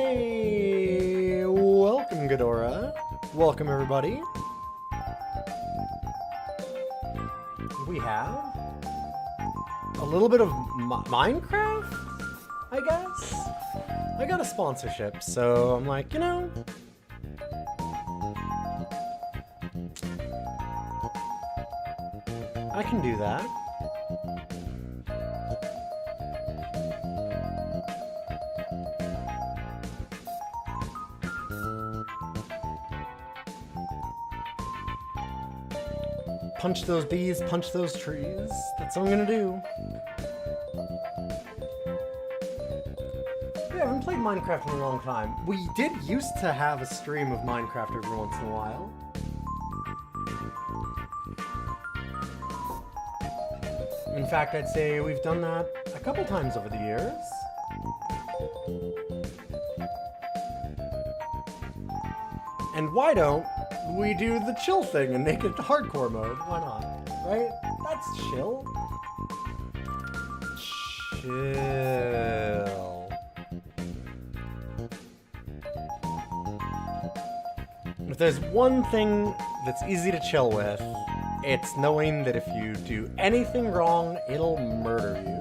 Hey, welcome Ghidorah. Welcome everybody. We have a little bit of Minecraft, I guess? I got a sponsorship, so I'm like, you know, I can do that. Punch those bees, punch those trees. That's what I'm gonna do. Yeah, I haven't played Minecraft in a long time. We did used to have a stream of Minecraft every once in a while. In fact, I'd say we've done that a couple times over the years. And why don't we do the chill thing and make it hardcore mode? Why not? Right? That's chill. Chill. If there's one thing that's easy to chill with, it's knowing that if you do anything wrong, it'll murder you.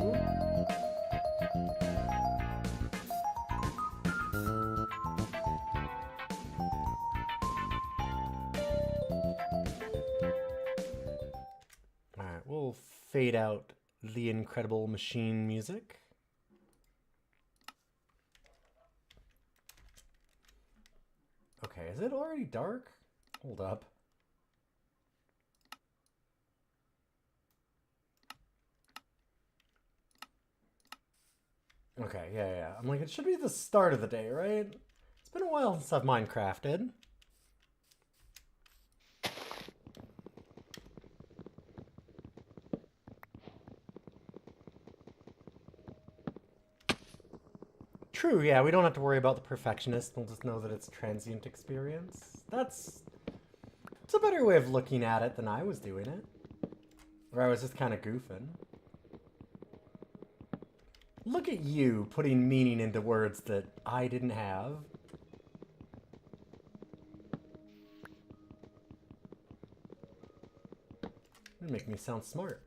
Alright, we'll fade out the incredible machine music. Okay, is it already dark? Hold up. Okay, yeah. I'm like, it should be the start of the day, right? It's been a while since I've Minecrafted. True, yeah, we don't have to worry about the perfectionist. We'll just know that it's a transient experience. It's a better way of looking at it than I was doing it. Or I was just kind of goofing. Look at you putting meaning into words that I didn't have. You make me sound smart.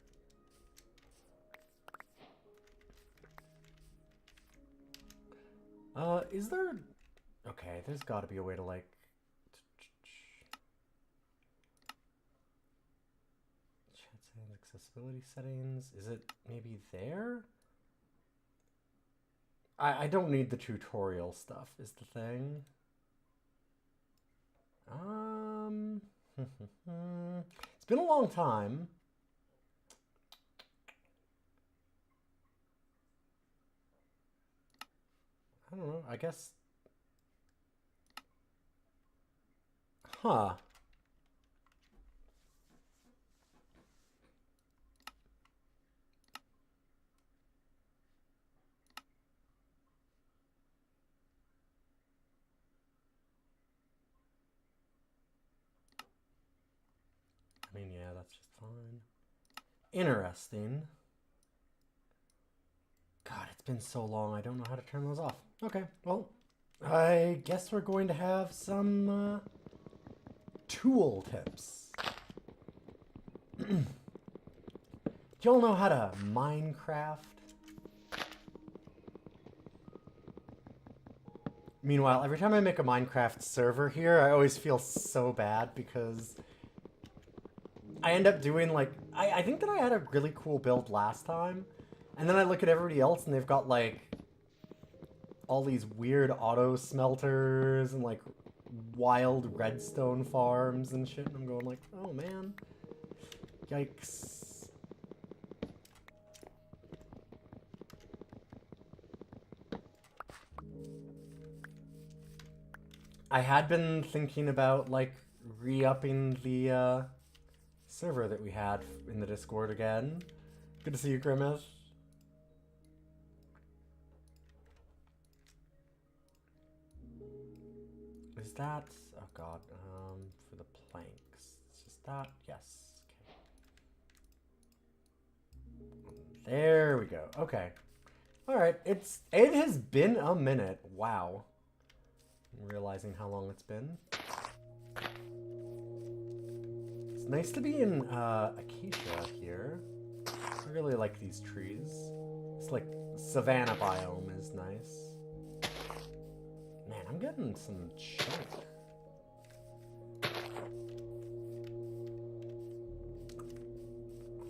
Is there... Okay, there's gotta be a way to, like... Chat settings, accessibility settings... Is it maybe there? I don't need the tutorial stuff, is the thing. It's been a long time. I don't know, I guess... Huh. I mean, yeah, that's just fine. Interesting. God, it's been so long, I don't know how to turn those off. Okay, well, I guess we're going to have some tool tips. Do y'all know how to Minecraft? Meanwhile, every time I make a Minecraft server here, I always feel so bad because I end up doing like... I think that I had a really cool build last time, and then I look at everybody else and they've got like all these weird auto smelters and like wild redstone farms and shit, and I'm going like, oh man, yikes. I had been thinking about like re-upping the server that we had in the Discord again. Good to see you, Grimace. Is that... Oh god, for the planks. It's just that? Yes. Okay. There we go. Okay. Alright, it has been a minute. Wow. realizing how long it's been. It's nice to be in Acacia here. I really like these trees. It's like savanna biome is nice. Man, I'm getting some chunk.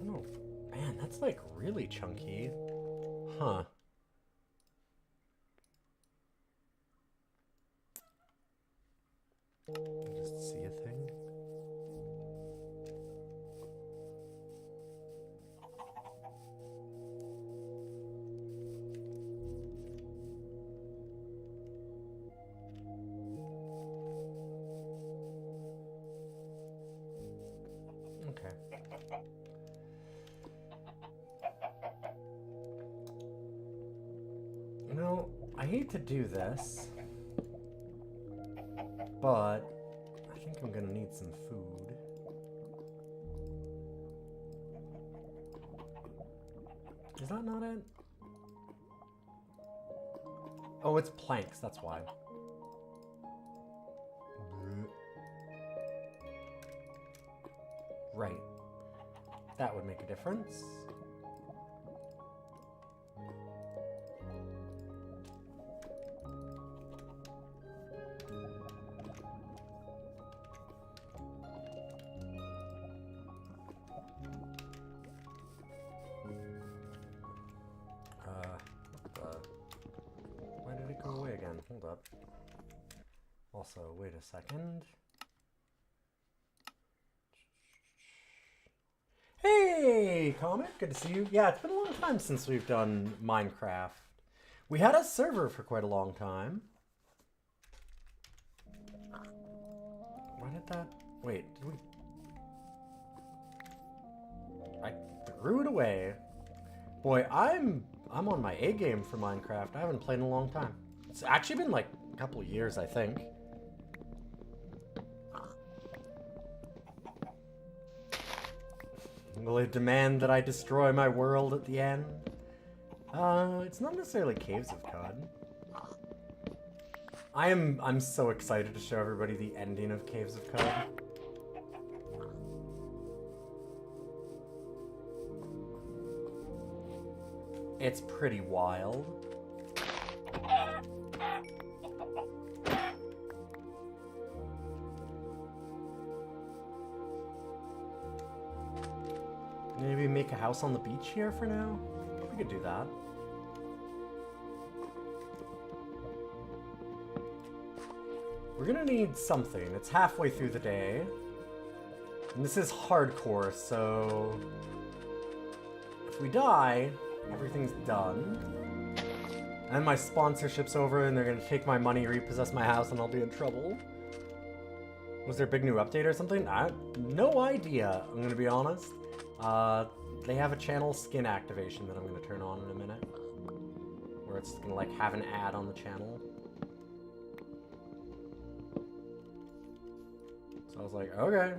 Oh, man, that's like really chunky. Huh. Just see a thing. Okay. You know, I hate to do this, but I think I'm gonna need some food. Is that not it? Oh, it's planks, that's why. Right. That would make a difference. Why did it go away again? Hold up. Also, wait a second. Hey, Comet, good to see you. Yeah, it's been a long time since we've done Minecraft. We had a server for quite a long time. Why did that... Wait, did we... I threw it away. Boy, I'm on my A game for Minecraft. I haven't played in a long time. It's actually been like a couple of years, I think. Will it demand that I destroy my world at the end? It's not necessarily Caves of Cod. I'm so excited to show everybody the ending of Caves of Cod. It's pretty wild. Maybe make a house on the beach here for now? We could do that. We're gonna need something. It's halfway through the day. And this is hardcore, so... if we die, everything's done. And my sponsorship's over and they're gonna take my money, repossess my house, and I'll be in trouble. Was there a big new update or something? No idea, I'm gonna be honest. They have a channel skin activation that I'm gonna turn on in a minute. Where it's gonna like have an ad on the channel. So I was like, okay.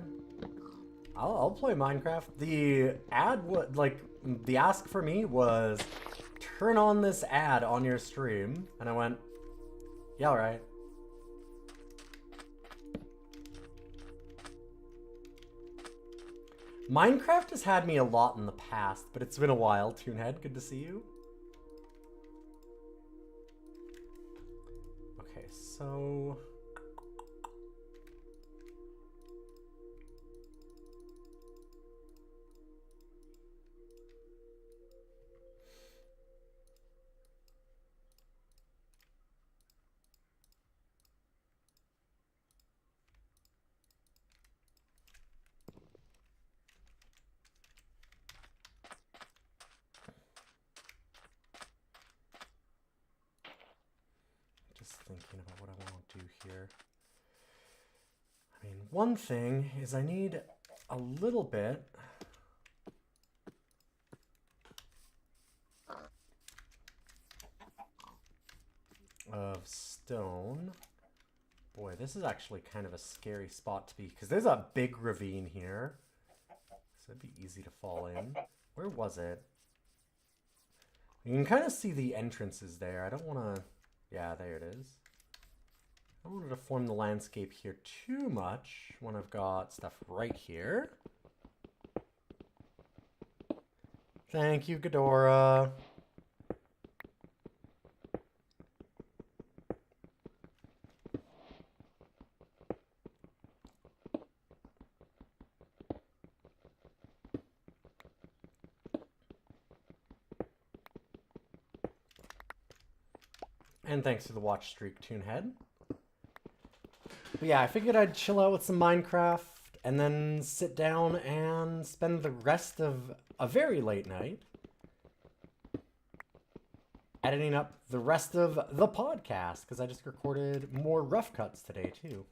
I'll play Minecraft. The ad would like the ask for me was turn on this ad on your stream, and I went, yeah, alright. Minecraft has had me a lot in the past, but it's been a while. Toonhead, good to see you. Okay, so... thinking about what I want to do here. I mean, one thing is I need a little bit of stone. Boy, this is actually kind of a scary spot to be, because there's a big ravine here. So it'd be easy to fall in. Where was it? You can kind of see the entrances there. I don't want to... Yeah, there it is. I don't want to deform the landscape here too much when I've got stuff right here. Thank you, Ghidorah. And thanks to the watch streak, Toonhead. But yeah, I figured I'd chill out with some Minecraft and then sit down and spend the rest of a very late night editing up the rest of the podcast, because I just recorded more rough cuts today too.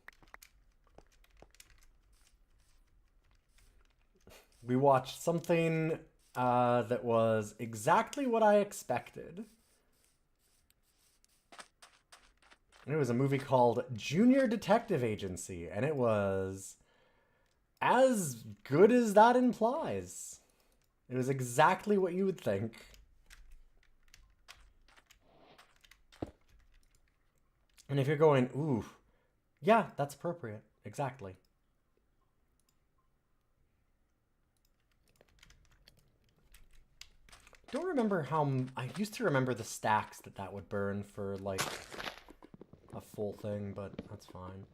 We watched something that was exactly what I expected. And it was a movie called Junior Detective Agency, and it was as good as that implies. It was exactly what you would think. And if you're going, ooh, yeah, that's appropriate. Exactly. Don't remember how... I used to remember the stacks that would burn for, like, a full thing, but that's fine.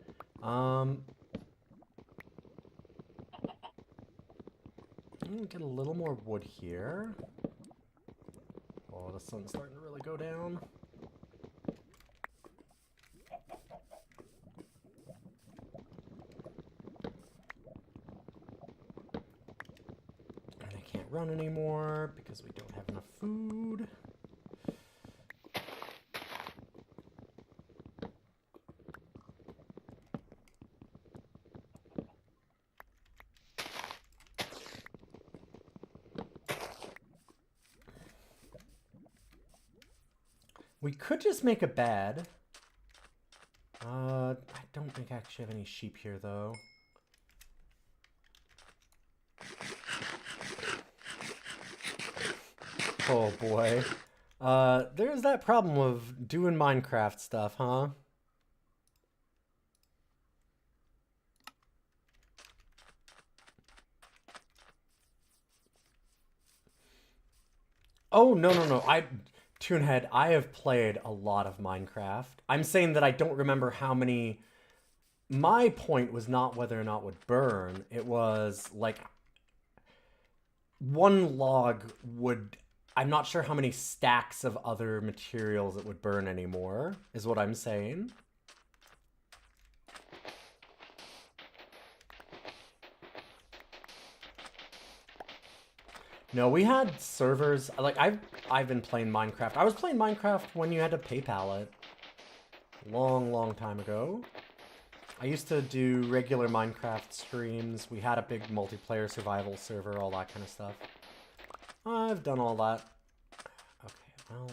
Get a little more wood here. Oh, the sun's starting to really go down. And I can't run anymore because we don't have enough food. We could just make a bed. I don't think I actually have any sheep here, though. Oh, boy. There's that problem of doing Minecraft stuff, huh? Oh, no. Toonhead, I have played a lot of Minecraft. I'm saying that I don't remember how many... My point was not whether or not it would burn. It was, like... One log would... I'm not sure how many stacks of other materials it would burn anymore, is what I'm saying. No, we had servers. Like, I've been playing Minecraft. I was playing Minecraft when you had to PayPal it. Long time ago. I used to do regular Minecraft streams. We had a big multiplayer survival server, all that kind of stuff. I've done all that. Okay, well...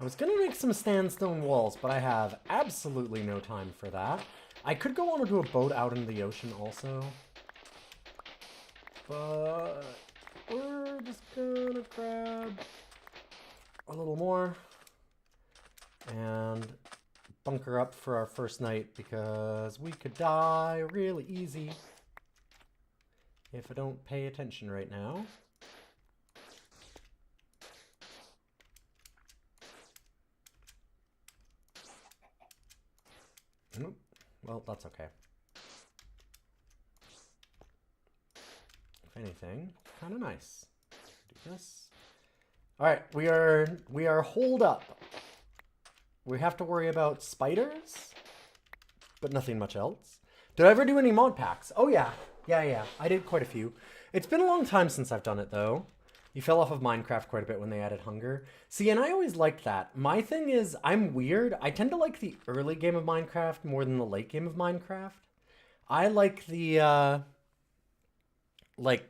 I was gonna make some sandstone walls, but I have absolutely no time for that. I could go onto a boat out in the ocean also. But we're just gonna grab a little more and bunker up for our first night, because we could die really easy if I don't pay attention right now. Nope. Well, that's okay. If anything, kind of nice. Do this. All right, we are holed up. We have to worry about spiders, but nothing much else. Did I ever do any mod packs? Oh yeah. I did quite a few. It's been a long time since I've done it though. You fell off of Minecraft quite a bit when they added hunger. See, and I always liked that. My thing is, I'm weird. I tend to like the early game of Minecraft more than the late game of Minecraft. I like the, like,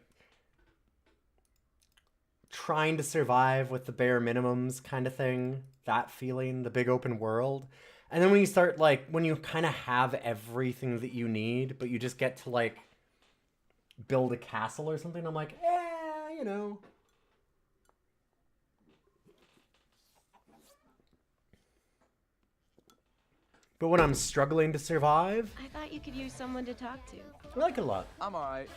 trying to survive with the bare minimums kind of thing. That feeling, the big open world. And then when you start, like, when you kind of have everything that you need, but you just get to, like, build a castle or something, I'm like, you know. But when I'm struggling to survive, I thought you could use someone to talk to. I like it a lot. I'm alright.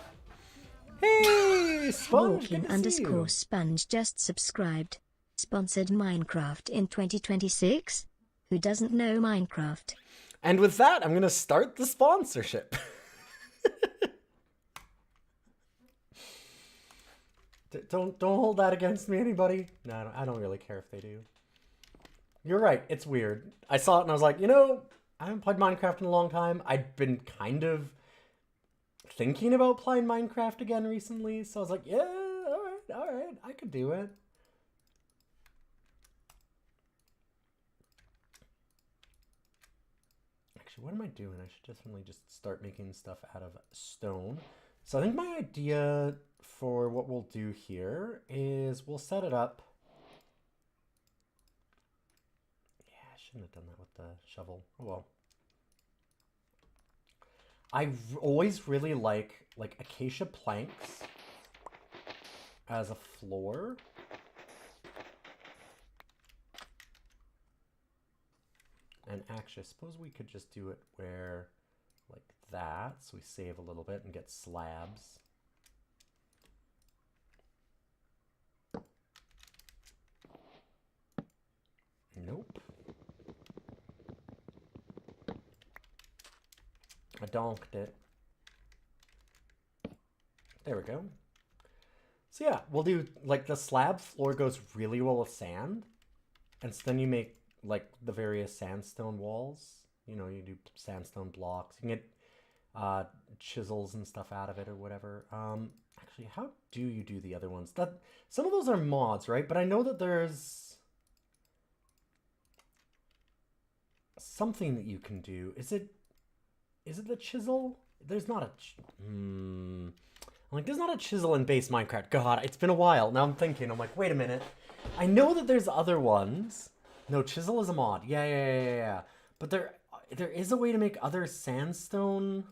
Hey, Sponge, good to see you. _Sponge just subscribed. Sponsored Minecraft in 2026? Who doesn't know Minecraft? And with that, I'm going to start the sponsorship. Don't hold that against me, anybody. No, I don't really care if they do. You're right, it's weird. I saw it and I was like, you know, I haven't played Minecraft in a long time. I'd been kind of thinking about playing Minecraft again recently, so I was like, yeah, all right, I could do it. Actually, what am I doing? I should definitely just start making stuff out of stone. So I think my idea for what we'll do here is we'll set it up. Yeah, I shouldn't have done that with the shovel. Oh well. I always really like acacia planks as a floor. And actually, I suppose we could just do it where, like that, so we save a little bit and get slabs. Nope. I donked it. There we go. So yeah, we'll do, like, the slab floor goes really well with sand. And so then you make, like, the various sandstone walls. You know, you do sandstone blocks. You can get chisels and stuff out of it or whatever. Actually, how do you do the other ones? Some of those are mods, right? But I know that there's something that you can do. Is it the chisel? There's not a... like, there's not a chisel in base Minecraft. God, it's been a while. Now I'm thinking. I'm like, wait a minute. I know that there's other ones. No, chisel is a mod. Yeah. But there is a way to make other sandstone...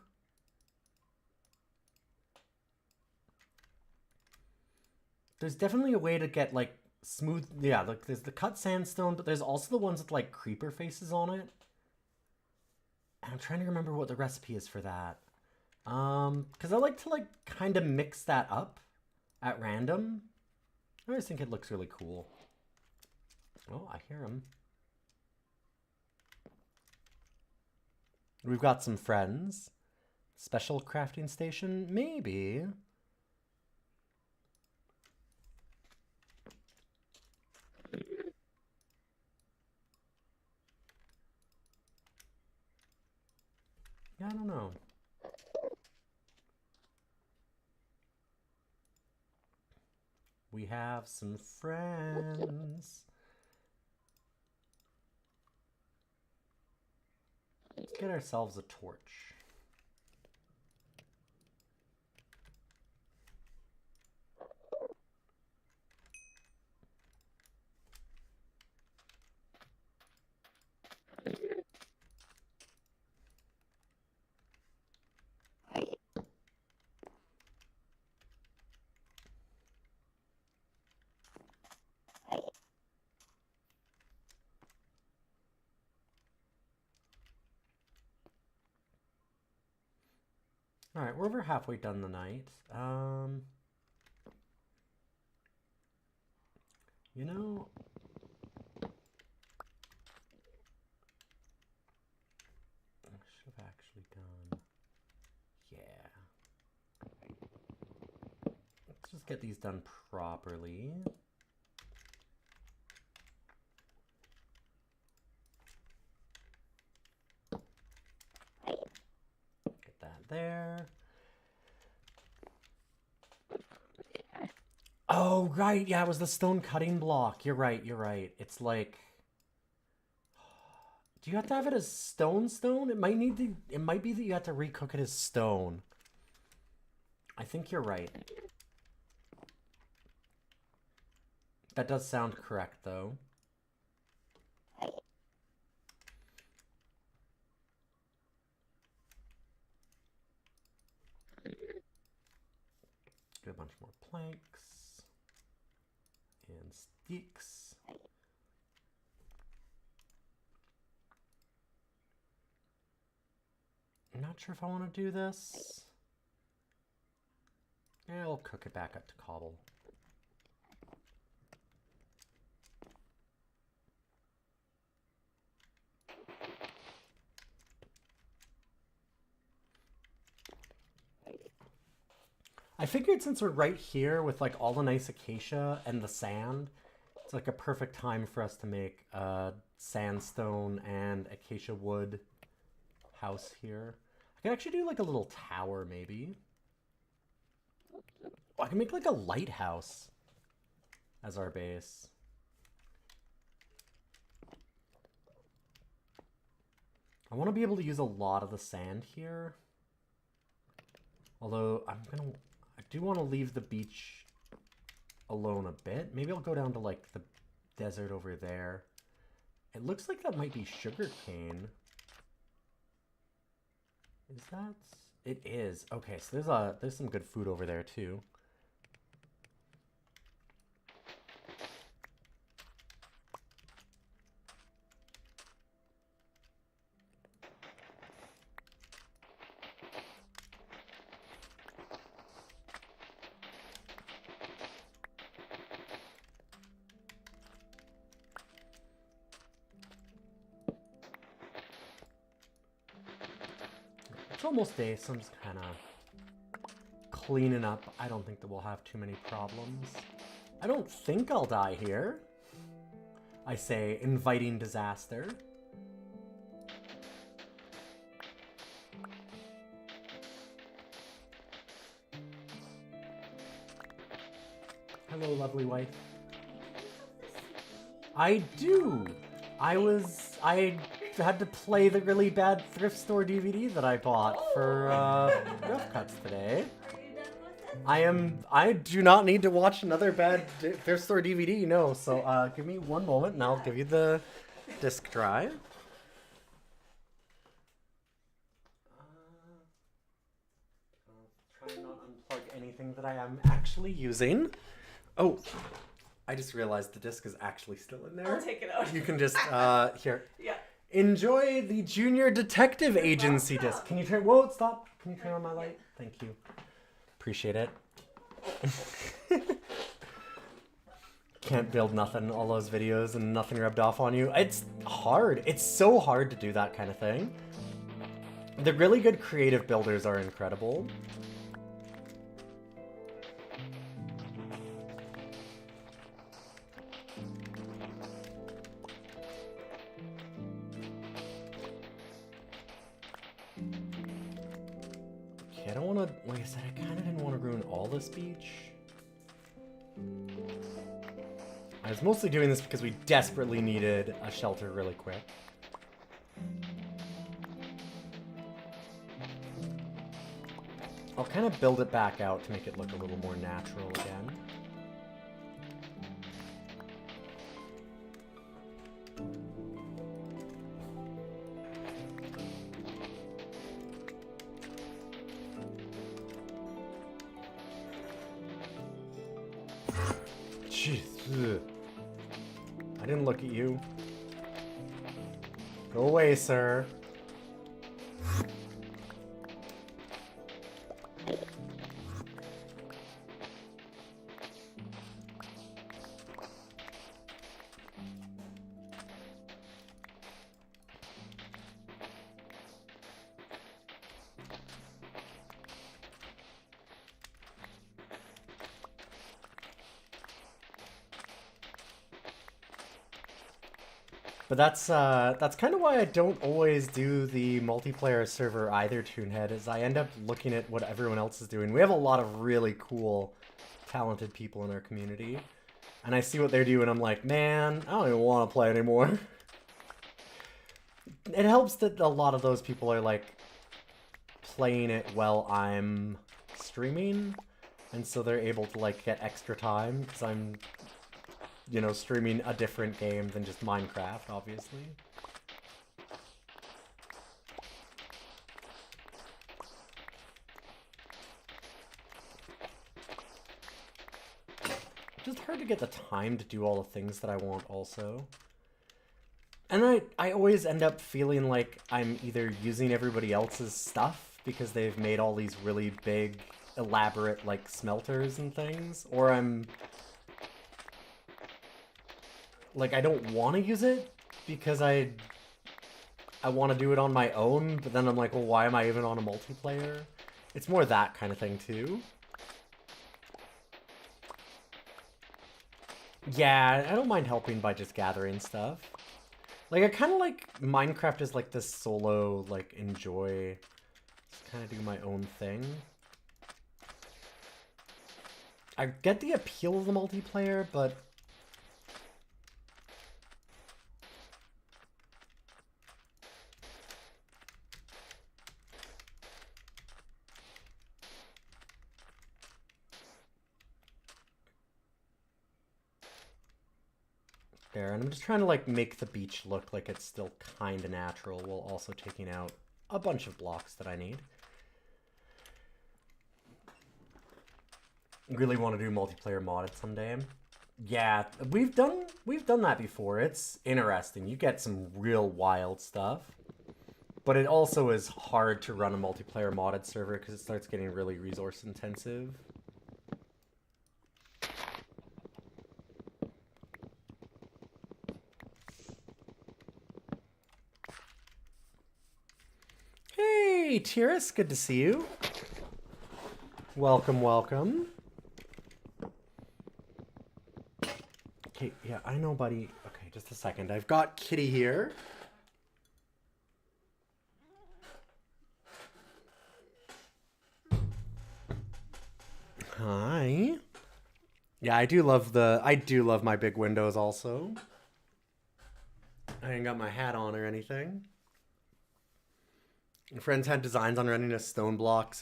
There's definitely a way to get, like, smooth... Yeah, like, there's the cut sandstone, but there's also the ones with, like, creeper faces on it. And I'm trying to remember what the recipe is for that. Because I like to, like, kind of mix that up at random. I always think it looks really cool. Oh, I hear him. We've got some friends. Special crafting station? Maybe. Yeah, I don't know. We have some friends. Let's get ourselves a torch. All right, we're over halfway done the night. You know, I should have actually done, yeah. Let's just get these done properly. Get that there. Oh, right. Yeah, it was the stone cutting block. You're right. You're right. It's like... Do you have to have it as stone? It might need to... It might be that you have to recook it as stone. I think you're right. That does sound correct, though. Get a bunch more planks. And sticks. I'm not sure if I want to do this. Yeah, I'll cook it back up to cobble. I figured since we're right here with like all the nice acacia and the sand, it's like a perfect time for us to make a sandstone and acacia wood house here. I could actually do like a little tower maybe. Oh, I can make like a lighthouse as our base. I want to be able to use a lot of the sand here. Although I do want to leave the beach alone a bit. Maybe I'll go down to like the desert over there. It looks like that might be sugarcane. Is that? It is. Okay, so there's some good food over there too. It's almost day, so I'm just kind of cleaning up. I don't think that we'll have too many problems. I don't think I'll die here. I say, inviting disaster. Hello, lovely wife. I do! I had to play the really bad thrift store DVD that I bought for Rough Cuts today. I do not need to watch another bad thrift store DVD, no. So give me one moment and I'll give you the disk drive. I'll try and not unplug anything that I am actually using. Oh, I just realized the disc is actually still in there. I'll take it out. You can just, here. Yeah. Enjoy the Junior Detective Agency disc. Can you turn, whoa, stop. Can you turn on my light? Thank you. Appreciate it. Can't build nothing, all those videos and nothing rubbed off on you. It's hard. It's so hard to do that kind of thing. The really good creative builders are incredible. I don't want to, like I said, I kind of didn't want to ruin all this beach. I was mostly doing this because we desperately needed a shelter really quick. I'll kind of build it back out to make it look a little more natural again. Jeez. Ugh. I didn't look at you. Go away, sir. But that's kind of why I don't always do the multiplayer server either, Toonhead, is I end up looking at what everyone else is doing. We have a lot of really cool talented people in our community. And I see what they're doing, and I'm like, man, I don't even want to play anymore. It helps that a lot of those people are, like, playing it while I'm streaming. And so they're able to, like, get extra time, because I'm, you know, streaming a different game than just Minecraft, obviously. Just hard to get the time to do all the things that I want also. And I always end up feeling like I'm either using everybody else's stuff because they've made all these really big, elaborate, like, smelters and things, or I'm... like, I don't want to use it because I want to do it on my own, but then I'm like, well, why am I even on a multiplayer? It's more that kind of thing, too. Yeah, I don't mind helping by just gathering stuff. Like, I kind of like Minecraft as, like, this solo, like, enjoy, just kind of do my own thing. I get the appeal of the multiplayer, but... there, and I'm just trying to, like, make the beach look like it's still kind of natural while also taking out a bunch of blocks that I need. Really want to do multiplayer modded someday. Yeah, we've done that before. It's interesting. You get some real wild stuff. But it also is hard to run a multiplayer modded server because it starts getting really resource intensive. Hey, Tiris, good to see you. Welcome, welcome. Okay, yeah, I know, buddy. Okay, just a second. I've got Kitty here. Hi. Yeah, I do love my big windows also. I ain't got my hat on or anything. Friends had designs on running a Stoneblock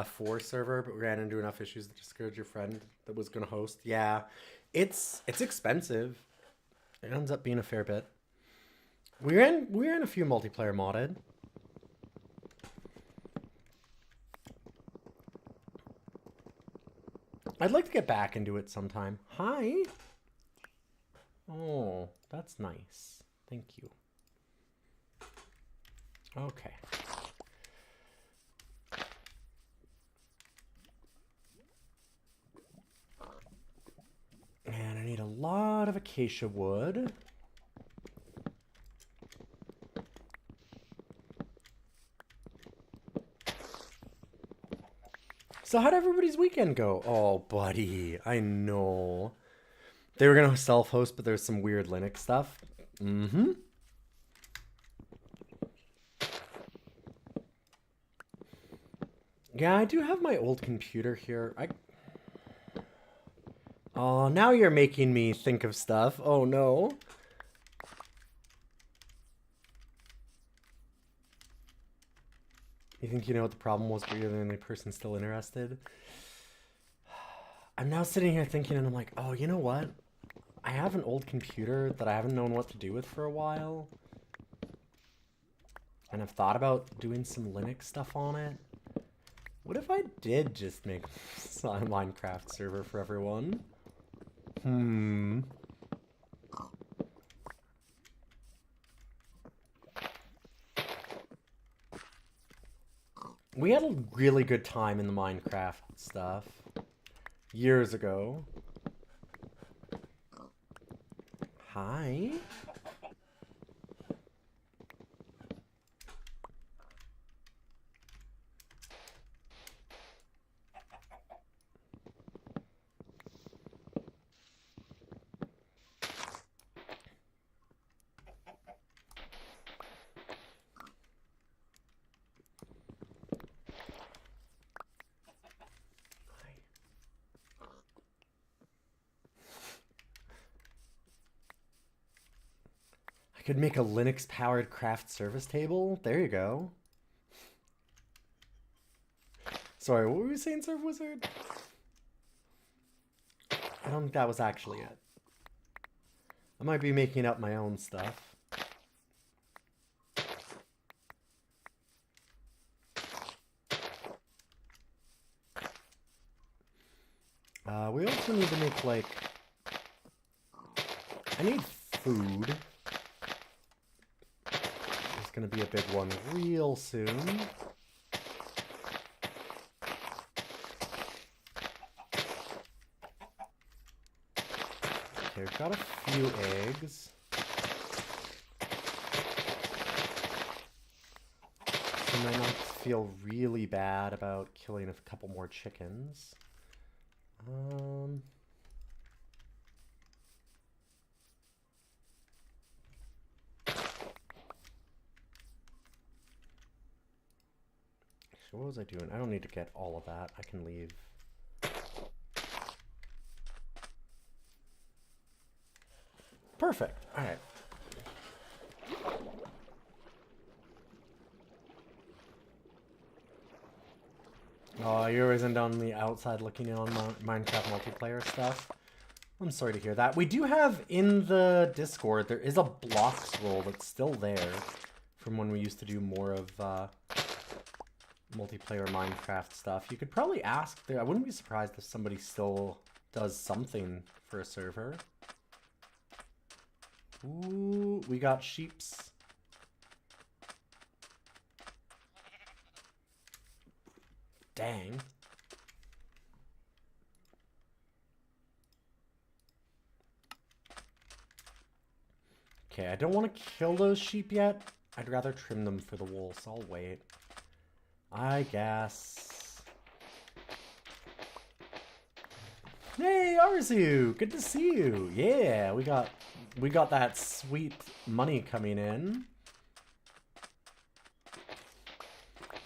4 server, but we ran into enough issues that discouraged your friend that was going to host. Yeah, it's expensive. It ends up being a fair bit. We ran a few multiplayer modded. I'd like to get back into it sometime. Hi. Oh, that's nice. Thank you. Okay. And I need a lot of acacia wood. So how'd everybody's weekend go? Oh, buddy, I know. They were going to self-host, but there's some weird Linux stuff. Mm-hmm. Yeah, I do have my old computer here. Oh, now you're making me think of stuff. Oh, no. You think you know what the problem was, but you're the only person still interested? I'm now sitting here thinking, and I'm like, oh, you know what? I have an old computer that I haven't known what to do with for a while. And I've thought about doing some Linux stuff on it. What if I did just make a Minecraft server for everyone? We had a really good time in the Minecraft stuff years ago. Hi. could make a Linux-powered craft service table. There you go. Sorry, what were you saying, Surf Wizard? I don't think that was actually it. I might be making up my own stuff. We also need to make, like... I need food. It's gonna be a big one real soon. Okay, we've got a few eggs. I might not feel really bad about killing a couple more chickens. So what was I doing? I don't need to get all of that. I can leave. Perfect. All right. Oh, you isn't on the outside looking in on Minecraft multiplayer stuff. I'm sorry to hear that. We do have in the Discord, there is a blocks roll that's still there from when we used to do more of multiplayer Minecraft stuff. You could probably ask there. I wouldn't be surprised if somebody still does something for a server. Ooh, we got sheeps. Dang. Okay, I don't want to kill those sheep yet. I'd rather trim them for the wool, so I'll wait. I guess. Hey, Arzu! Good to see you! Yeah, we got that sweet money coming in.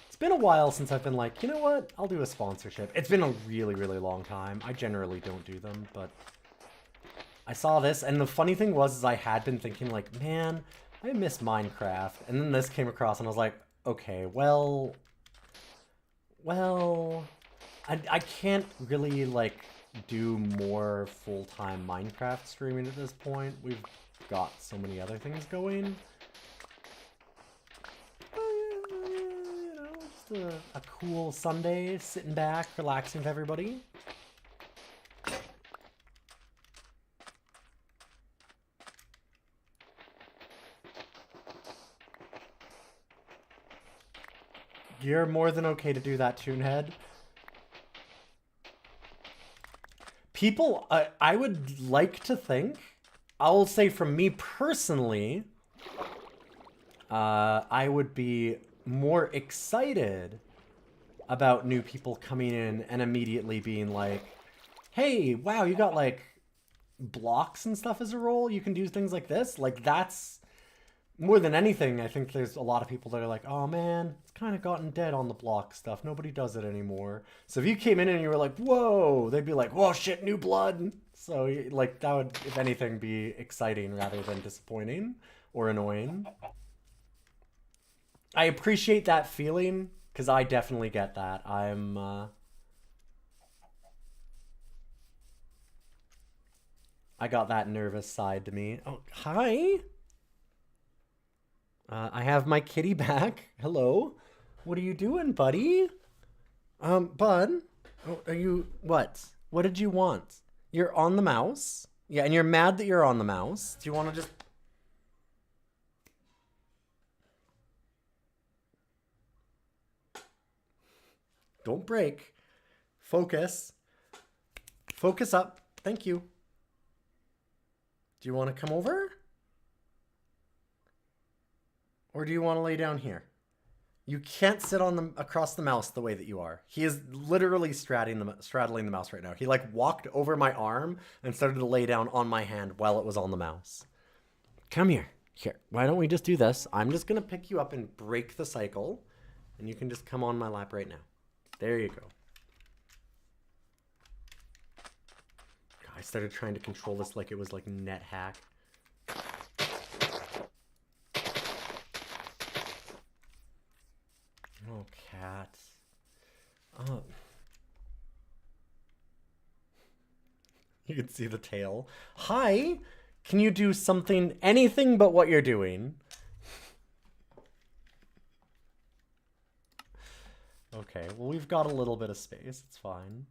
It's been a while since I've been like, you know what? I'll do a sponsorship. It's been a really, really long time. I generally don't do them, but I saw this, and the funny thing was is I had been thinking like, man, I miss Minecraft. And then this came across and I was like, okay, well, I can't really like do more full-time Minecraft streaming at this point. We've got so many other things going. You know, just a cool Sunday, sitting back, relaxing with everybody. You're more than okay to do that, Toonhead. People, I would like to think, I'll say from me personally, I would be more excited about new people coming in and immediately being like, hey, wow, you got like blocks and stuff as a role? You can do things like this? Like that's... More than anything, I think there's a lot of people that are like, oh man, it's kind of gotten dead on the block stuff. Nobody does it anymore. So if you came in and you were like, whoa, they'd be like, whoa, shit, new blood. So like that would, if anything, be exciting rather than disappointing or annoying. I appreciate that feeling because I definitely get that. I got that nervous side to me. Oh, hi. I have my kitty back. Hello. What are you doing, buddy? Bud? Oh, are you... What? What did you want? You're on the mouse? Yeah, and you're mad that you're on the mouse. Do you want to just... Don't break. Focus. Focus up. Thank you. Do you want to come over? Or do you want to lay down here? You can't sit on the across the mouse the way that you are. He is literally straddling the mouse right now. He like walked over my arm and started to lay down on my hand while it was on the mouse. Come here. Here. Why don't we just do this? I'm just going to pick you up and break the cycle. And you can just come on my lap right now. There you go. God, I started trying to control this like it was like NetHack. You can see the tail. Hi! Can you do something, anything but what you're doing? Okay, well, we've got a little bit of space. It's fine.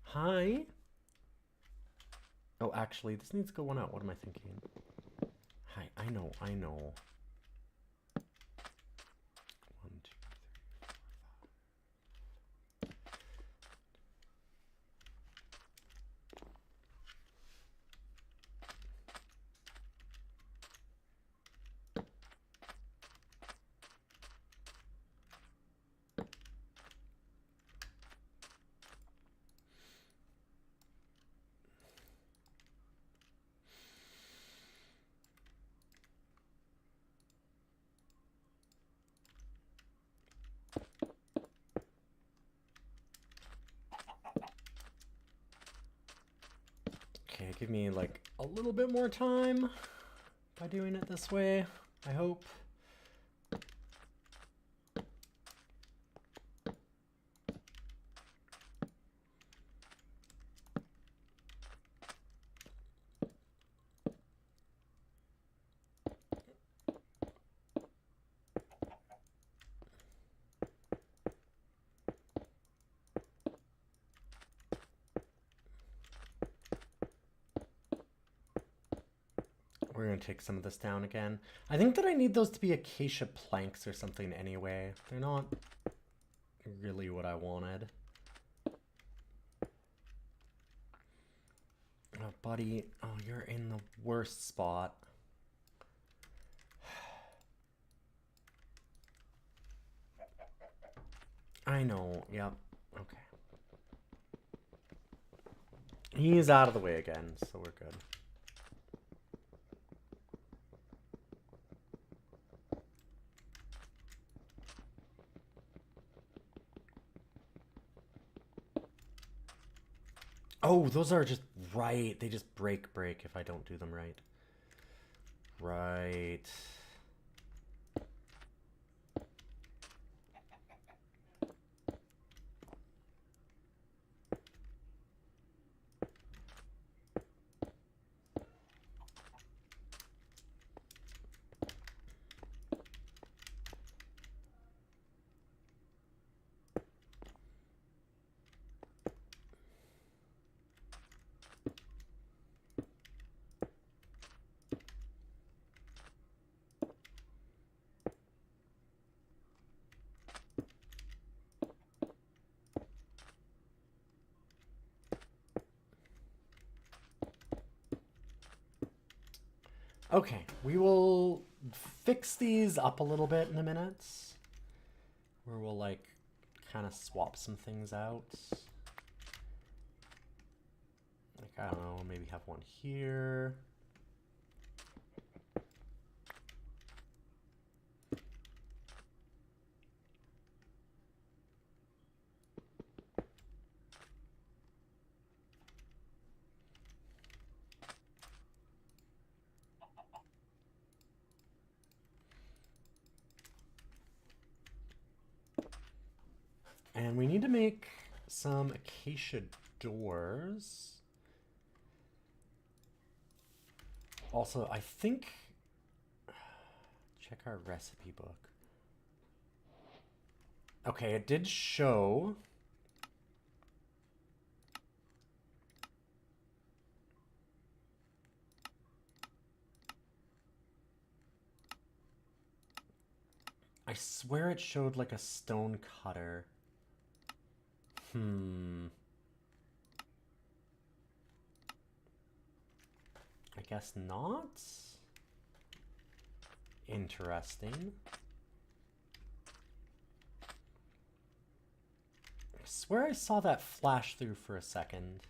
Hi. Oh, actually, this needs to go one out. What am I thinking? Hi, I know. 1, 2, 3, 4, 5. Okay, give me like a little bit more time by doing it this way, I hope. We're gonna take some of this down again. I think that I need those to be acacia planks or something anyway. They're not really what I wanted. Oh, buddy. Oh, you're in the worst spot. I know. Yep. Okay. He's out of the way again, so we're good. Oh, those are just right. They just break if I don't do them right. Right. Okay, we will fix these up a little bit in a minute. Where we'll like kind of swap some things out. Like, I don't know, maybe have one here. And we need to make some acacia doors. Also, I think... Check our recipe book. Okay, it did show... I swear it showed like a stone cutter. I guess not. Interesting. I swear I saw that flash through for a second.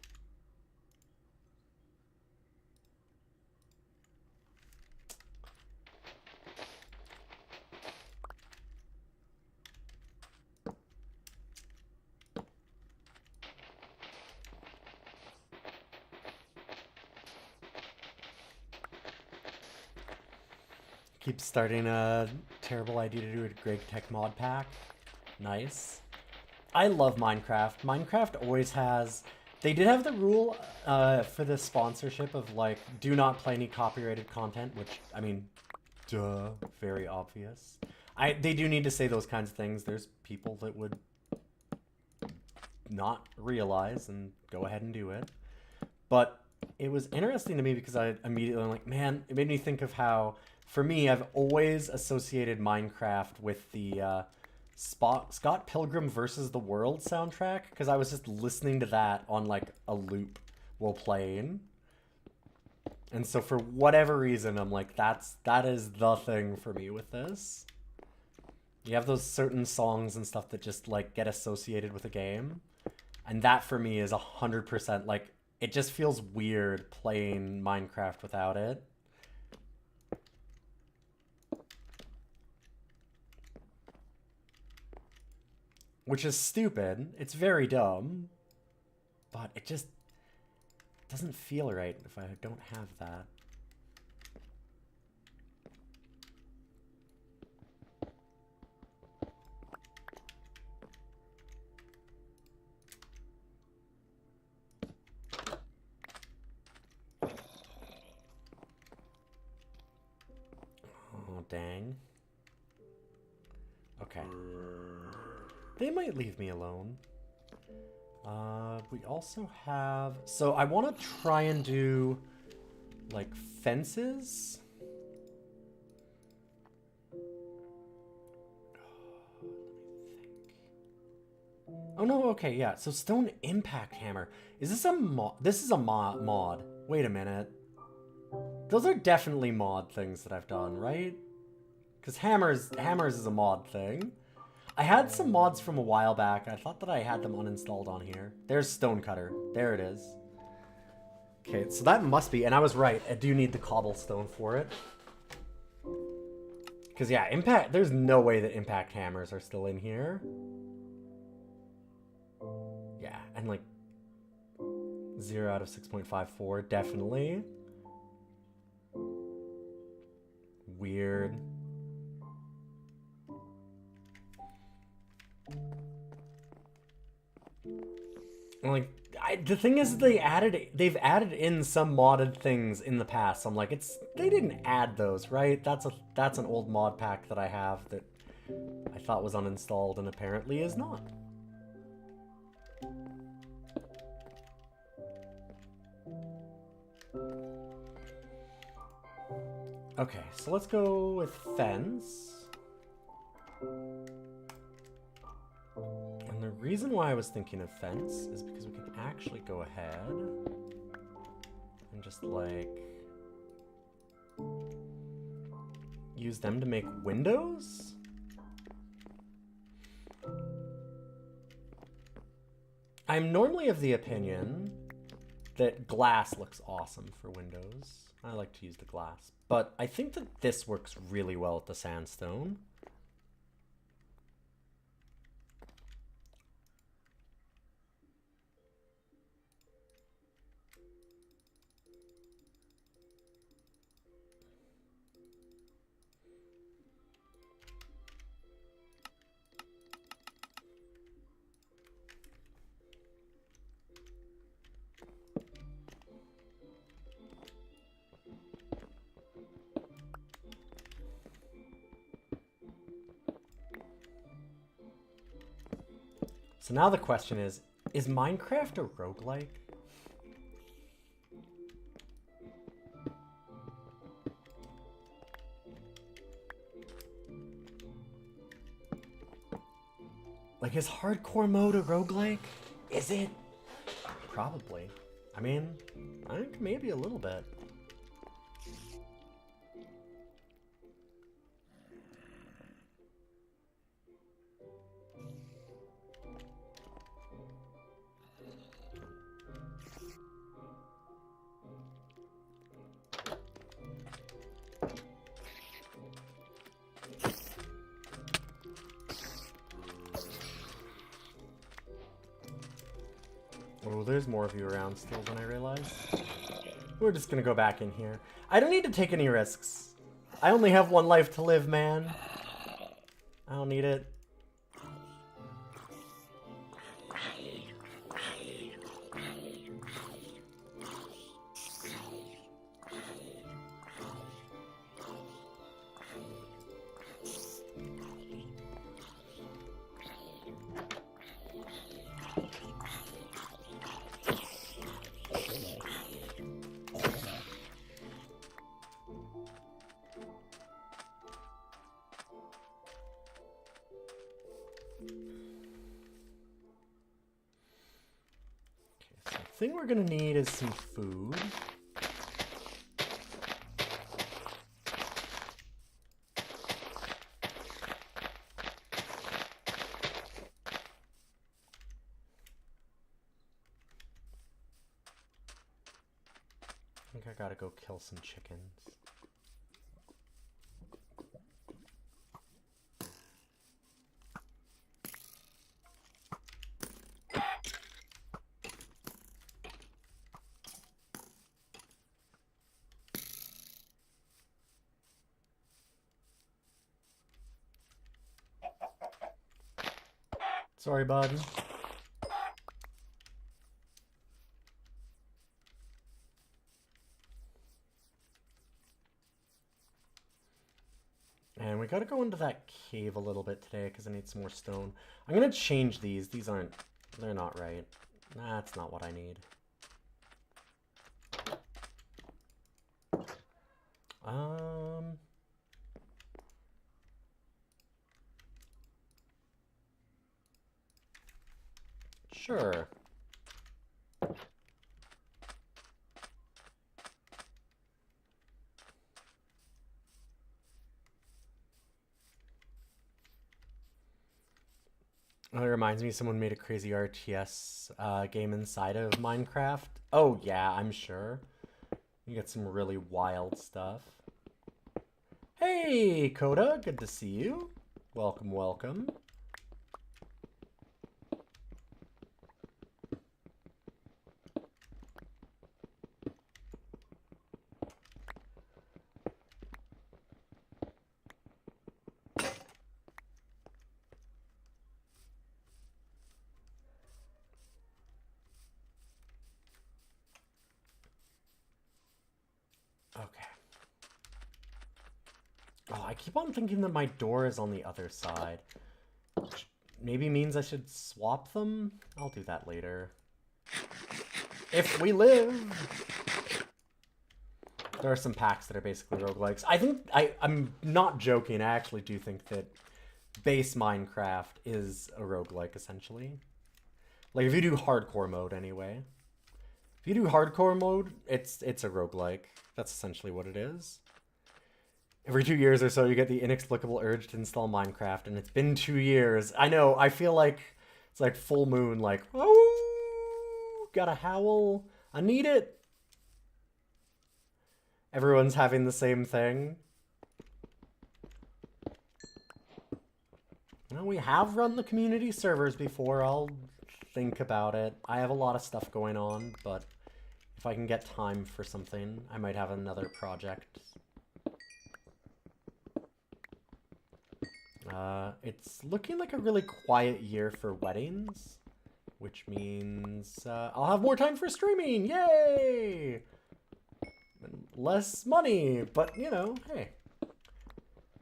Keep starting to terrible idea to do a Greg Tech mod pack. Nice. I love Minecraft. Minecraft always has... They did have the rule for the sponsorship of, like, do not play any copyrighted content, which, I mean, duh, very obvious. They do need to say those kinds of things. There's people that would not realize and go ahead and do it. But it was interesting to me because I immediately, I'm like, man, it made me think of how, for me, I've always associated Minecraft with the Scott Pilgrim versus the World soundtrack, because I was just listening to that on like a loop while playing. And so for whatever reason, I'm like, that is the thing for me with this. You have those certain songs and stuff that just like get associated with a game. And that for me is 100% like, it just feels weird playing Minecraft without it. Which is stupid. It's very dumb. But it just doesn't feel right if I don't have that. Oh, dang. Okay. They might leave me alone. We also have... So I want to try and do, like, fences. Oh, no, okay, yeah. So stone impact hammer. Is this a mod? This is a mod. Wait a minute. Those are definitely mod things that I've done, right? Because hammers is a mod thing. I had some mods from a while back. I thought that I had them uninstalled on here. There's Stonecutter. There it is. Okay, so that must be... And I was right. I do need the cobblestone for it. Because, yeah, impact... There's no way that impact hammers are still in here. Yeah, and, like... 0 out of 6.54. Definitely. Weird. Like, the thing is, they've added in some modded things in the past. So I'm like, they didn't add those, right? That's an old mod pack that I have that I thought was uninstalled and apparently is not. Okay, so let's go with fence. And the reason why I was thinking of fence is because we can actually go ahead and just, like, use them to make windows? I'm normally of the opinion that glass looks awesome for windows. I like to use the glass. But I think that this works really well with the sandstone. So now the question is Minecraft a roguelike? Like, is hardcore mode a roguelike? Is it? Probably. I mean, I think maybe a little bit. Oh, there's more of you around still than I realized. We're just gonna go back in here. I don't need to take any risks. I only have one life to live, man. I don't need it. So the thing we're gonna need is some food. I think I gotta go kill some chickens. Sorry, bud. And we gotta go into that cave a little bit today because I need some more stone. I'm gonna change these. These aren't... they're not right. That's not what I need. Sure. Oh, it reminds me someone made a crazy RTS game inside of Minecraft. Oh yeah, I'm sure. You get some really wild stuff. Hey, Coda, good to see you. Welcome, welcome. Okay. Oh, I keep on thinking that my door is on the other side. Which maybe means I should swap them? I'll do that later. If we live! There are some packs that are basically roguelikes. I think, I'm not joking, I actually do think that base Minecraft is a roguelike, essentially. Like, if you do hardcore mode, anyway. If you do hardcore mode, it's a roguelike. That's essentially what it is. Every 2 years or so, you get the inexplicable urge to install Minecraft, and it's been 2 years. I know, I feel like it's like full moon, like, oh, gotta howl. I need it. Everyone's having the same thing. Well, we have run the community servers before. I'll think about it. I have a lot of stuff going on, but if I can get time for something, I might have another project. It's looking like a really quiet year for weddings, which means I'll have more time for streaming. Yay! And less money, but you know, hey.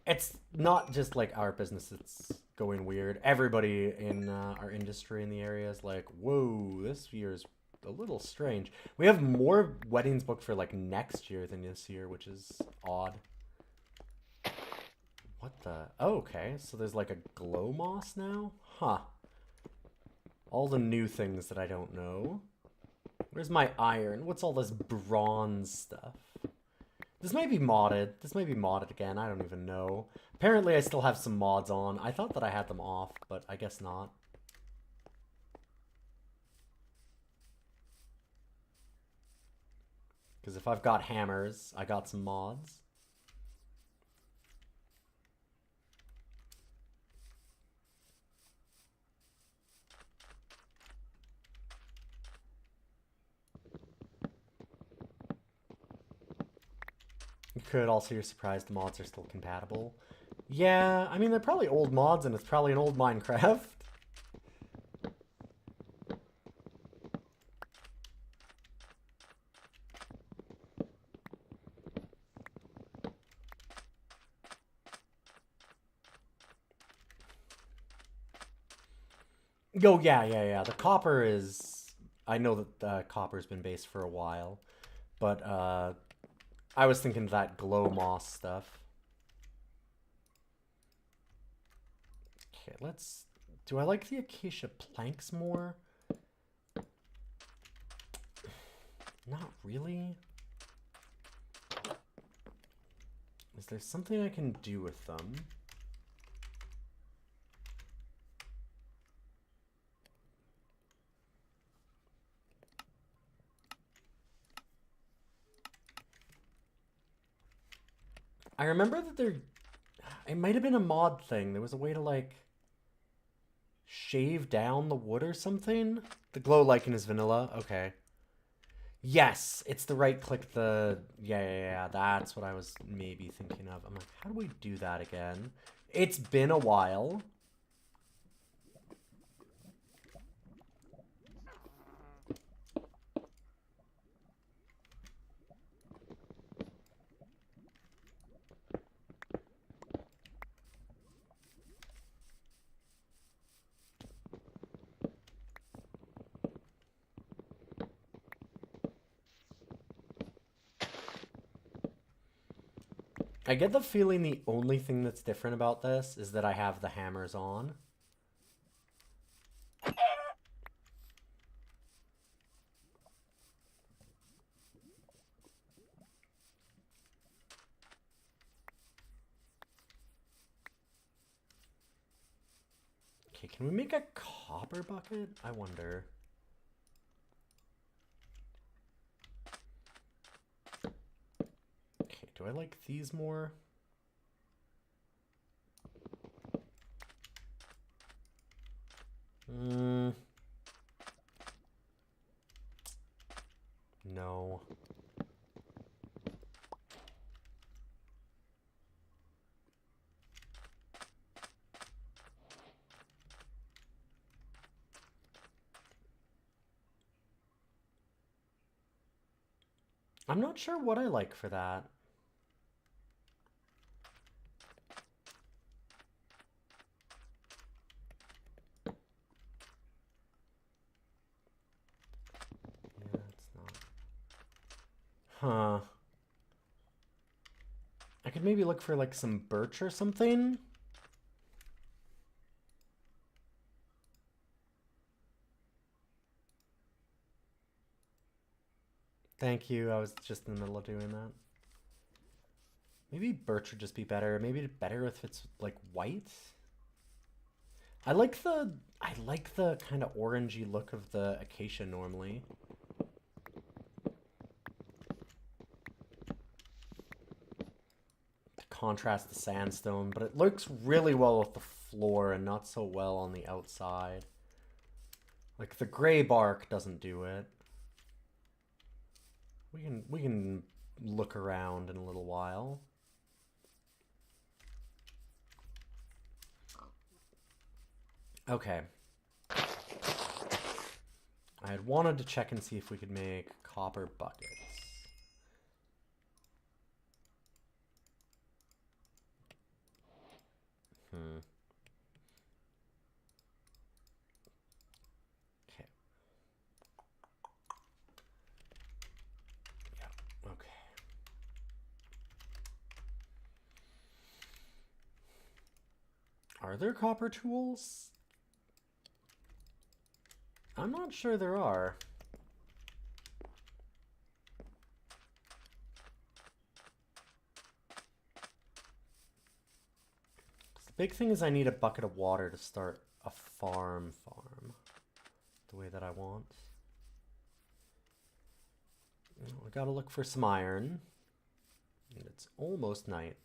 It's not just like our business that's going weird. Everybody in our industry in the area is like, whoa, this year's a little strange. We have more weddings booked for like next year than this year, which is odd. What the? Oh, okay, so there's like a glow moss now? Huh. All the new things that I don't know. Where's my iron? What's all this bronze stuff? This might be modded. This might be modded again. I don't even know. Apparently I still have some mods on. I thought that I had them off, but I guess not. Because if I've got hammers, I got some mods. You could also, you're surprised the mods are still compatible. Yeah, I mean, they're probably old mods and it's probably an old Minecraft. Oh, yeah. The copper is... I know that copper's been based for a while, but I was thinking that glow moss stuff. Okay, let's... Do I like the acacia planks more? Not really. Is there something I can do with them? I remember that there... It might have been a mod thing. There was a way to, like, shave down the wood or something? The glow lichen is vanilla? Okay. Yes, it's the right click, the... Yeah, that's what I was maybe thinking of. I'm like, how do we do that again? It's been a while. I get the feeling the only thing that's different about this is that I have the hammers on. Okay, can we make a copper bucket? I wonder. Okay, do I like these more? No. I'm not sure what I like for that. Yeah, it's not. Huh. I could maybe look for like some birch or something. Thank you. I was just in the middle of doing that. Maybe birch would just be better. Maybe better if it's like white. I like the kind of orangey look of the acacia normally. To contrast the sandstone, but it looks really well with the floor and not so well on the outside. Like the gray bark doesn't do it. We can look around in a little while. Okay. I had wanted to check and see if we could make copper buckets. Okay. Yeah, okay. Are there copper tools? I'm not sure there are. The big thing is I need a bucket of water to start a farm the way that I want. We gotta look for some iron. And it's almost night.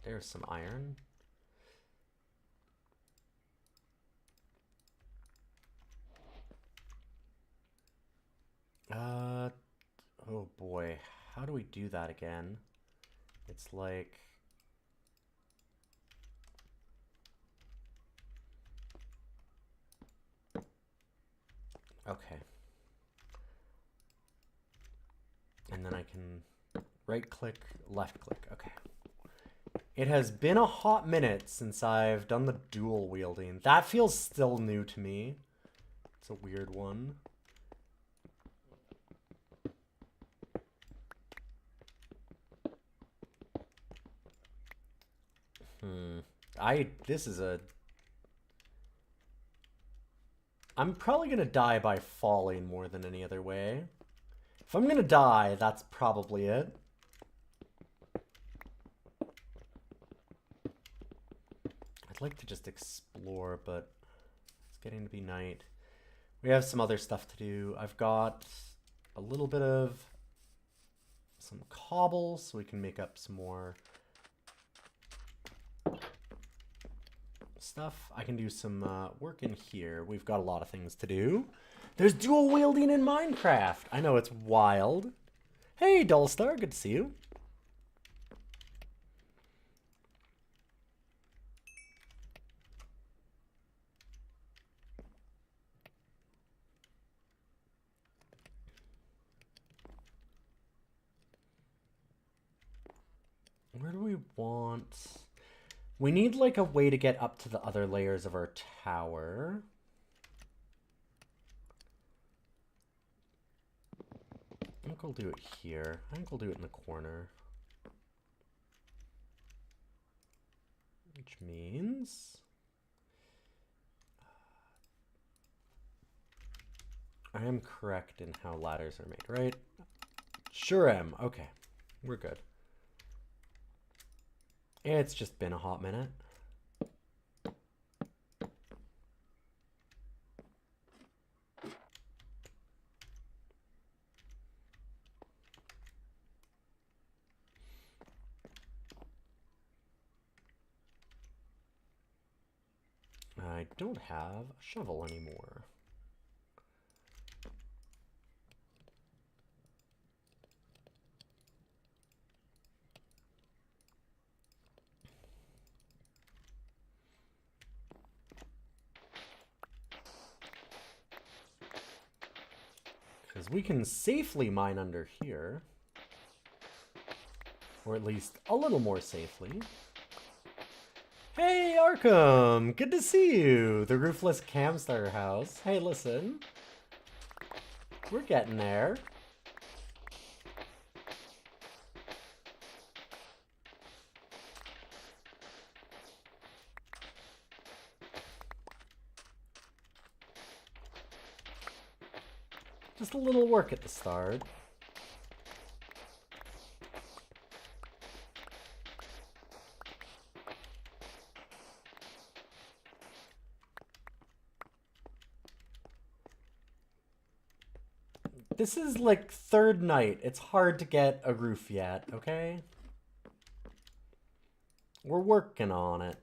There's some iron. Oh boy, how do we do that again? It's like... Okay. And then I can right click, left click. Okay. It has been a hot minute since I've done the dual wielding. That feels still new to me. It's a weird one. This is a... I'm probably gonna die by falling more than any other way. If I'm gonna die, that's probably it. I'd like to just explore, but it's getting to be night. We have some other stuff to do. I've got a little bit of some cobble, so we can make up some more stuff. I can do some work in here. We've got a lot of things to do. There's dual wielding in Minecraft. I know, it's wild. Hey, Dullstar, good to see you. Where do we want... We need like a way to get up to the other layers of our tower. I think we'll do it here. I think we'll do it in the corner. Which means... I am correct in how ladders are made, right? Sure am. Okay, we're good. It's just been a hot minute. I don't have a shovel anymore. Because we can safely mine under here. Or at least a little more safely. Hey, Arkham! Good to see you! The roofless Camstar house. Hey, listen. We're getting there. Just a little work at the start. This is like third night. It's hard to get a roof yet, okay? We're working on it.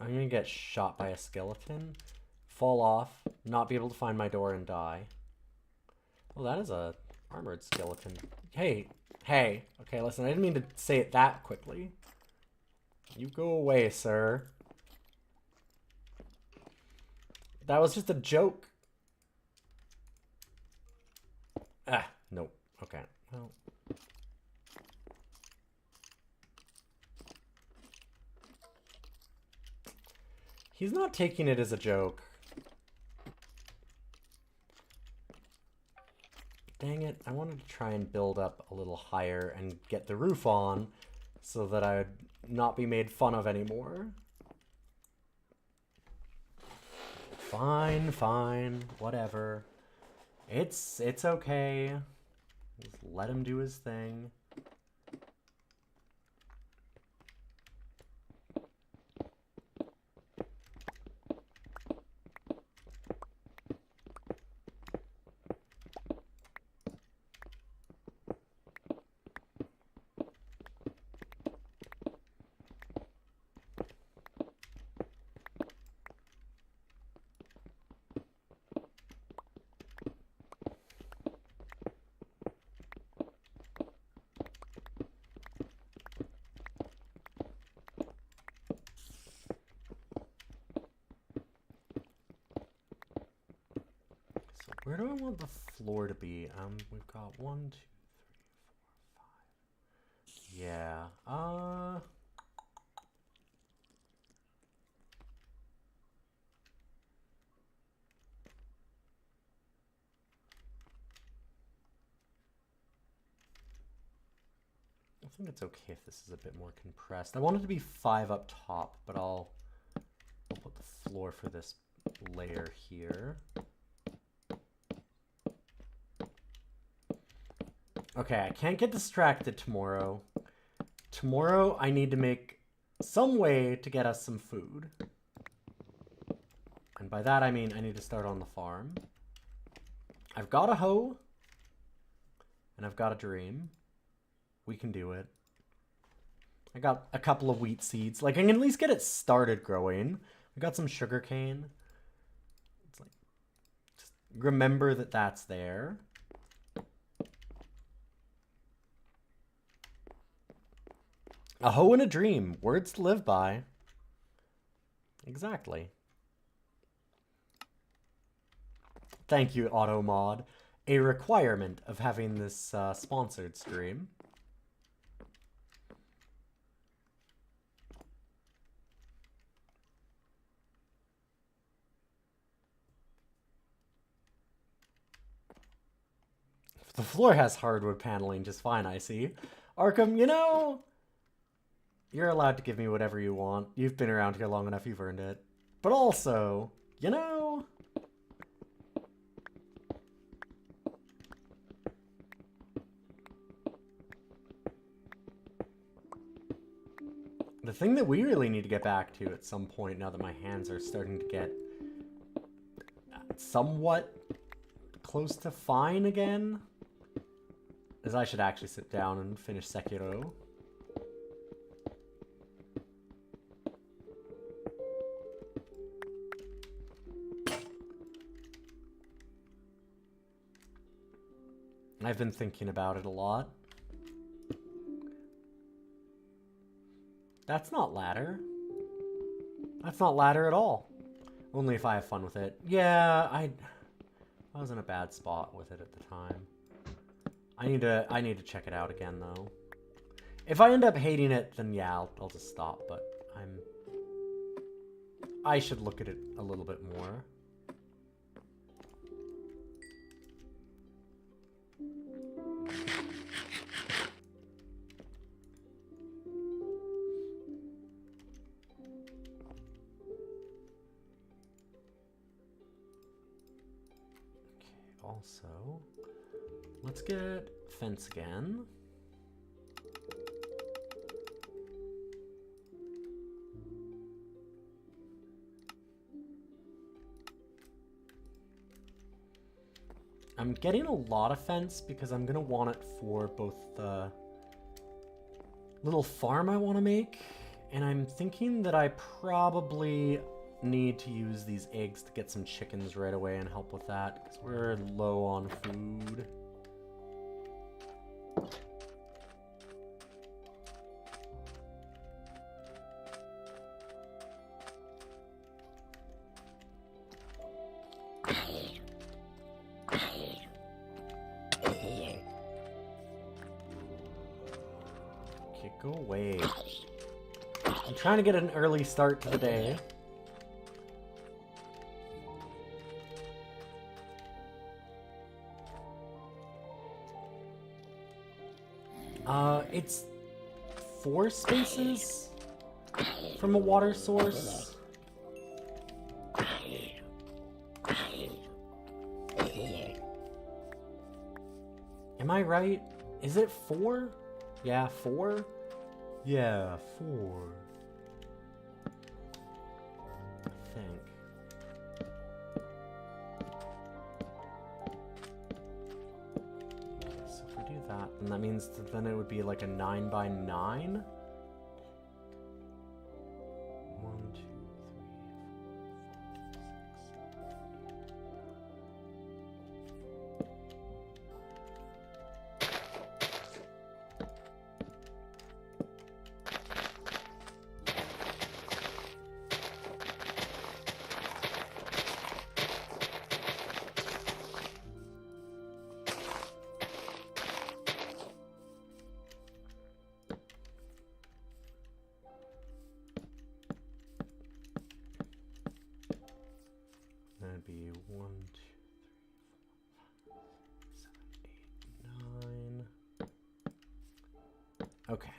I'm gonna get shot by a skeleton, fall off, not be able to find my door, and die. Oh, that is a armored skeleton. Hey, hey. Okay, listen, I didn't mean to say it that quickly. You go away, sir. That was just a joke. Ah, nope. Okay, well... He's not taking it as a joke. Dang it, I wanted to try and build up a little higher and get the roof on so that I would not be made fun of anymore. Fine, fine, whatever. It's okay. Just let him do his thing. Where do I want the floor to be? We've got 1, 2, 3, 4, 5. Yeah. I think it's okay if this is a bit more compressed. I want it to be 5 up top, but I'll put the floor for this layer here. Okay, I can't get distracted tomorrow. Tomorrow I need to make some way to get us some food. And by that I mean I need to start on the farm. I've got a hoe. And I've got a dream. We can do it. I got a couple of wheat seeds. Like, I can at least get it started growing. We got some sugar cane. It's like, just remember that that's there. A hoe and a dream. Words to live by. Exactly. Thank you, AutoMod. A requirement of having this sponsored stream. The floor has hardwood paneling just fine, I see. Arkham, you know, you're allowed to give me whatever you want. You've been around here long enough, you've earned it. But also, you know... the thing that we really need to get back to at some point, now that my hands are starting to get somewhat close to fine again, is I should actually sit down and finish Sekiro. I've been thinking about it a lot. That's not ladder. That's not ladder at all. Only if I have fun with it. Yeah, I was in a bad spot with it at the time. I need to check it out again though. If I end up hating it, then yeah, I'll just stop, but I should look at it a little bit more. Also, let's get fence again. I'm getting a lot of fence because I'm gonna want it for both the little farm I want to make, and I'm thinking that I probably need to use these eggs to get some chickens right away and help with that, because we're low on food. Okay, go away. I'm trying to get an early start to the day. It's 4 spaces from a water source. Am I right? Is it 4? Yeah, 4? Yeah, 4. I think. So if we do that, then that means that then it would be like a 9 by 9. 1, 2, 3, 4, 5, 6. Okay.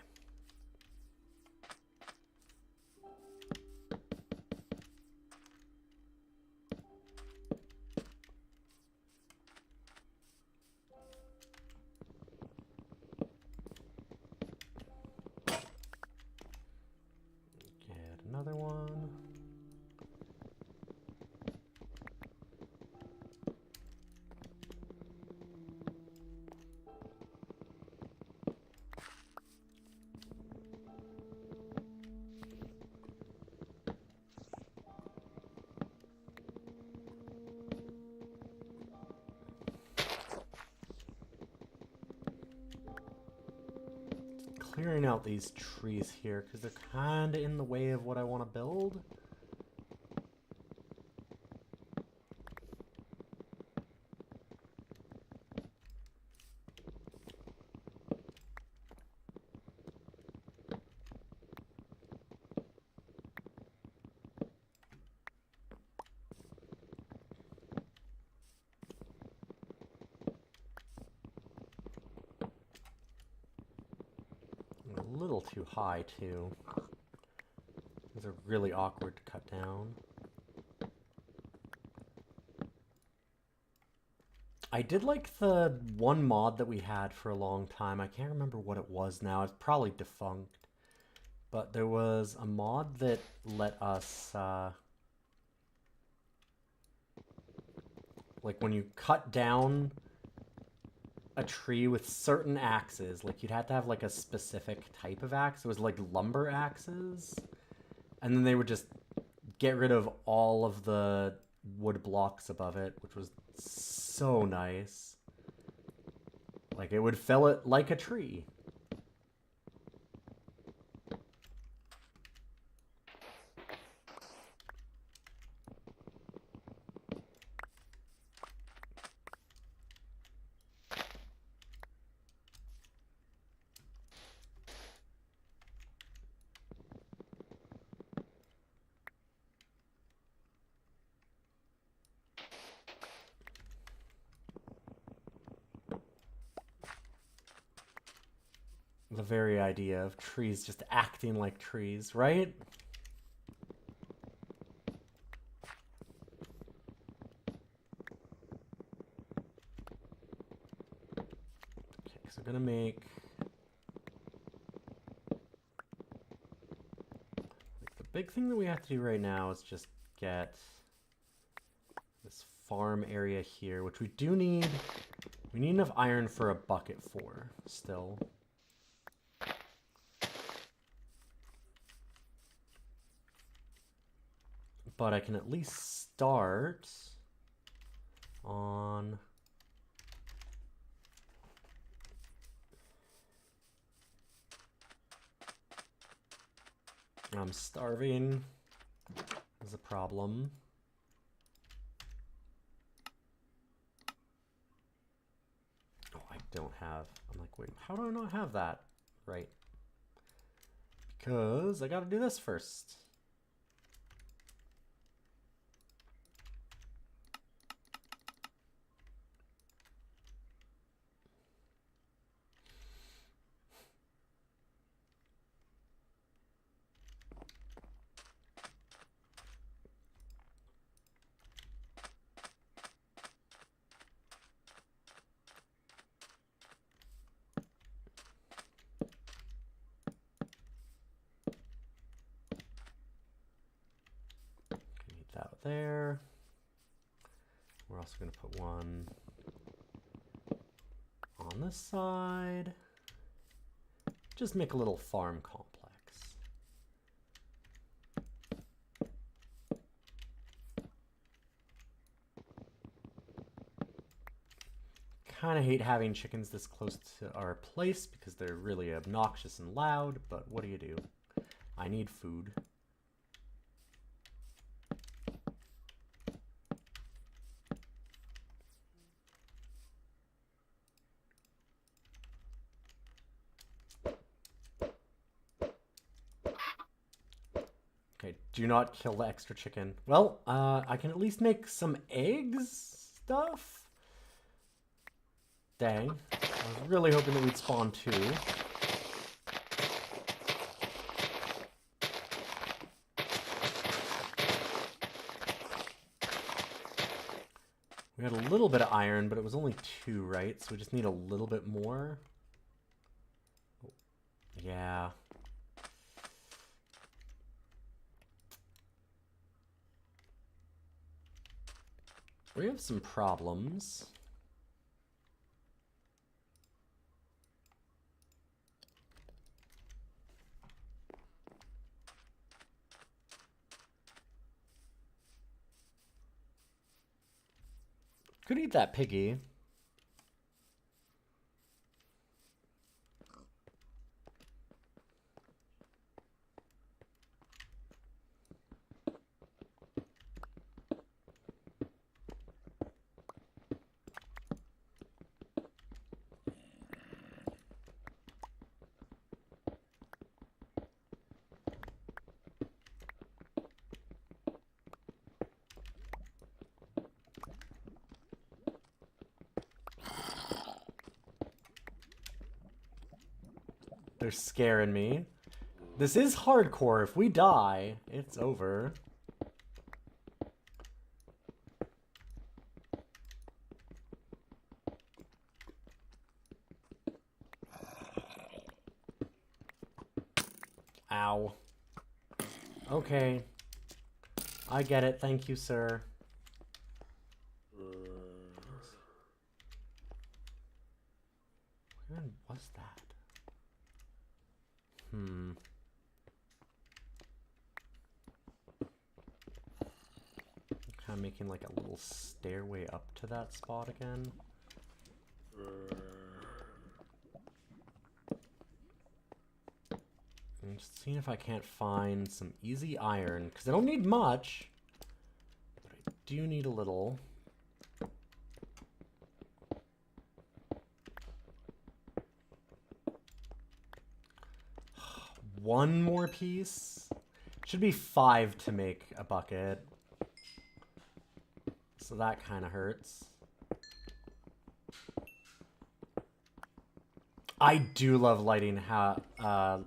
Get another one. Clearing out these trees here because they're kind of in the way of what I want to build. A little too high, too. These are really awkward to cut down. I did like the one mod that we had for a long time. I can't remember what it was now. It's probably defunct. But there was a mod that let us, like when you cut down a tree with certain axes, like you'd have to have like a specific type of axe. It was like lumber axes. And then they would just get rid of all of the wood blocks above it, which was so nice. Like it would fell it like a tree. The very idea of trees just acting like trees, right? Okay, so I'm gonna make the big thing that we have to do right now is just get this farm area here, which we do need. We need enough iron for a bucket for still. But I can at least start on I'm starving is a problem. Oh, I don't have. I'm like, wait, how do I not have that? Right. Because I gotta do this first. There. We're also going to put one on this side. Just make a little farm complex. Kind of hate having chickens this close to our place because they're really obnoxious and loud, but what do you do? I need food. Okay, do not kill the extra chicken. Well, I can at least make some eggs stuff. Dang. I was really hoping that we'd spawn two. We had a little bit of iron, but it was only 2, right? So we just need a little bit more. Yeah. We have some problems. Could eat that piggy. They're scaring me. This is hardcore. If we die, it's over. Ow. Okay. I get it. Thank you, sir. Where was that? Kind of making like a little stairway up to that spot again. I'm just seeing if I can't find some easy iron, because I don't need much, but I do need a little. One more piece? Should be 5 to make a bucket. So that kind of hurts. I do love lighting houses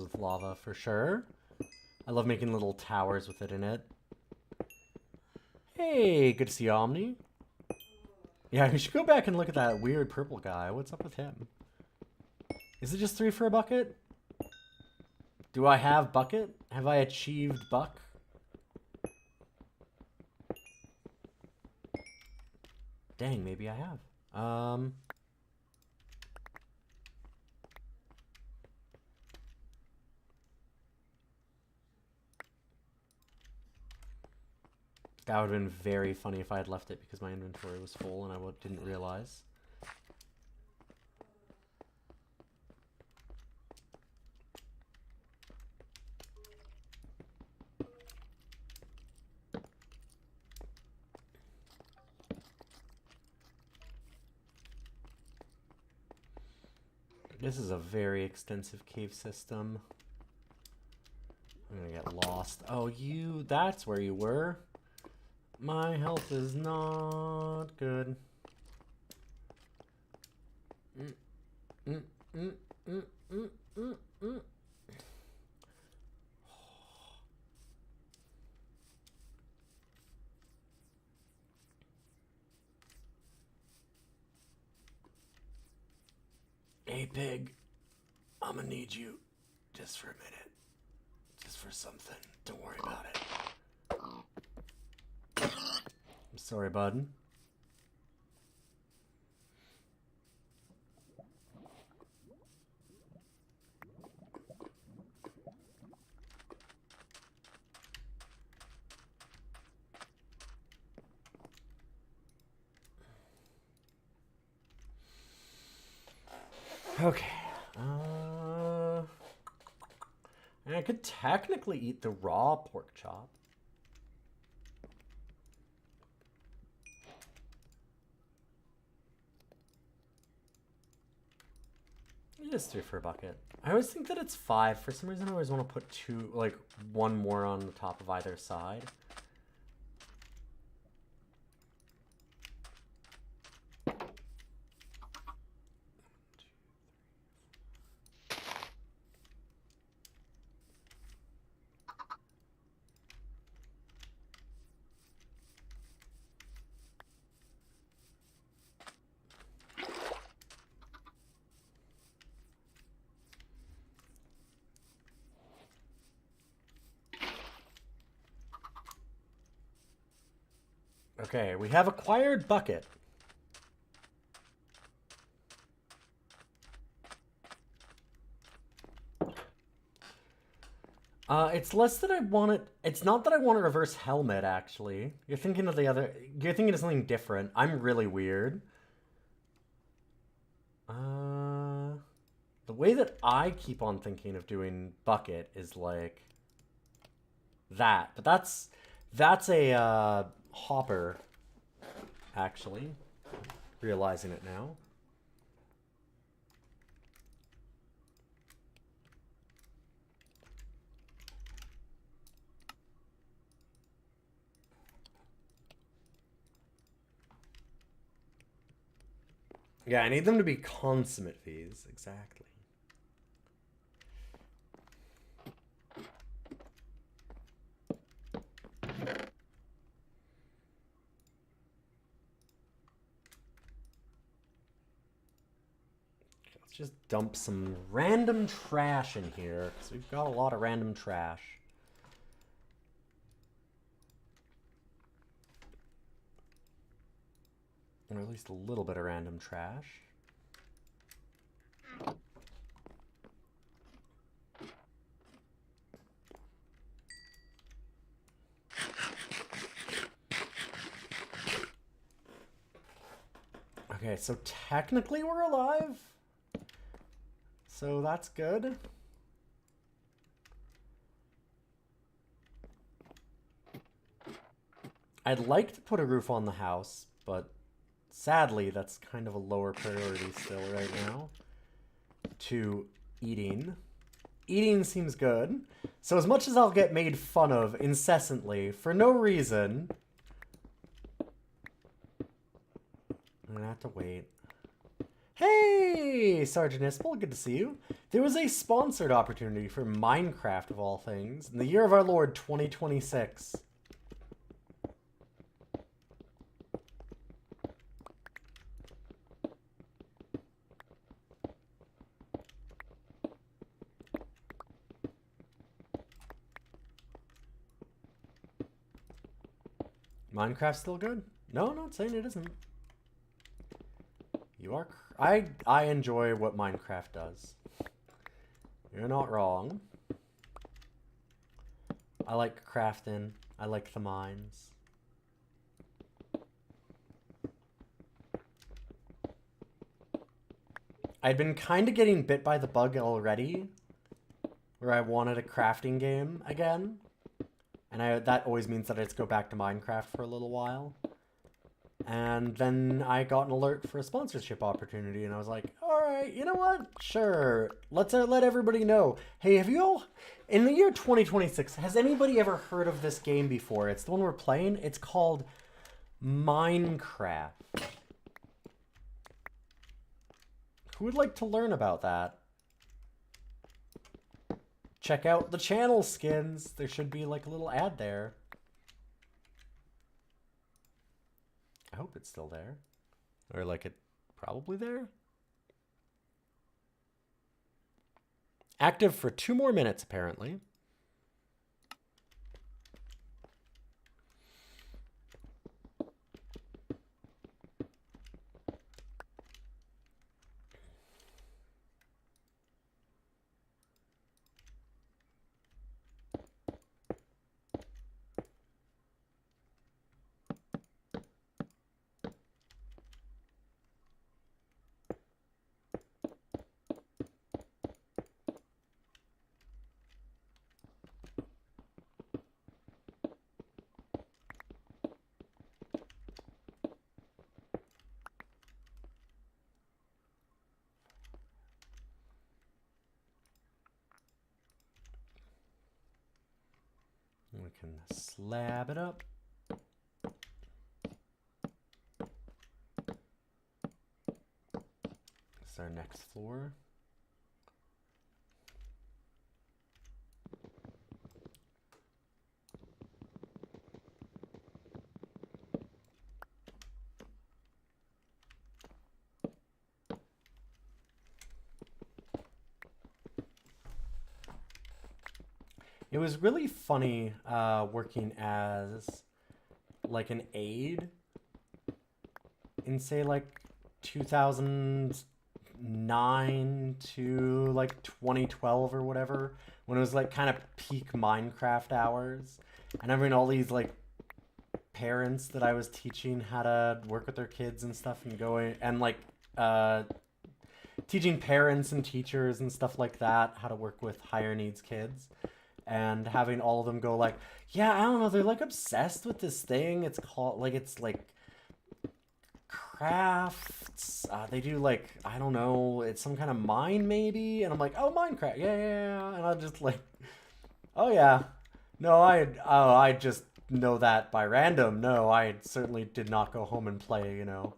with lava, for sure. I love making little towers with it in it. Hey, good to see you, Omni. Yeah, we should go back and look at that weird purple guy. What's up with him? Is it just 3 for a bucket? Do I have bucket? Have I achieved buck? Dang, maybe I have. That would have been very funny if I had left it because my inventory was full and I didn't realize. This is a very extensive cave system. I'm gonna get lost. Oh, that's where you were. My health is not good. Hey, pig. I'm gonna need you just for a minute. Just for something. Don't worry about it. I'm sorry, bud. Okay. I could technically eat the raw pork chop. It is 3 for a bucket. I always think that it's 5. For some reason, I always want to put 2, like, 1 more on the top of either side. Okay, we have acquired bucket. It's less that I want it. It's not that I want a reverse helmet, actually. You're thinking of the other. You're thinking of something different. I'm really weird. The way that I keep on thinking of doing bucket is like that, but that's a hopper. Actually, realizing it now. Yeah, I need them to be consummate fees. Exactly. Let's just dump some random trash in here, because we've got a lot of random trash. Or at least a little bit of random trash. Okay, so technically we're alive. So that's good. I'd like to put a roof on the house, but sadly that's kind of a lower priority still right now. To eating. Eating seems good. So as much as I'll get made fun of incessantly for no reason, I'm gonna have to wait. Hey, Sergeant Ispel, good to see you. There was a sponsored opportunity for Minecraft, of all things, in the year of our Lord 2026. Minecraft's still good? No, I'm not saying it isn't. You are... I enjoy what Minecraft does. You're not wrong. I like crafting. I like the mines. I'd been kind of getting bit by the bug already, where I wanted a crafting game again. And that always means that I just go back to Minecraft for a little while. And then I got an alert for a sponsorship opportunity, and I was like, alright, you know what? Sure. Let's let everybody know. Hey, have you all... In the year 2026, has anybody ever heard of this game before? It's the one we're playing. It's called Minecraft. Who would like to learn about that? Check out the channel skins. There should be like a little ad there. I hope it's still there. Or like it probably there. Active for 2 more minutes, apparently. We can slab it up. This is our next floor. It was really funny working as like an aide in say like 2009 to like 2012 or whatever, when it was like kind of peak Minecraft hours, and having all these like parents that I was teaching how to work with their kids and stuff, and going and like teaching parents and teachers and stuff like that how to work with higher needs kids, and having all of them go like, yeah, I don't know, they're like obsessed with this thing. It's called like, it's like crafts. They do like, I don't know, it's some kind of mine maybe. And I'm like, oh, Minecraft, yeah. And I'm just like, oh yeah, no, I just know that by random. No, I certainly did not go home and play, you know,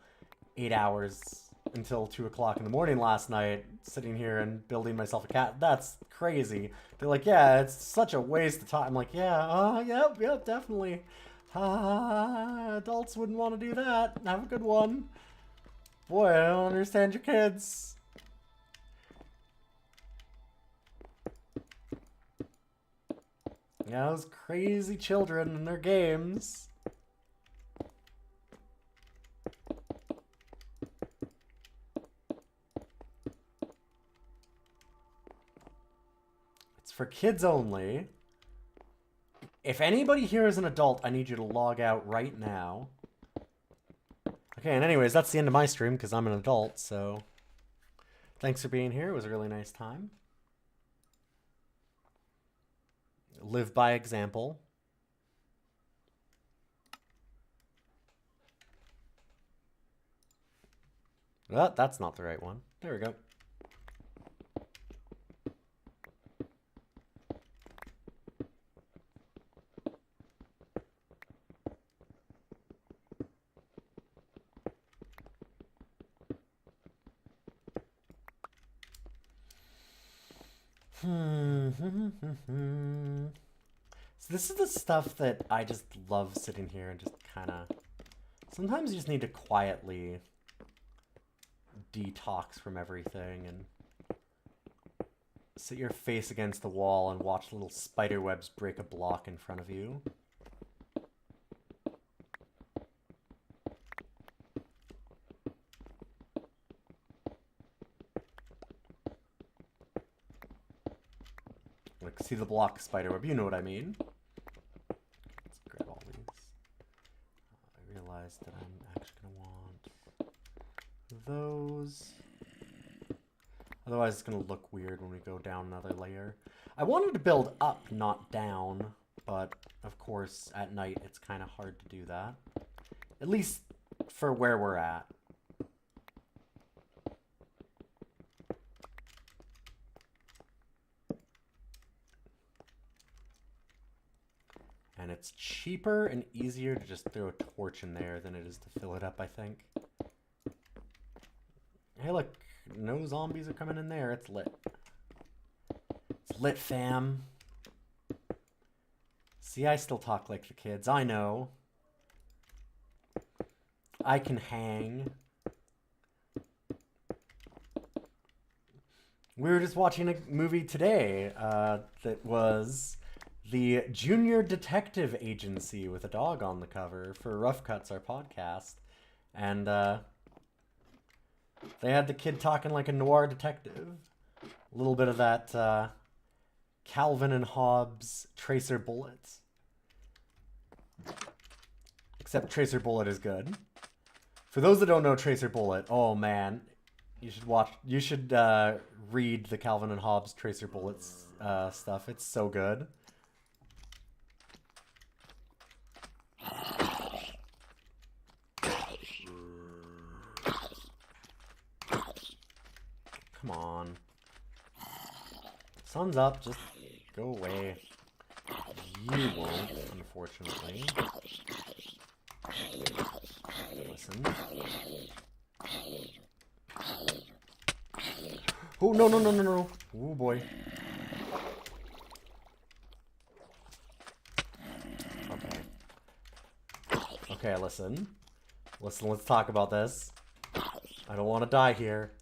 8 hours until 2 o'clock in the morning last night, sitting here and building myself a cat. That's crazy. They're like, yeah, it's such a waste of time. I'm like, yeah, yep, definitely. Adults wouldn't want to do that. Have a good one. Boy, I don't understand your kids. Yeah, those crazy children and their games. It's for kids only. If anybody here is an adult, I need you to log out right now. Okay, and anyways, that's the end of my stream because I'm an adult, so thanks for being here. It was a really nice time. Live by example. Well, that's not the right one. There we go. So this is the stuff that I just love sitting here and just kind of... Sometimes you just need to quietly detox from everything and sit your face against the wall and watch little spider webs break a block in front of you. Like, see the block spiderweb, you know what I mean. Let's grab all these. I realized that I'm actually going to want those. Otherwise it's going to look weird when we go down another layer. I wanted to build up, not down, but of course at night it's kind of hard to do that. At least for where we're at. And it's cheaper and easier to just throw a torch in there than it is to fill it up, I think. Hey, look. No zombies are coming in there. It's lit. It's lit, fam. See, I still talk like the kids. I know. I can hang. We were just watching a movie today that was... The Junior Detective Agency with a dog on the cover for Rough Cuts, our podcast. And they had the kid talking like a noir detective. A little bit of that Calvin and Hobbes Tracer Bullet. Except Tracer Bullet is good. For those that don't know Tracer Bullet, oh man, you should read the Calvin and Hobbes Tracer Bullets stuff. It's so good. Come on. Sun's up, just go away. You won't, unfortunately. Listen. Oh, no. Oh, boy. Okay, listen. Listen, let's talk about this. I don't want to die here.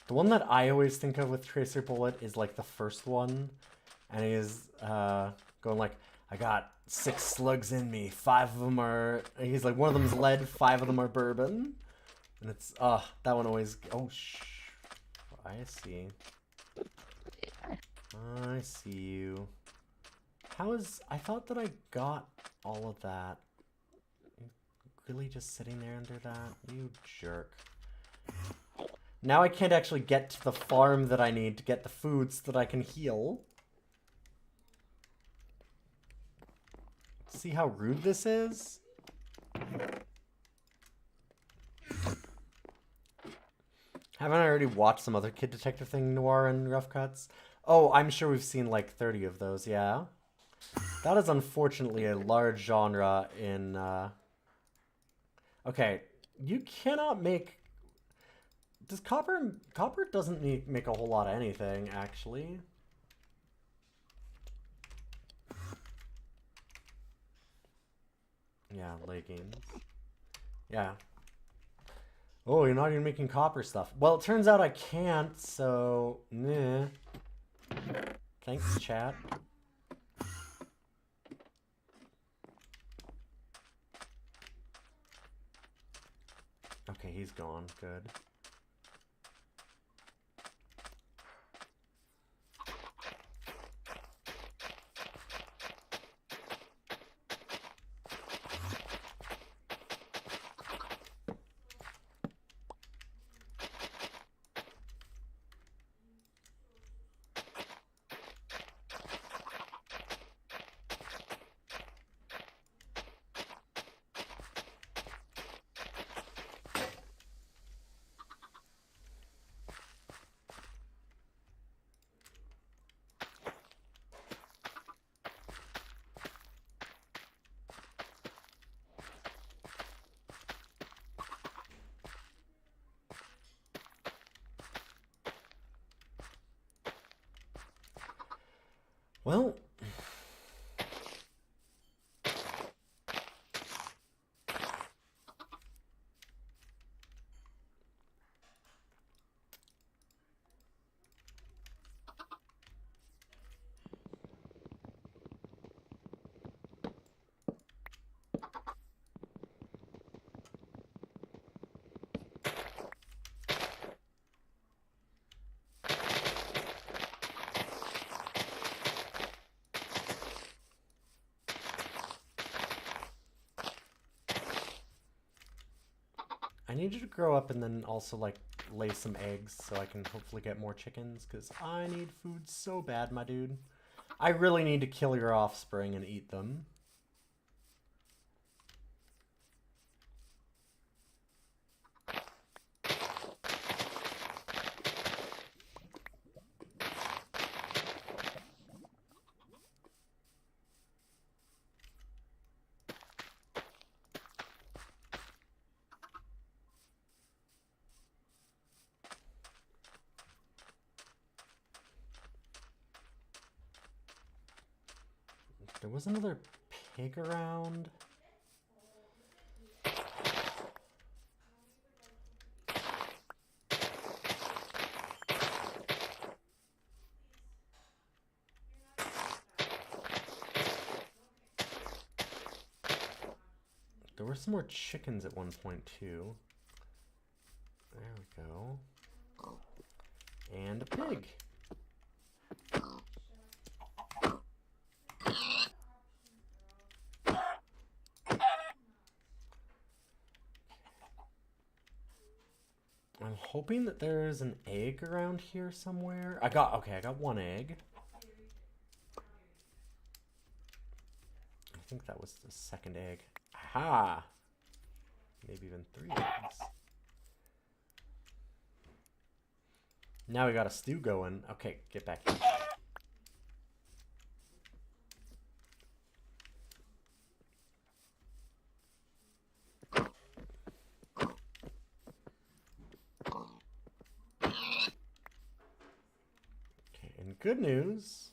The one that I always think of with Tracer Bullet is like the first one. And he's going like, I got 6 slugs in me. 5 of them are... He's like, one of them's lead, 5 of them are bourbon. And it's... that one always... Oh, I see. I see you. How is... I thought that I got all of that. Really just sitting there under that? You jerk. Now I can't actually get to the farm that I need to get the food so that I can heal. See how rude this is? Haven't I already watched some other Kid Detective thing, Noir and Rough Cuts? Oh, I'm sure we've seen like 30 of those, yeah? That is unfortunately a large genre in... Okay, you cannot make... Does Copper... Copper doesn't make a whole lot of anything, actually. Yeah, leggings. Yeah. Oh, you're not even making copper stuff. Well, it turns out I can't, so... Meh. Thanks, chat. Okay, he's gone. Good. Well... I need you to grow up and then also, like, lay some eggs so I can hopefully get more chickens, because I need food so bad, my dude. I really need to kill your offspring and eat them. There was another pig around. There were some more chickens at one point too. There we go. And a pig. I'm hoping that there's an egg around here somewhere. I got one egg. I think that was the second egg. Aha! Maybe even 3 eggs. Now we got a stew going. Okay, get back here. Good news.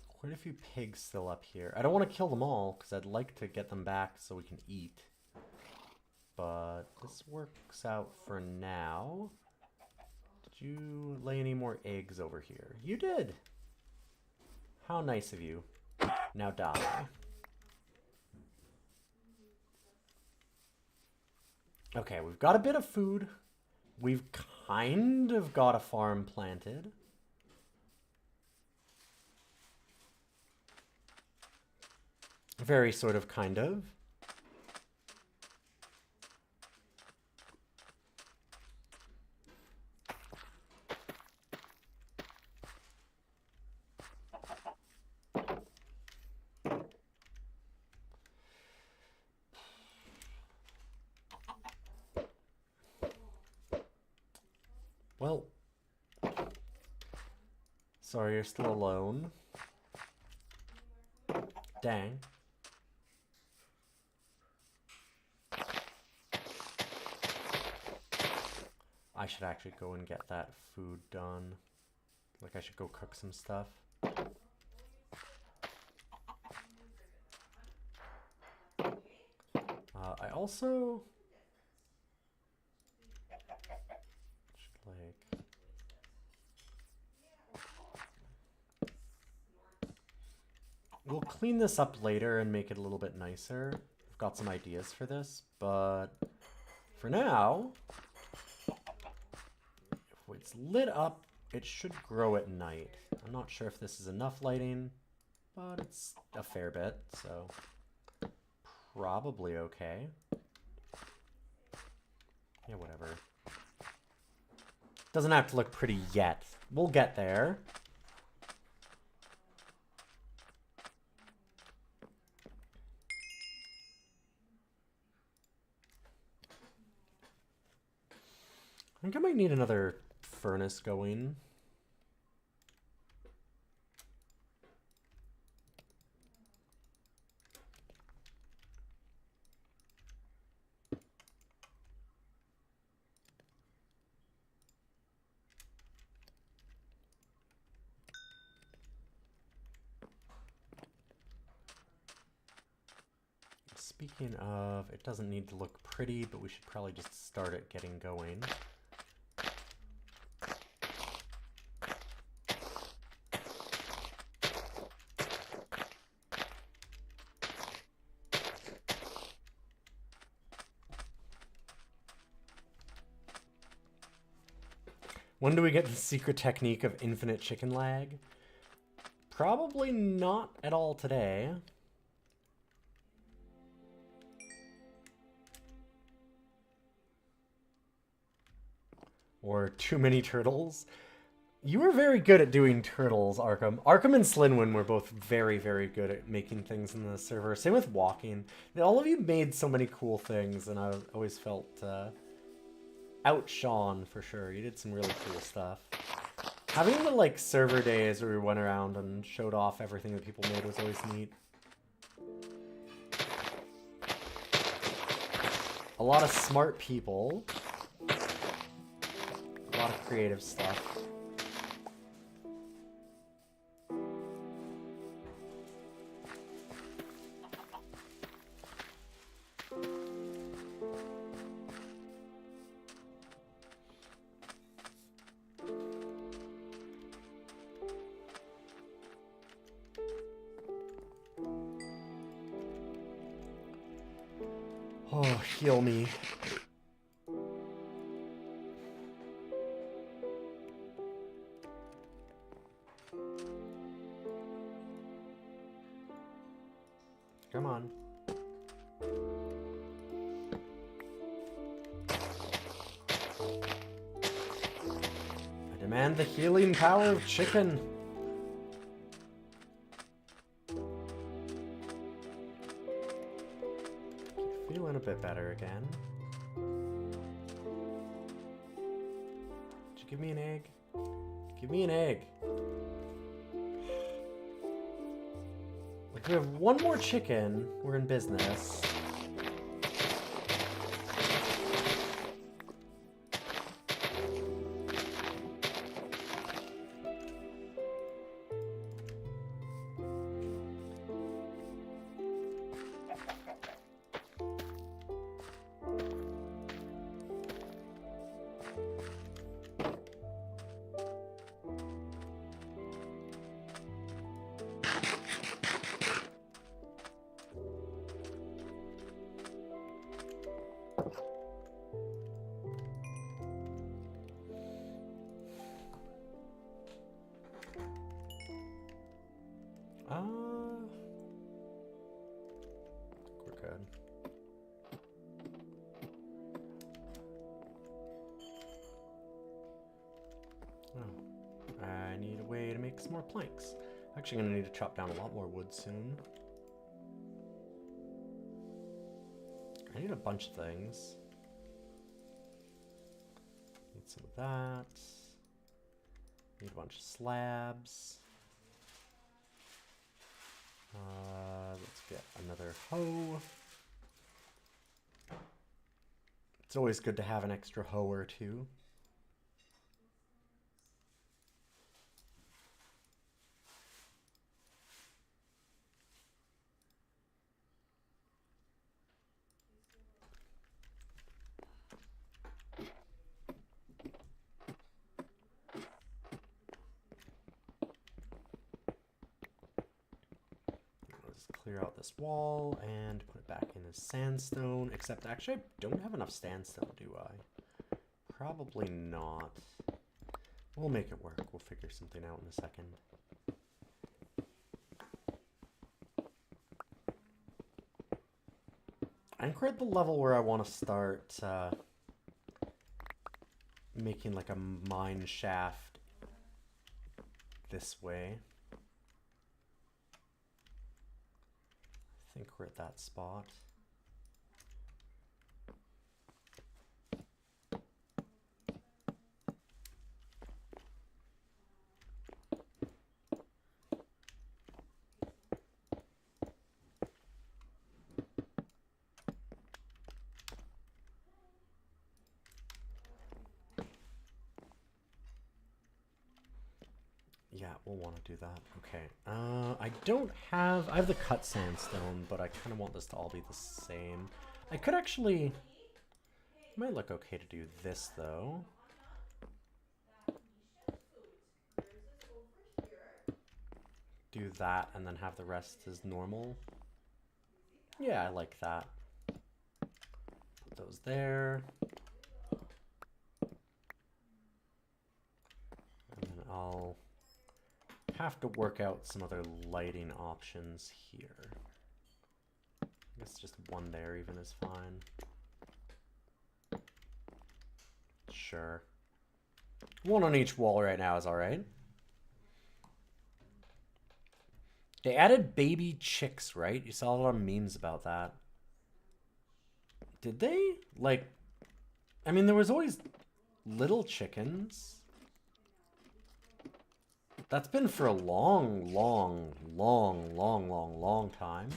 Quite a few pigs still up here. I don't want to kill them all because I'd like to get them back so we can eat. but this works out for now. Did you lay any more eggs over here? You did! How nice of you. Now die. Okay, we've got a bit of food. We've kind of got a farm planted. Very sort of, kind of. Well, sorry you're still alone. Dang. I should actually go and get that food done. Like, I should go cook some stuff. I also should, like... We'll clean this up later and make it a little bit nicer. I've got some ideas for this, but for now, if it's lit up, it should grow at night. I'm not sure if this is enough lighting, but it's a fair bit, so probably okay. Yeah, whatever. Doesn't have to look pretty yet. We'll get there. I think I might need another furnace going. Speaking of, it doesn't need to look pretty, but we should probably just start it getting going. When do we get the secret technique of infinite chicken lag? Probably not at all today. Or too many turtles. You were very good at doing turtles, Arkham. Arkham and Slinwin were both very, very good at making things in the server. Same with walking. All of you made so many cool things, and I always felt outshone for sure. You did some really cool stuff. Having the like server days where we went around and showed off everything that people made was always neat. A lot of smart people. A lot of creative stuff. Oh, heal me. Come on. I demand the healing power of chicken. Feeling a bit better again. Did you give me an egg? Give me an egg. Like, we have one more chicken. We're in business. Oh, I need a way to make some more planks. Actually, I'm gonna need to chop down a lot more wood soon. I need a bunch of things. Need some of that. Need a bunch of slabs. Let's get another hoe. It's always good to have an extra hoe or two. Clear out this wall and put it back in as sandstone, except actually I don't have enough sandstone, do I? Probably not. We'll make it work. We'll figure something out in a second. I think we're at the level where I want to start making like a mine shaft this way. I think we're at that spot. Yeah, we'll want to do that. Okay. I have the cut sandstone, but I kind of want this to all be the same. I could actually, it might look okay to do this though. Do that and then have the rest as normal. Yeah, I like that. Put those there. And then I'll have to work out some other lighting options here. I guess just one there even is fine. Sure. One on each wall right now is alright. They added baby chicks, right? You saw a lot of memes about that. Did they? Like, I mean, there was always little chickens. That's been for a long, long, long, long, long, long time.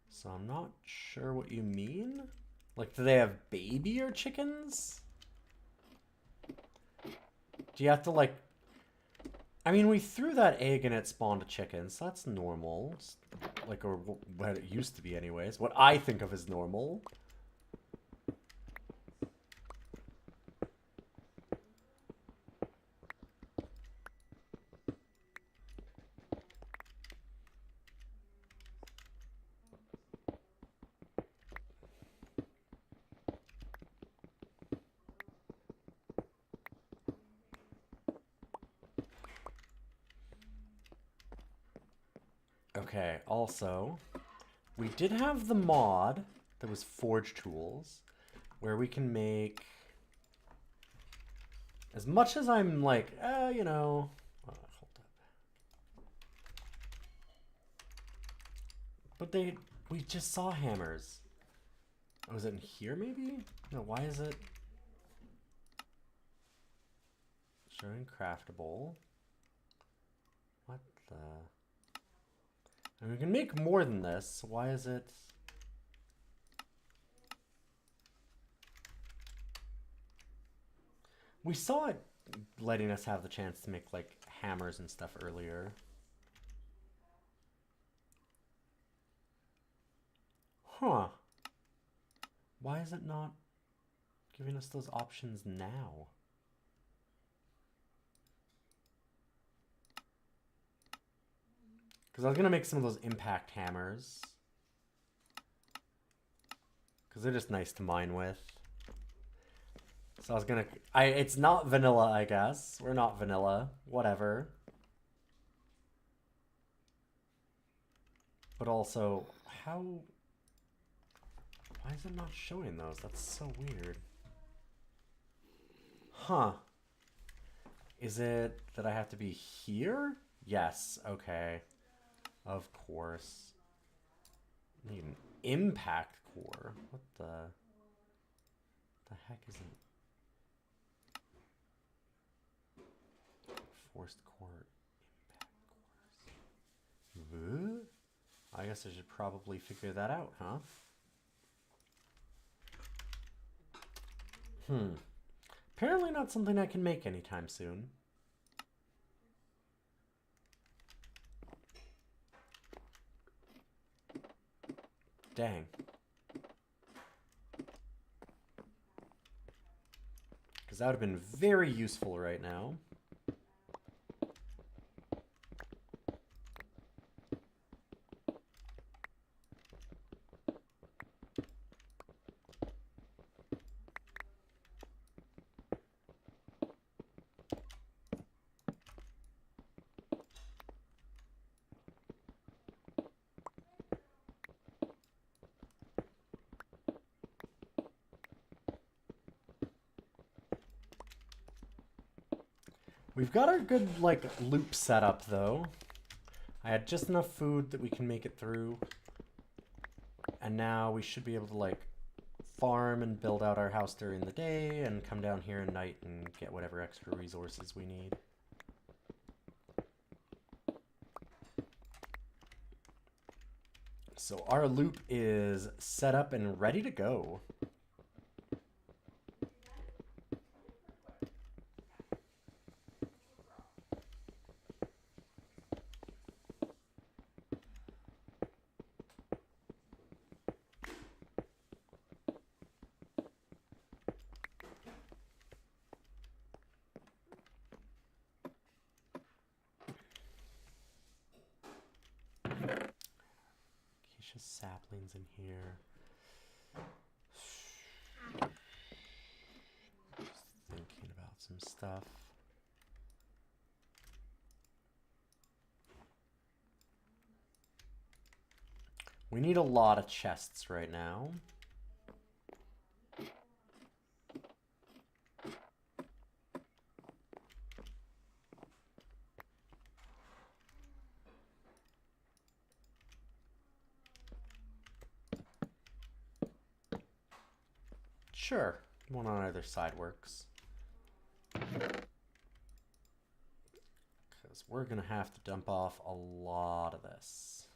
So I'm not sure what you mean. Like, do they have baby or chickens? Do you have to, like... I mean, we threw that egg and it spawned a chicken, so that's normal. Like, or what it used to be anyways. What I think of as normal. Okay, also, we did have the mod that was Forge Tools, where we can make, as much as I'm like, you know, hold up. But we just saw hammers. Oh, is it in here maybe? No, why is it showing craftable? What the? And we can make more than this. Why is it? We saw it letting us have the chance to make like hammers and stuff earlier. Huh. Why is it not giving us those options now? Because I was going to make some of those impact hammers. Because they're just nice to mine with. So I was going to... It's not vanilla, I guess. We're not vanilla. Whatever. But also, how... Why is it not showing those? That's so weird. Huh. Is it that I have to be here? Yes, okay. Of course. Need an impact core. What the heck is it? Forced core impact cores. I guess I should probably figure that out, huh? Apparently not something I can make anytime soon. Dang. Because that would have been very useful right now. We've got our good, like, loop set up, though. I had just enough food that we can make it through. And now we should be able to, like, farm and build out our house during the day and come down here at night and get whatever extra resources we need. So our loop is set up and ready to go. Saplings in here. Just thinking about some stuff. We need a lot of chests right now. Sure, one on either side works. Because we're going to have to dump off a lot of this.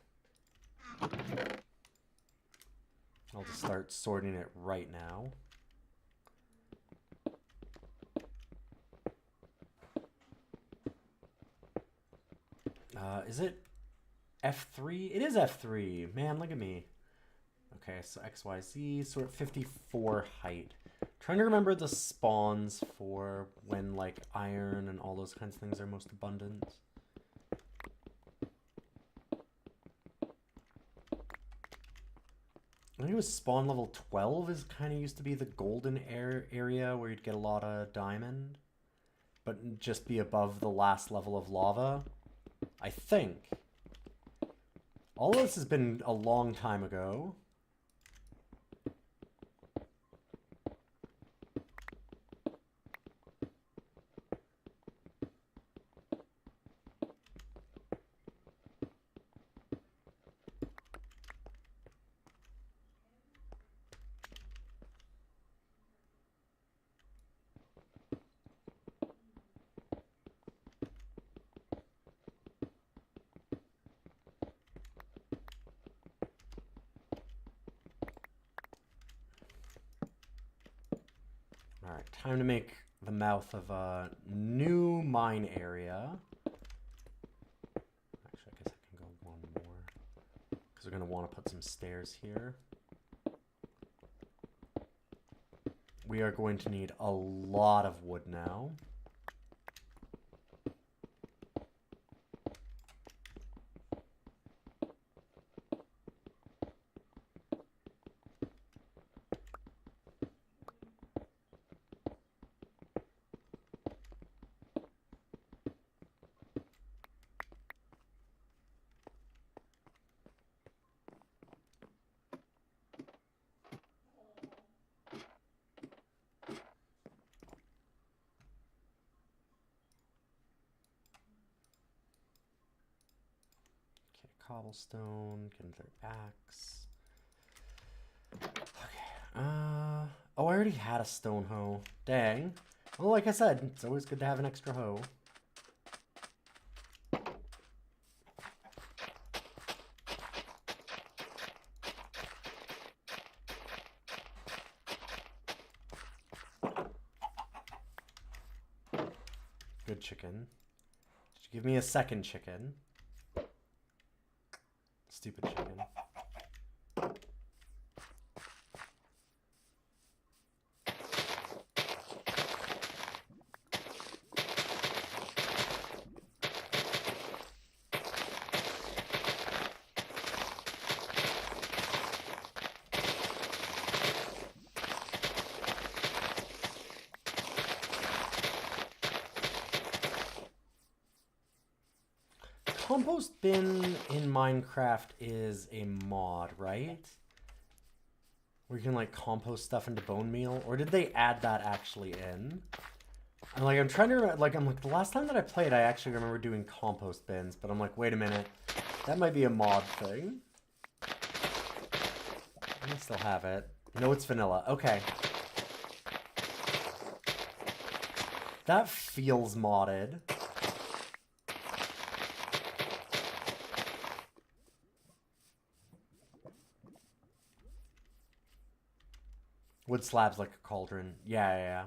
I'll just start sorting it right now. Is it F3? It is F3. Man, look at me. Okay, so XYZ, sort 54 height. Trying to remember the spawns for when, like, iron and all those kinds of things are most abundant. I think it was spawn level 12 is kind of used to be the golden area where you'd get a lot of diamond. But just be above the last level of lava. I think. All of this has been a long time ago. Alright, time to make the mouth of a new mine area. Actually, I guess I can go one more. Because we're going to want to put some stairs here. We are going to need a lot of wood now. cobblestone, get another axe. Okay. Oh, I already had a stone hoe. Dang. Well, like I said, it's always good to have an extra hoe. Good chicken. Give me a second chicken. Stupid chicken. Compost bin in Minecraft is a mod, right? Where you can like compost stuff into bone meal, or did they add that actually in? I'm trying to remember, I'm like the last time that I played, I actually remember doing compost bins, but I'm like, wait a minute, that might be a mod thing. I still have it. No, it's vanilla. Okay. That feels modded. Wood slabs like a cauldron. Yeah.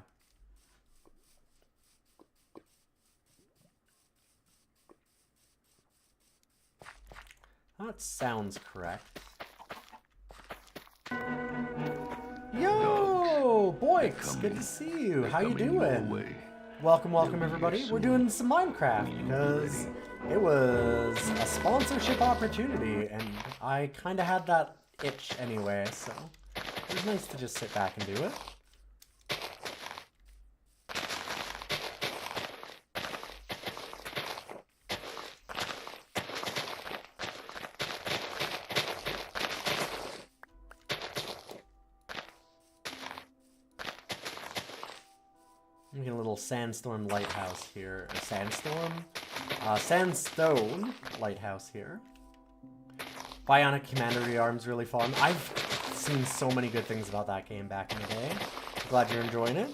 That sounds correct. Yo, Boix, good to see you. How you doing? Welcome everybody. We're doing some Minecraft because it was a sponsorship opportunity and I kind of had that itch anyway, so it was nice to just sit back and do it. We get a little sandstorm lighthouse here. A sandstorm? Sandstone lighthouse here. Bionic Commander rearm's really fun. I've seen so many good things about that game back in the day. Glad you're enjoying it.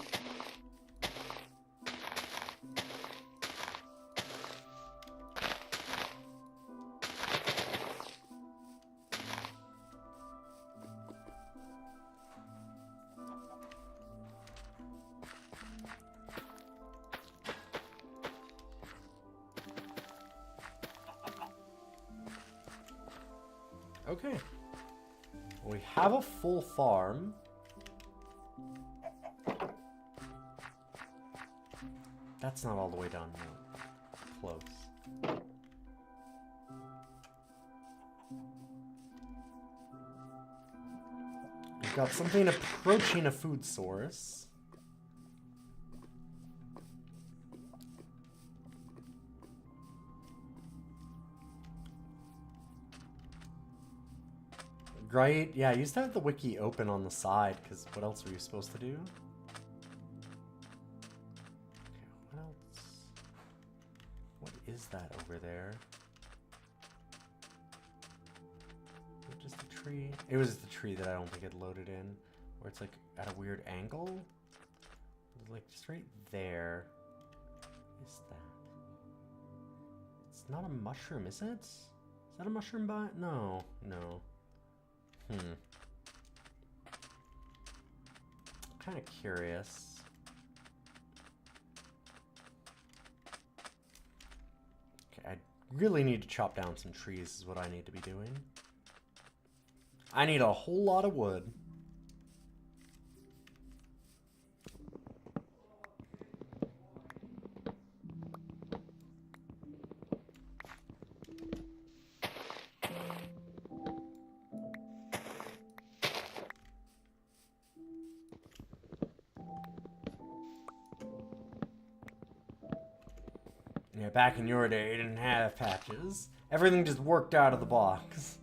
Okay. We have a full farm. That's not all the way done, no. Close. We've got something approaching a food source. Right? Yeah, I used to have the wiki open on the side, because what else were you supposed to do? Okay, what else? What is that over there? Is it just a tree? It was the tree that I don't think it loaded in, where it's like at a weird angle. It's like just right there. What is that? It's not a mushroom, is it? Is that a mushroom bot? No, no. Kind of curious. Okay, I really need to chop down some trees is what I need to be doing. I need a whole lot of wood. Yeah, back in your day, you didn't have patches. Everything just worked out of the box.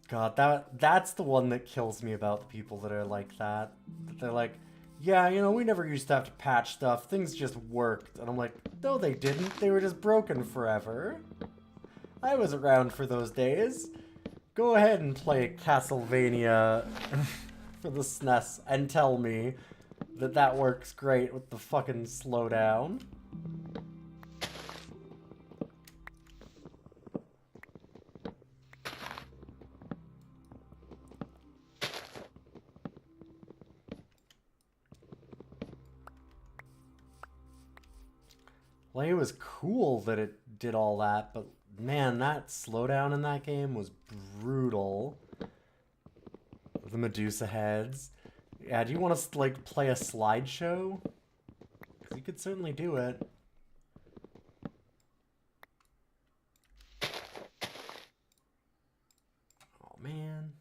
God, that's the one that kills me about the people that are like that. They're like, yeah, you know, we never used to have to patch stuff. Things just worked. And I'm like, no, they didn't. They were just broken forever. I was around for those days. Go ahead and play Castlevania for the SNES and tell me that that works great with the fucking slowdown. Like, it was cool that it did all that, but man, that slowdown in that game was brutal. The Medusa heads. Yeah, do you want us to, like, play a slideshow? Because you could certainly do it. Oh, man.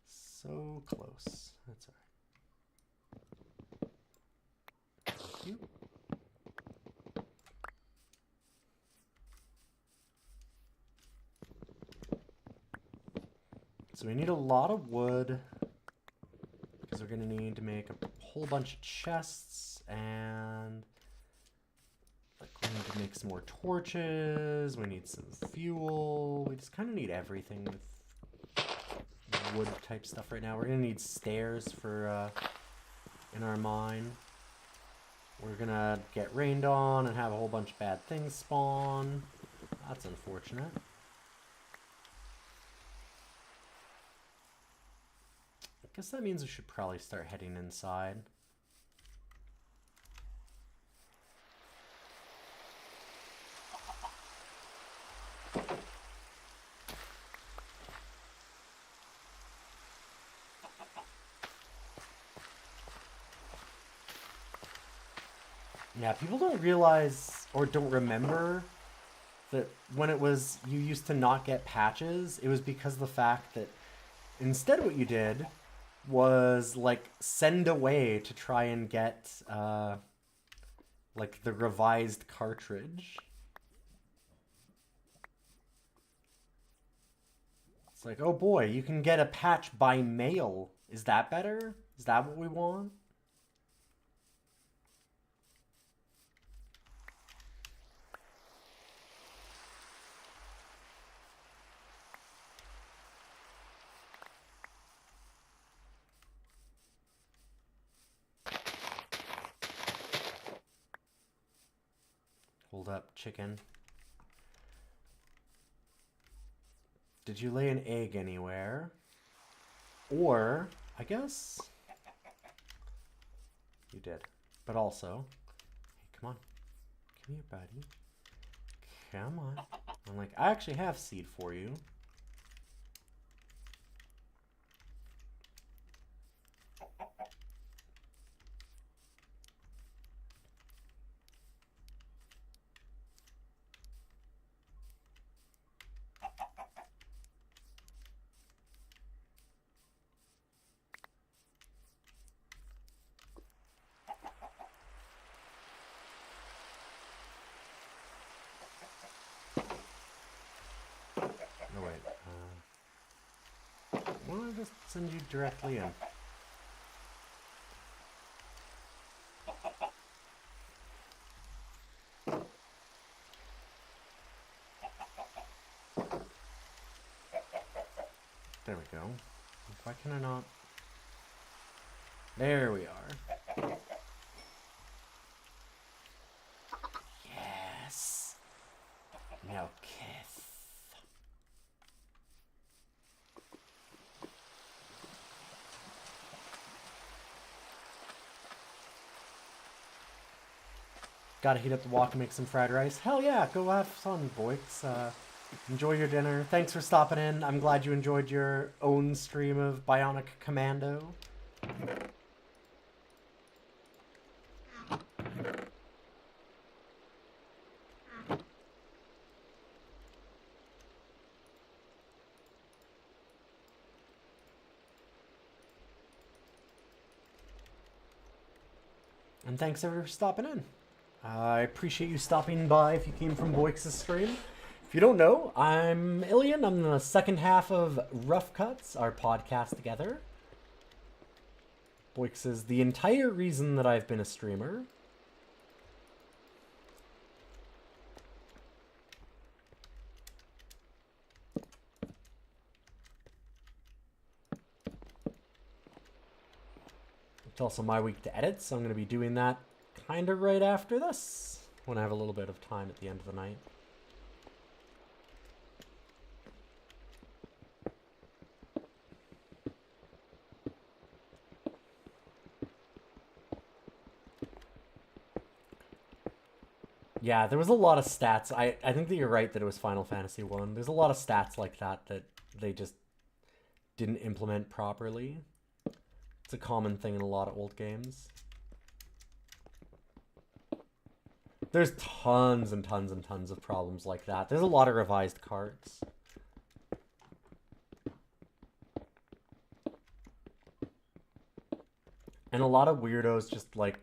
So close. That's alright. Thank you. So we need a lot of wood, because we're going to need to make a whole bunch of chests, and like we need to make some more torches, we need some fuel, we just kind of need everything with wood type stuff right now. We're going to need stairs for in our mine. We're going to get rained on and have a whole bunch of bad things spawn. That's unfortunate. I guess that means we should probably start heading inside. Yeah, people don't realize or don't remember that when it was you used to not get patches, it was because of the fact that instead what you did was like send away to try and get like the revised cartridge. It's like, oh boy, you can get a patch by mail. Is that better? Is that what we want? Hold up, chicken. Did you lay an egg anywhere? Or, I guess... You did. But also... Hey, come on. Come here, buddy. Come on. I'm like, I actually have seed for you. No, wait. Why don't I just send you directly in? There we go. Why can I not? There we are. Yes. Now kiss. Gotta heat up the wok and make some fried rice. Hell yeah, go have fun, boys. Enjoy your dinner. Thanks for stopping in. I'm glad you enjoyed your own stream of Bionic Commando. And thanks everyone for stopping in. I appreciate you stopping by if you came from Boix's stream. If you don't know, I'm Ilian. I'm the second half of Rough Cuts, our podcast together. Boix is the entire reason that I've been a streamer. It's also my week to edit, so I'm going to be doing that kind of right after this, when I have a little bit of time at the end of the night. Yeah, there was a lot of stats. I think that you're right that it was Final Fantasy 1. There's a lot of stats like that that they just didn't implement properly. It's a common thing in a lot of old games. There's tons and tons and tons of problems like that. There's a lot of revised cards. And a lot of weirdos just, like,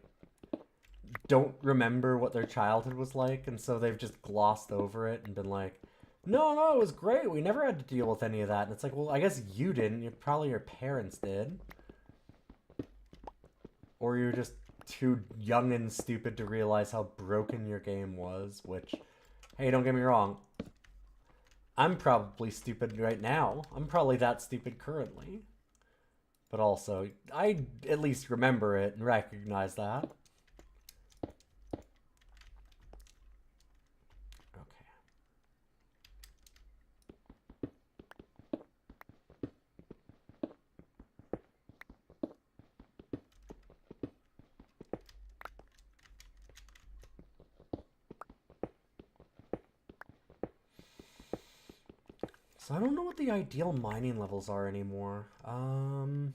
don't remember what their childhood was like, and so they've just glossed over it and been like, no, it was great. We never had to deal with any of that. And it's like, well, I guess you didn't. Probably your parents did. Or you're just too young and stupid to realize how broken your game was, which, hey, don't get me wrong. I'm probably stupid right now. I'm probably that stupid currently. But also, I at least remember it and recognize that. So I don't know what the ideal mining levels are anymore. I'm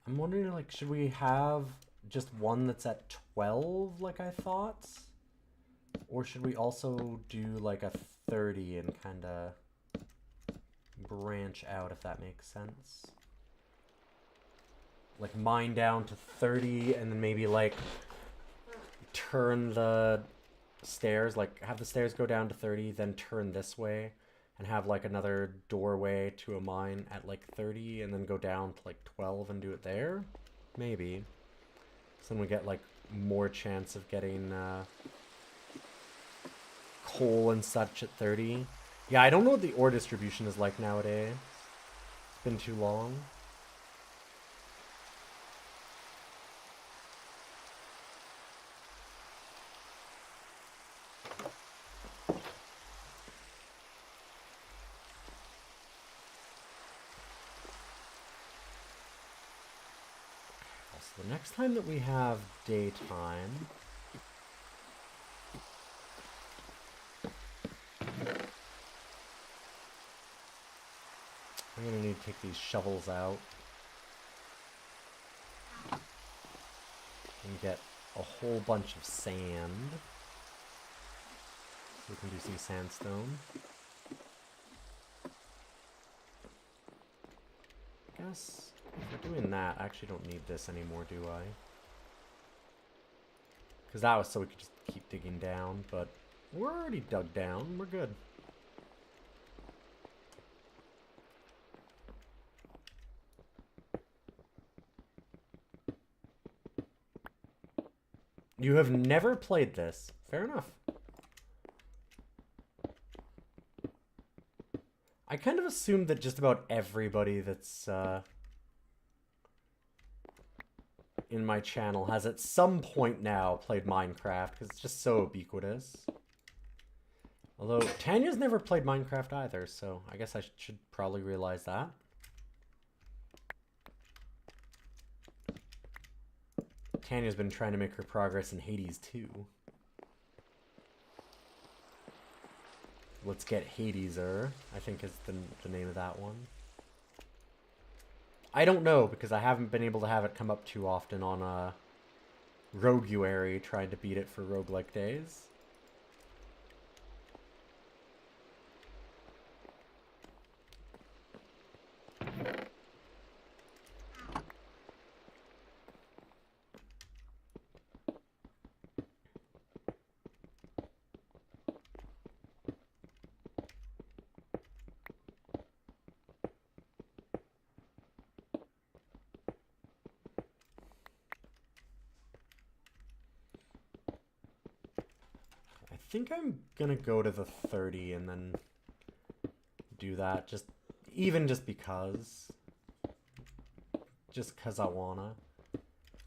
wondering, like, should we have just one that's at 12, like I thought? Or should we also do, like, a 30 and kind of branch out, if that makes sense? Like, mine down to 30 and then maybe, like, turn the stairs, like have the stairs go down to 30, then turn this way and have like another doorway to a mine at like 30 and then go down to like 12 and do it there, maybe. So then we get like more chance of getting coal and such at 30. Yeah, I don't know what the ore distribution is like nowadays. It's been too long. The next time that we have daytime, I'm gonna need to take these shovels out and get a whole bunch of sand so we can do some sandstone. I guess if we're doing that, I actually don't need this anymore, do I? Because that was so we could just keep digging down, but we're already dug down. We're good. You have never played this. Fair enough. I kind of assumed that just about everybody that's in my channel has at some point now played Minecraft, because it's just so ubiquitous. Although, Tanya's never played Minecraft either, so I guess I should probably realize that. Tanya's been trying to make her progress in Hades too. Let's Get Hadeser, I think is the name of that one. I don't know, because I haven't been able to have it come up too often on Roguary, trying to beat it for roguelike days. I think I'm gonna go to the 30 and then do that, just because. just because I wanna.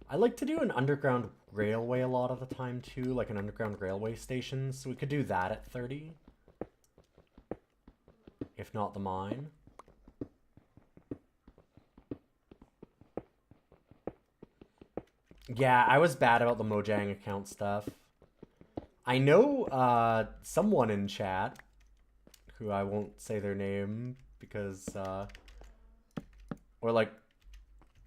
I like to do an underground railway a lot of the time too, like an underground railway station, so we could do that at 30. If not the mine. Yeah, I was bad about the Mojang account stuff. I know someone in chat, who I won't say their name because, or like,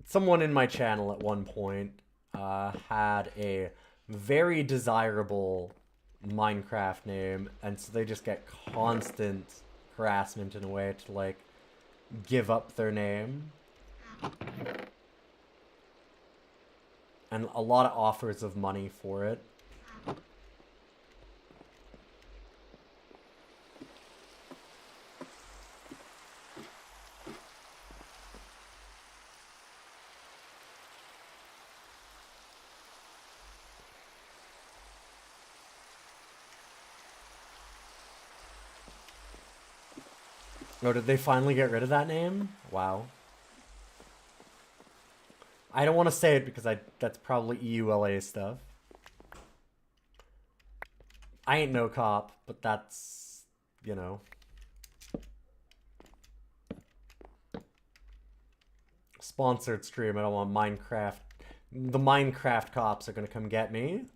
someone in my channel at one point had a very desirable Minecraft name, and so they just get constant harassment in a way to, like, give up their name. And a lot of offers of money for it. Oh, did they finally get rid of that name? Wow. I don't want to say it because that's probably EULA stuff. I ain't no cop, but that's, you know. Sponsored stream, I don't want Minecraft. The Minecraft cops are gonna come get me.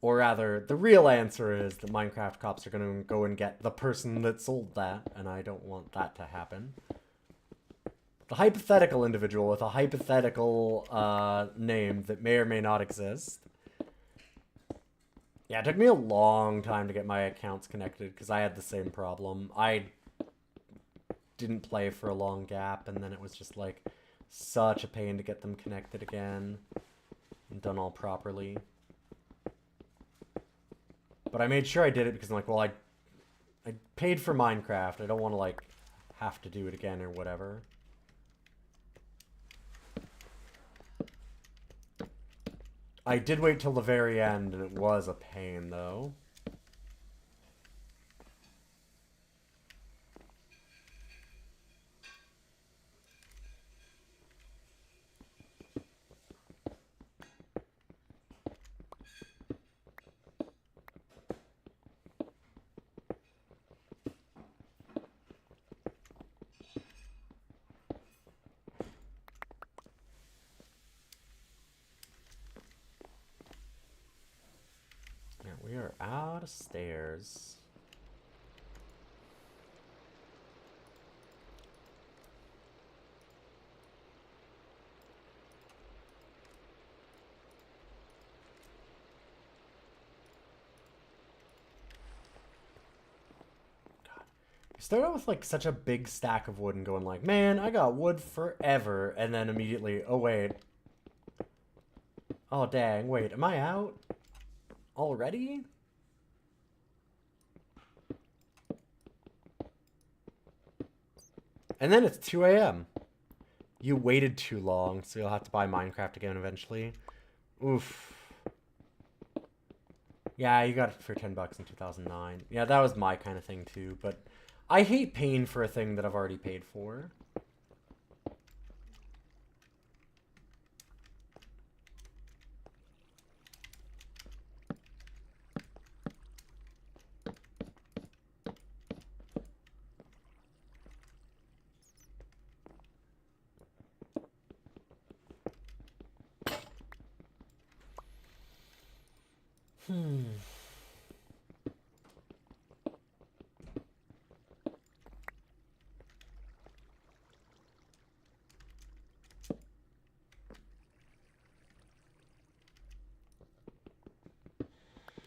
Or rather, the real answer is that Minecraft cops are going to go and get the person that sold that, and I don't want that to happen. The hypothetical individual with a hypothetical name that may or may not exist. Yeah, it took me a long time to get my accounts connected because I had the same problem. I didn't play for a long gap, and then it was just like such a pain to get them connected again and done all properly. But I made sure I did it because I'm like, well, I paid for Minecraft. I don't want to, like, have to do it again or whatever. I did wait till the very end, and it was a pain, though. We are out of stairs. God. You start out with like such a big stack of wood and going like, man, I got wood forever. And then immediately, oh wait. Oh dang, wait, am I out? Already? And then it's 2 a.m. You waited too long, so you'll have to buy Minecraft again eventually. Oof. Yeah, you got it for 10 bucks in 2009. Yeah, that was my kind of thing too, but I hate paying for a thing that I've already paid for.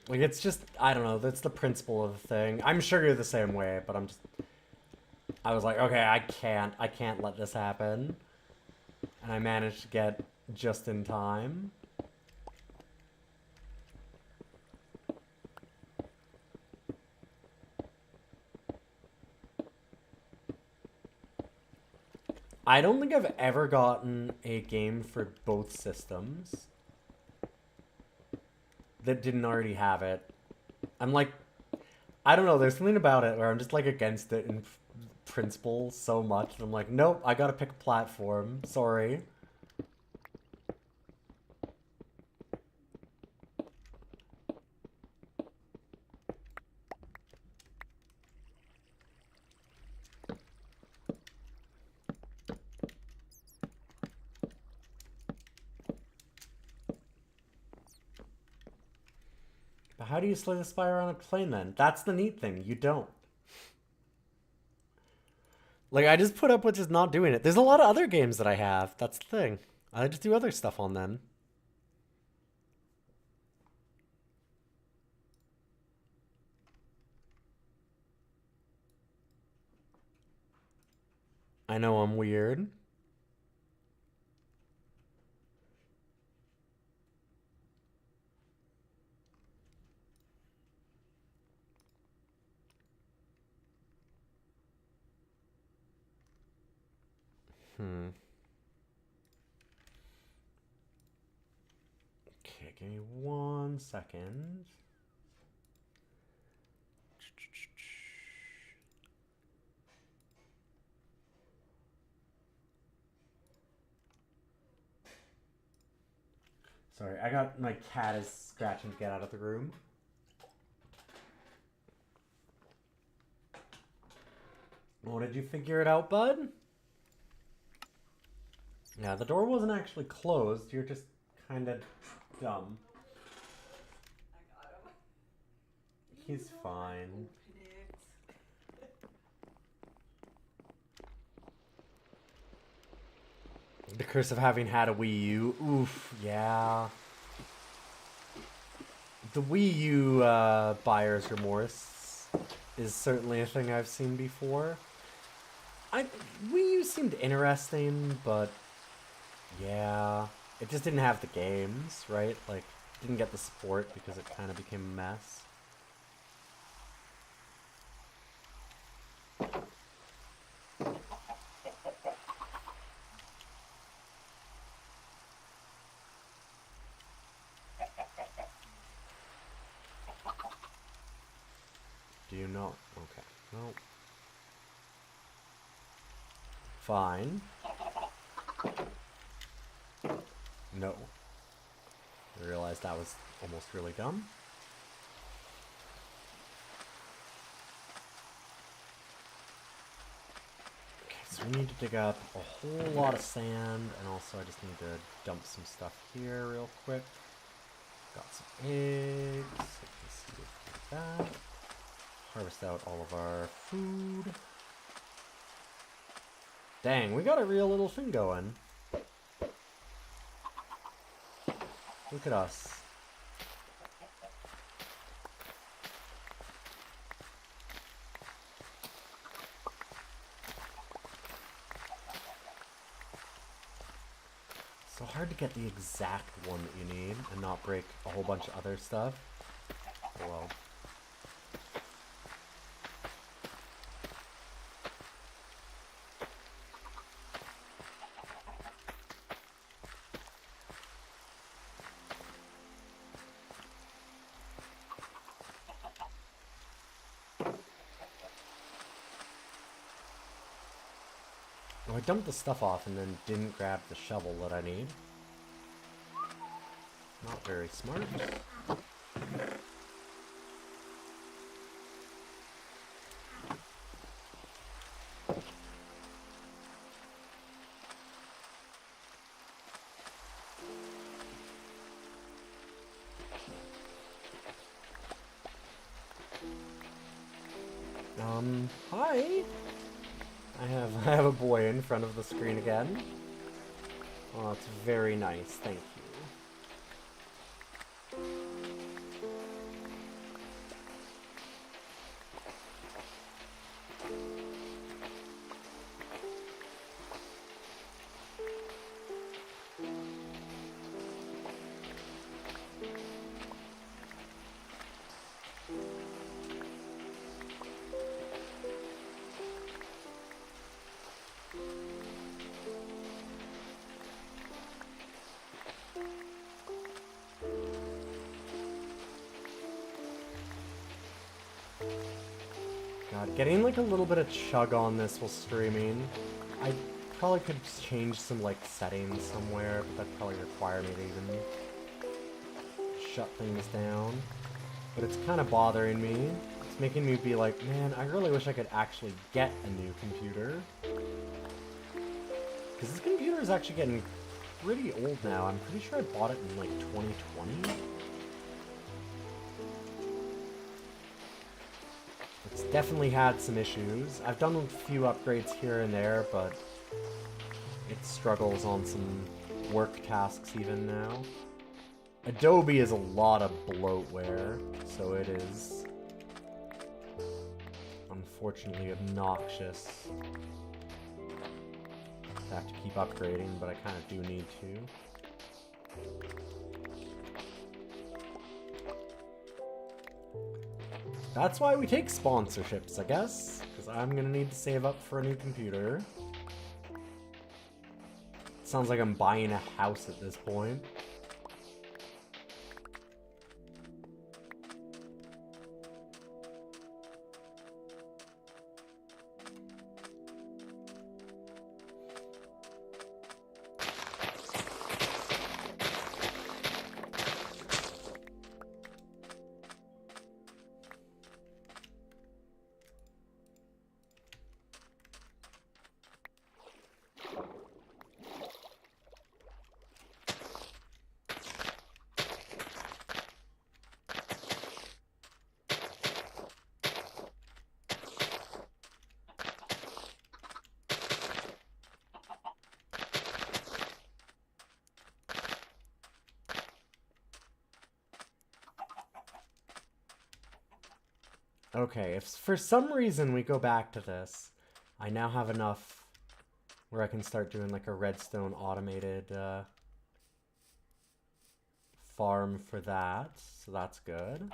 Like, it's just, I don't know, that's the principle of the thing. I'm sure you're the same way, but I was like, okay, I can't let this happen. And I managed to get just in time. I don't think I've ever gotten a game for both systems that didn't already have it. I'm like, I don't know, there's something about it where I'm just like against it in principle so much. And I'm like, nope, I gotta pick a platform. Sorry. But how do you slay the spire on a plane then? That's the neat thing. You don't. Like, I just put up with just not doing it. There's a lot of other games that I have. That's the thing. I just do other stuff on them. I know I'm weird. Okay, give me 1 second. Sorry, I got my cat is scratching to get out of the room. Well, did you figure it out, bud? Yeah, the door wasn't actually closed. You're just kind of dumb. I got him. He's fine. The curse of having had a Wii U. Oof, yeah. The Wii U buyer's remorse is certainly a thing I've seen before. Wii U seemed interesting, but yeah, it just didn't have the games, right? Like, didn't get the support because it kind of became a mess. Do you know? Okay. No. Fine. No. I realized that was almost really dumb. Okay, so we need to dig up a whole lot of sand, and also I just need to dump some stuff here real quick. Got some eggs. Let's see if we do that. Harvest out all of our food. Dang, we got a real little thing going. Look at us. So hard to get the exact one that you need and not break a whole bunch of other stuff. Oh well. Oh, I dumped the stuff off and then didn't grab the shovel that I need. Not very smart. Hi. I have a boy in front of the screen again. Oh, it's very nice. Thank you. God, getting like a little bit of chug on this while streaming. I probably could change some like settings somewhere, but that'd probably require me to even shut things down. But it's kind of bothering me. It's making me be like, man, I really wish I could actually get a new computer. Because this computer is actually getting pretty old now. I'm pretty sure I bought it in like 2020. It's definitely had some issues. I've done a few upgrades here and there, but it struggles on some work tasks even now. Adobe is a lot of bloatware, so it is unfortunately obnoxious to have to keep upgrading, but I kind of do need to. That's why we take sponsorships, I guess, because I'm gonna need to save up for a new computer. Sounds like I'm buying a house at this point. Okay, if for some reason we go back to this, I now have enough where I can start doing like a redstone automated farm for that, so that's good.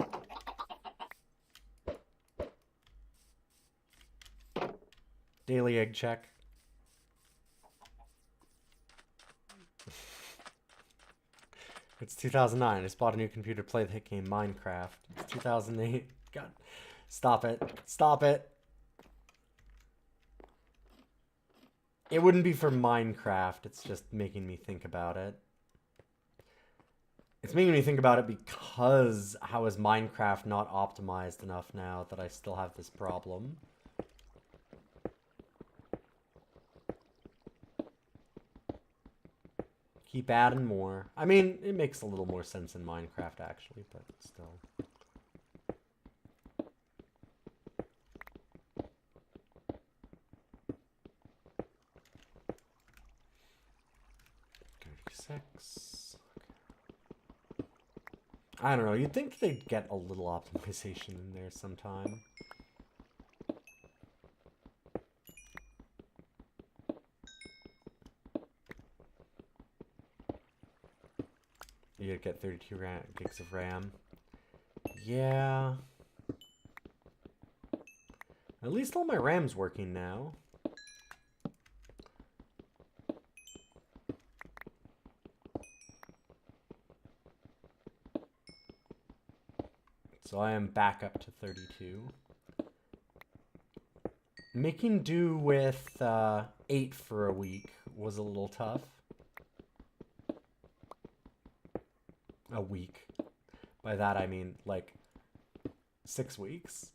Daily egg check. It's 2009. I just bought a new computer to play the hit game Minecraft. It's 2008. God. Stop it. Stop it. It wouldn't be for Minecraft. It's just making me think about it. It's making me think about it because how is Minecraft not optimized enough now that I still have this problem? Keep adding more. I mean, it makes a little more sense in Minecraft actually, but still. I don't know, you'd think they'd get a little optimization in there sometime. You'd get 32 gigs of RAM. Yeah. At least all my RAM's working now. So I am back up to 32. Making do with 8 for a week was a little tough. A week. By that I mean like 6 weeks.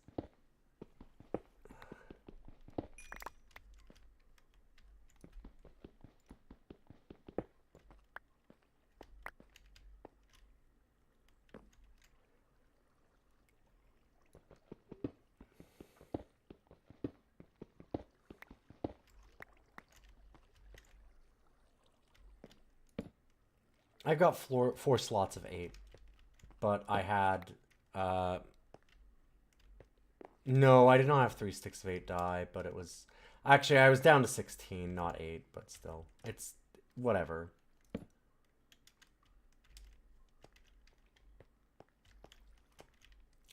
I got 4 slots of 8, but I had, no, I did not have 3 sticks of 8 die, but it was, actually I was down to 16, not 8, but still, it's, whatever.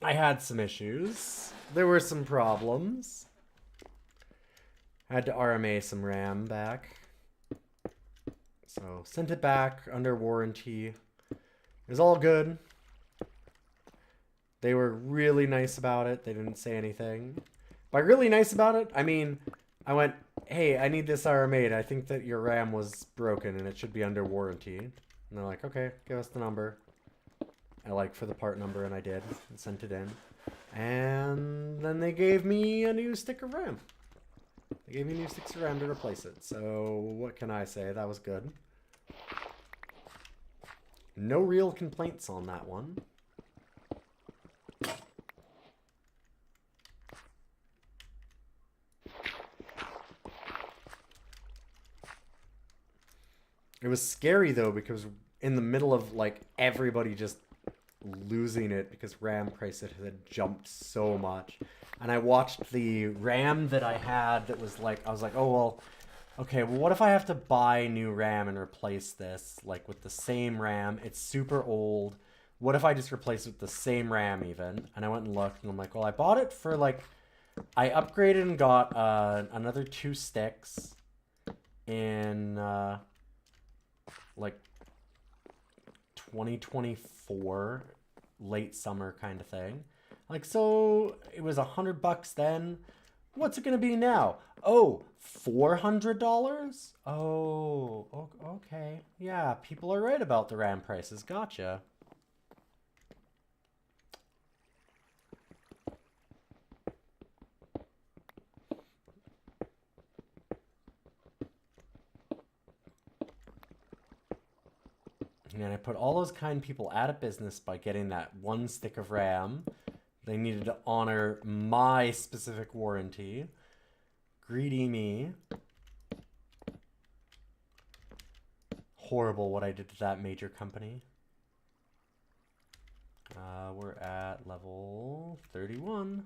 I had some issues. There were some problems. I had to RMA some RAM back. So, sent it back under warranty. It was all good. They were really nice about it. They didn't say anything. By really nice about it, I mean, I went, hey, I need this RMade. I think that your RAM was broken and it should be under warranty. And they're like, okay, give us the number. I like for the part number, and I did, and sent it in. And then they gave me a new stick of RAM. They gave me new sticks of RAM to replace it. So what can I say? That was good. No real complaints on that one. It was scary though, because in the middle of like everybody just losing it because RAM prices had jumped so much, and I watched the RAM that I had that was like, I was like, oh well, okay, well what if I have to buy new RAM and replace this like with the same RAM? It's super old. What if I just replace it with the same RAM even? And I went and looked, and I'm like, well, I bought it for like, I upgraded and got another 2 sticks in like 2024, late summer kind of thing. Like, so it was $100 then. What's it gonna be now? Oh, $400? Oh, okay. Yeah, people are right about the RAM prices. Gotcha. And I put all those kind people out of business by getting that 1 stick of RAM. They needed to honor my specific warranty. Greedy me. Horrible what I did to that major company. We're at level 31.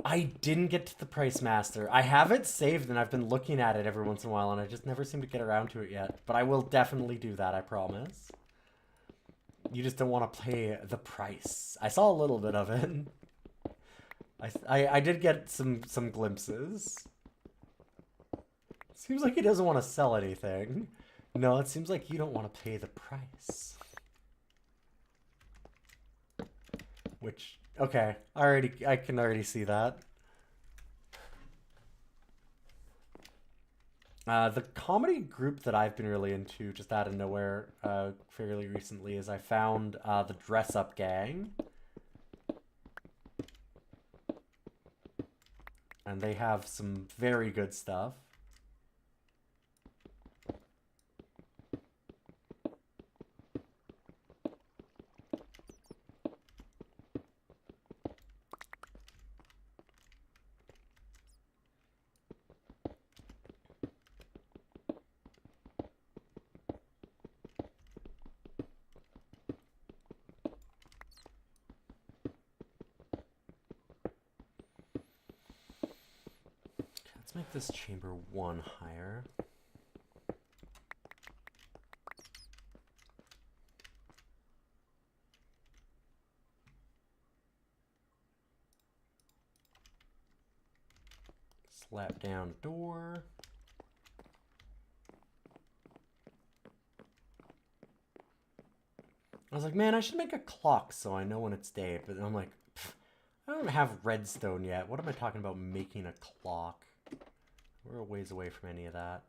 I didn't get to the Price Master. I have it saved and I've been looking at it every once in a while and I just never seem to get around to it yet. But I will definitely do that, I promise. You just don't want to pay the price. I saw a little bit of it. I did get some glimpses. Seems like he doesn't want to sell anything. No, it seems like you don't want to pay the price. Which, okay, I can already see that. The comedy group that I've been really into, just out of nowhere, fairly recently, is I found the Dress Up Gang. And they have some very good stuff. Let's make this chamber 1 higher. Slap down door. I was like, man, I should make a clock so I know when it's day. But I'm like, I don't have redstone yet. What am I talking about making a clock? We're a ways away from any of that.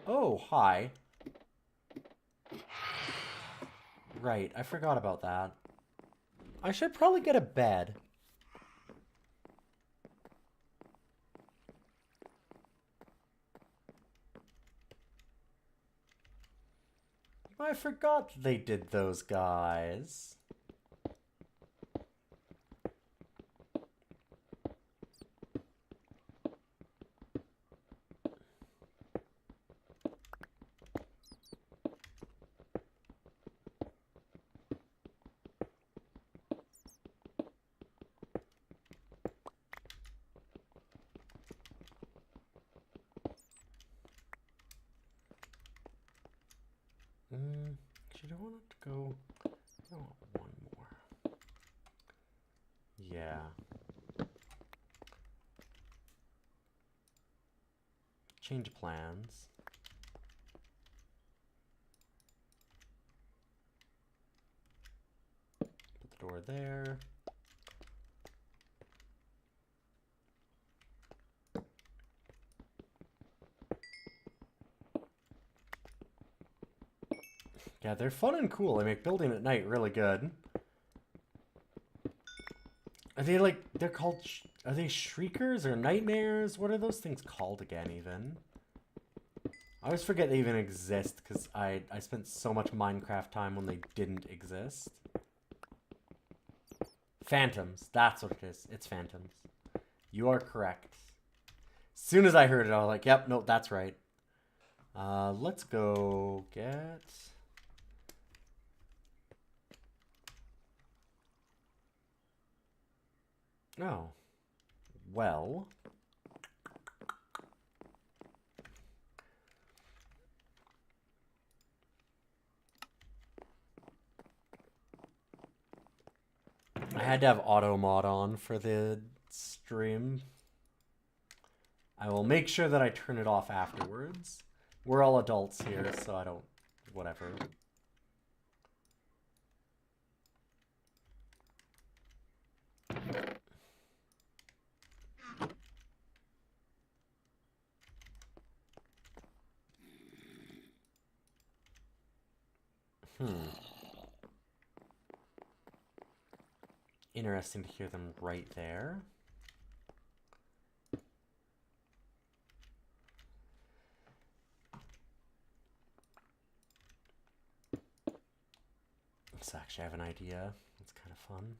Oh, hi. Right, I forgot about that. I should probably get a bed. I forgot they did those guys. You don't want it to go. I want 1 more. Yeah. Change plans. Put the door there. Yeah, they're fun and cool. They make building at night really good. Are they like, they're called, are they shriekers or nightmares? What are those things called again, even? I always forget they even exist, because I spent so much Minecraft time when they didn't exist. Phantoms, that's what it is. It's phantoms. You are correct. As soon as I heard it, I was like, yep, no, that's right. Let's go get... Oh. Well. I had to have auto mod on for the stream. I will make sure that I turn it off afterwards. We're all adults here, so I don't... whatever. Interesting to hear them right there. Let's actually have an idea. It's kind of fun.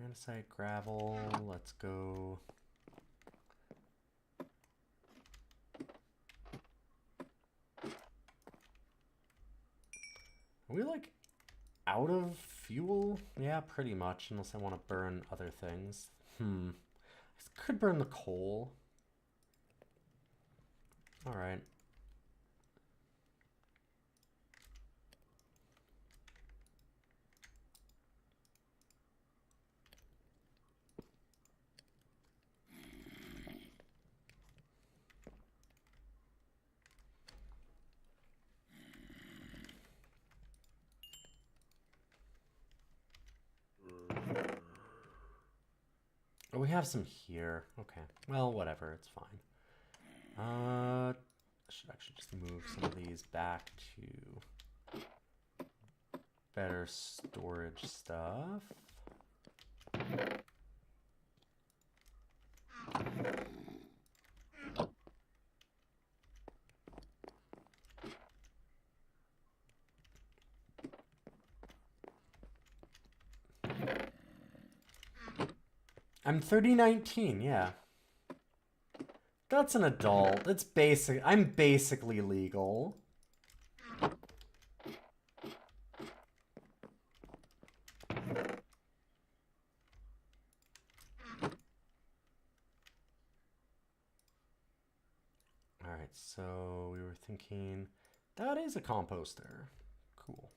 Andesite, gravel, let's go. Are we like out of fuel? Yeah, pretty much, unless I want to burn other things. I could burn the coal. Alright. Oh, we have some here. Okay. Well, whatever. It's fine. I should actually just move some of these back to better storage stuff. I'm 3019, yeah. That's an adult. It's basic. I'm basically legal. Alright, so we were thinking that is a composter. Cool.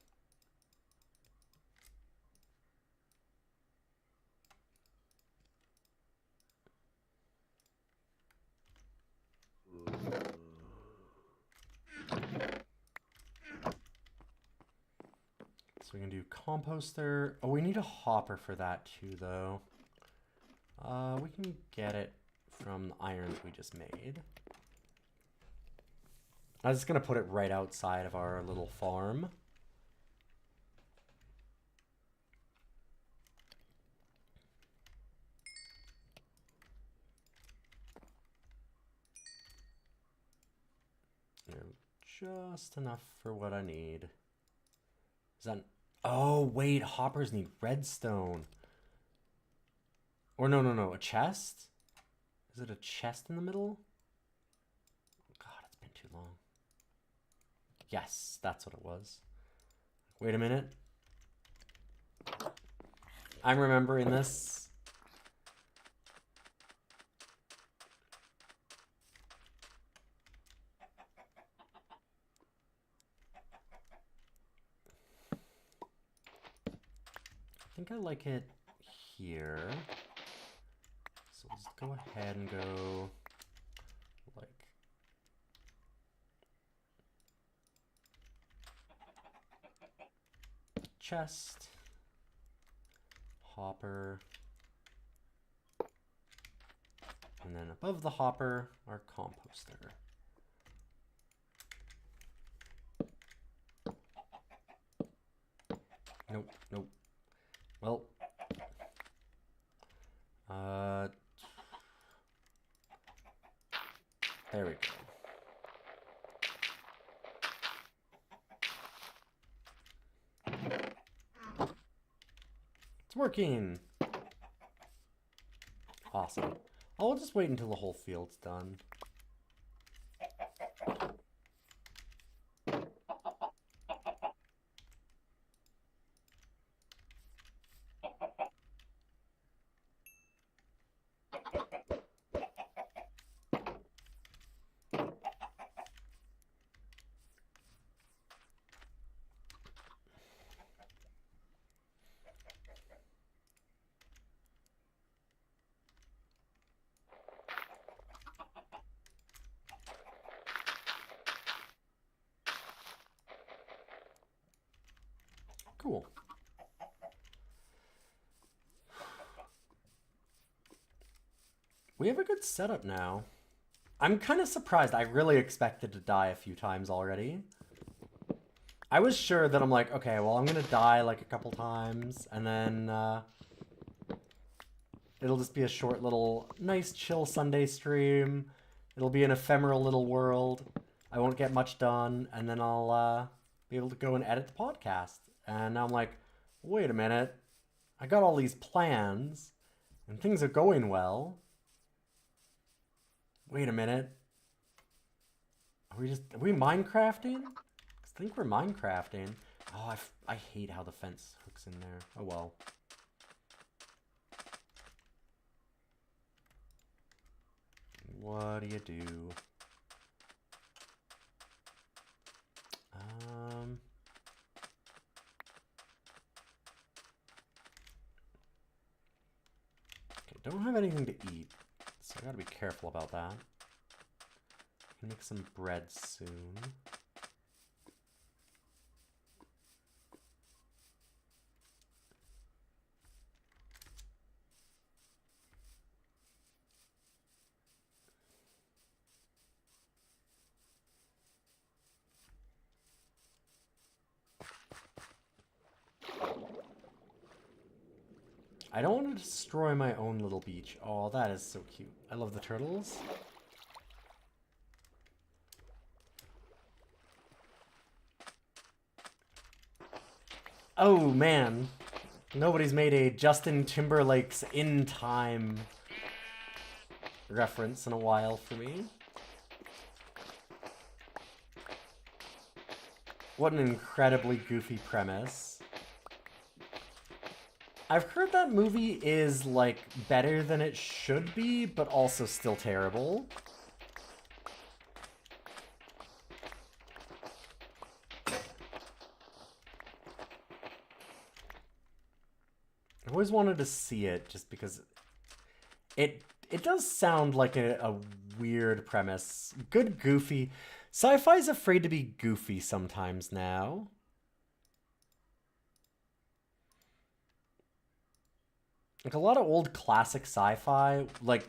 So we can do composter. Oh, we need a hopper for that too, though. We can get it from the irons we just made. I was just going to put it right outside of our little farm. Just enough for what I need. Is that... Oh, wait, hoppers need redstone. Or no, a chest? Is it a chest in the middle? God, it's been too long. Yes, that's what it was. Wait a minute. I'm remembering this. think I like it here. So let's go ahead and go like chest, hopper, and then above the hopper, our composter. Nope, nope. Well, there we go. It's working. Awesome. I'll just wait until the whole field's done. Cool. We have a good setup now. I'm kind of surprised. I really expected to die a few times already. I was sure that I'm like, okay, well, I'm gonna die like a couple times, and then it'll just be a short little, nice, chill Sunday stream. It'll be an ephemeral little world. I won't get much done, and then I'll be able to go and edit the podcast. And now I'm like, wait a minute. I got all these plans, and things are going well. Wait a minute. Are we Minecrafting? I think we're Minecrafting. Oh, I hate how the fence hooks in there. Oh well. What do you do? Okay, don't have anything to eat, so I gotta be careful about that. I can make some bread soon. I don't want to destroy my own little beach. Oh, that is so cute. I love the turtles. Oh, man. Nobody's made a Justin Timberlake's In Time reference in a while for me. What an incredibly goofy premise. I've heard that movie is, like, better than it should be, but also still terrible. I've always wanted to see it just because it does sound like a weird premise. Good goofy. Sci-fi's afraid to be goofy sometimes now. Like, a lot of old classic sci-fi, like,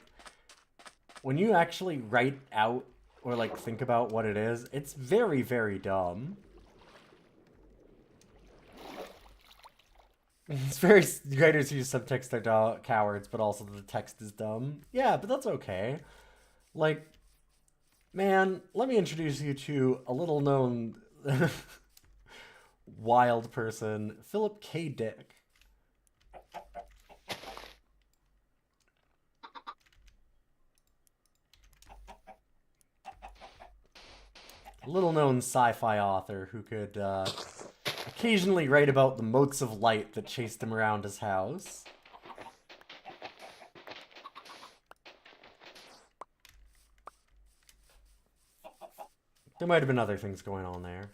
when you actually write out or, like, think about what it is, it's very, very dumb. It's very, writers who use subtext are cowards, but also the text is dumb. Yeah, but that's okay. Like, man, let me introduce you to a little-known wild person, Philip K. Dick. A little-known sci-fi author who could occasionally write about the motes of light that chased him around his house. There might have been other things going on there.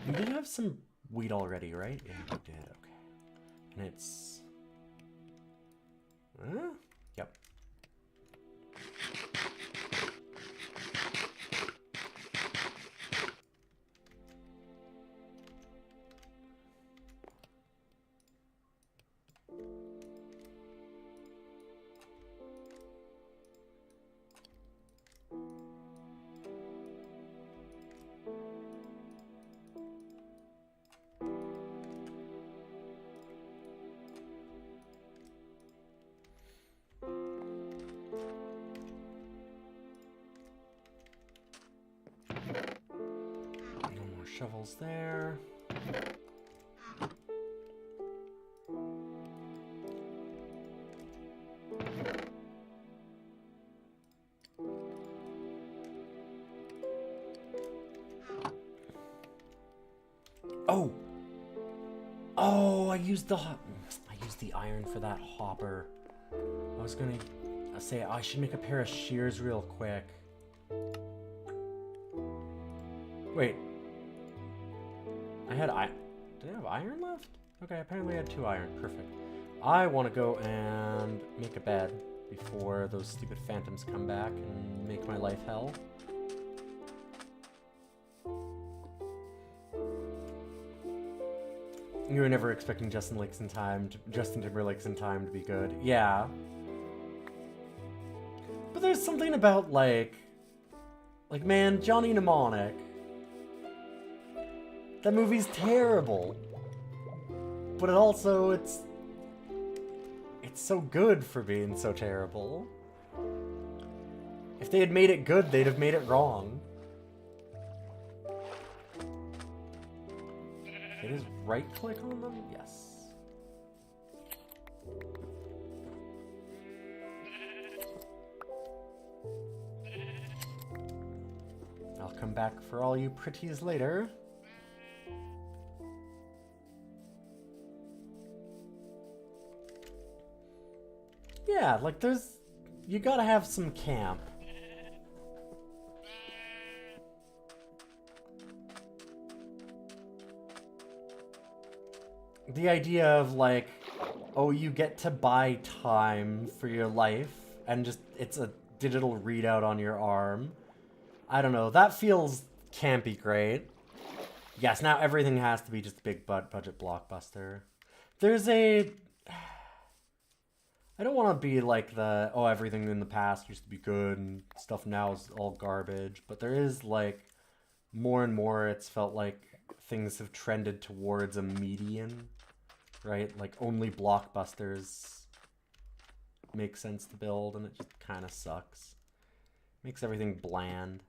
We did have some wheat already, right? Yeah, we did. Okay. And it's... Yep. No more shovels there. Oh! Oh, I used the iron for that hopper. I was gonna say I should make a pair of shears real quick. Wait. Did I have iron left? Okay, apparently I had 2 iron. Perfect. I want to go and make a bed before those stupid phantoms come back and make my life hell. You were never expecting Justin Timberlake's in time to be good. Yeah. But there's something about like man, Johnny Mnemonic. That movie's terrible. But it's so good for being so terrible. If they had made it good, they'd have made it wrong. It is right-click on them? Yes. I'll come back for all you pretties later. Yeah, like you gotta have some camp. The idea of like, oh, you get to buy time for your life and just it's a digital readout on your arm. I don't know, that feels campy great. Yes, now everything has to be just a big budget blockbuster. There's a... I don't want to be like the, oh, everything in the past used to be good and stuff now is all garbage, but there is like, more and more it's felt like things have trended towards a median, right? Like only blockbusters make sense to build and it just kind of sucks. Makes everything bland.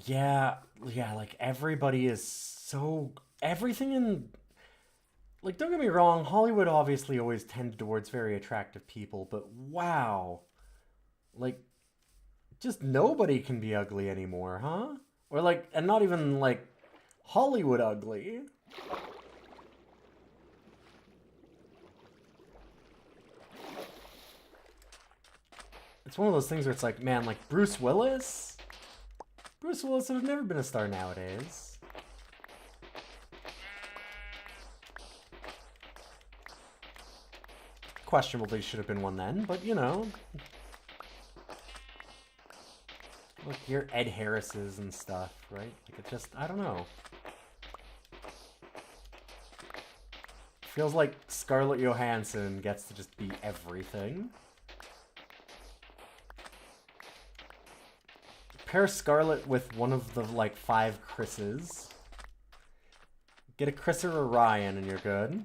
Yeah, like everybody is so... Everything in... Like, don't get me wrong, Hollywood obviously always tended towards very attractive people, but wow. Like, just nobody can be ugly anymore, huh? Or like, and not even like Hollywood ugly. It's one of those things where it's like, man, like Bruce Willis? Bruce Willis would have never been a star nowadays. Questionably should have been one then, but you know. Look, you're Ed Harris's and stuff, right? Like it just, I don't know. Feels like Scarlett Johansson gets to just be everything. Pair Scarlett with one of the, like, 5 Chris's. Get a Chris or a Ryan and you're good.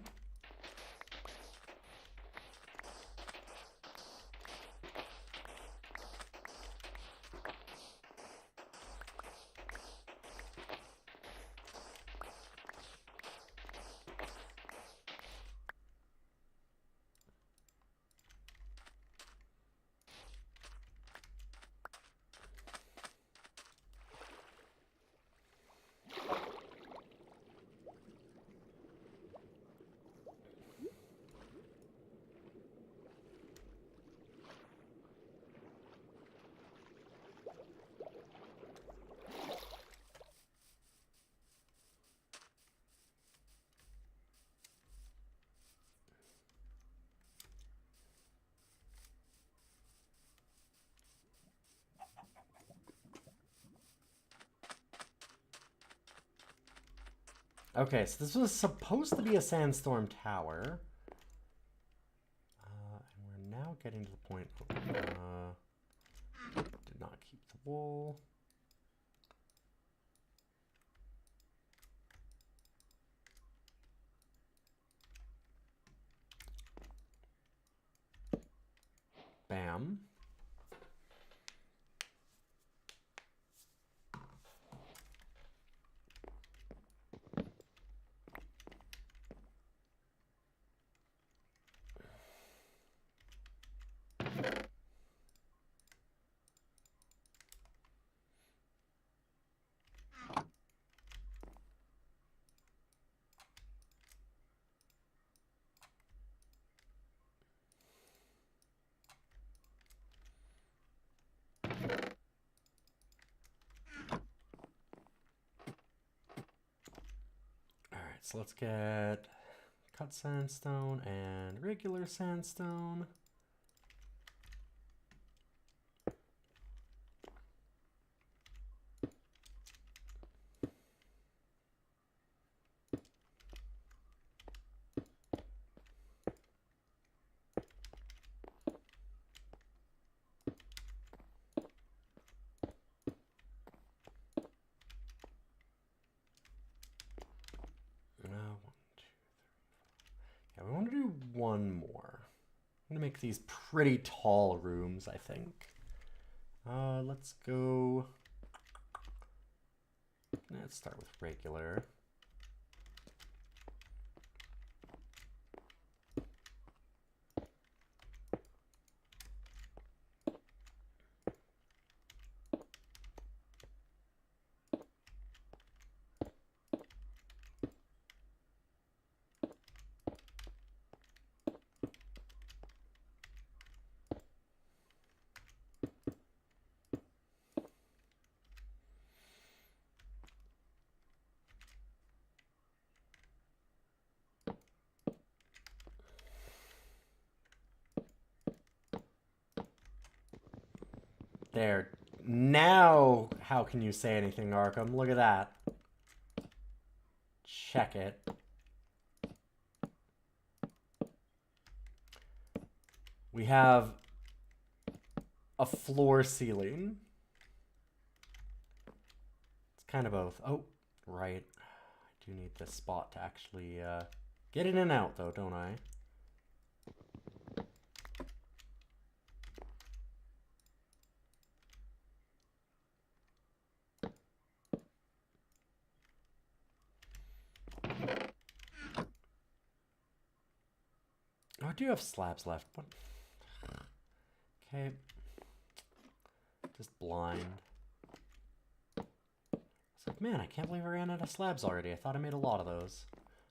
Okay, so this was supposed to be a sandstorm tower. And we're now getting to the point did not keep the wool. Bam. Alright, so let's get cut sandstone and regular sandstone. Yeah, we want to do one more. I'm gonna make these pretty tall rooms, I think. Let's go. Let's start with regular. There. Now, how can you say anything, Arkham? Look at that. Check it. We have a floor ceiling. It's kind of both. Oh, right. I do need this spot to actually get in and out, though, don't I? Oh, I do have slabs left. What? Okay. Just blind. It's like, man, I can't believe I ran out of slabs already. I thought I made a lot of those.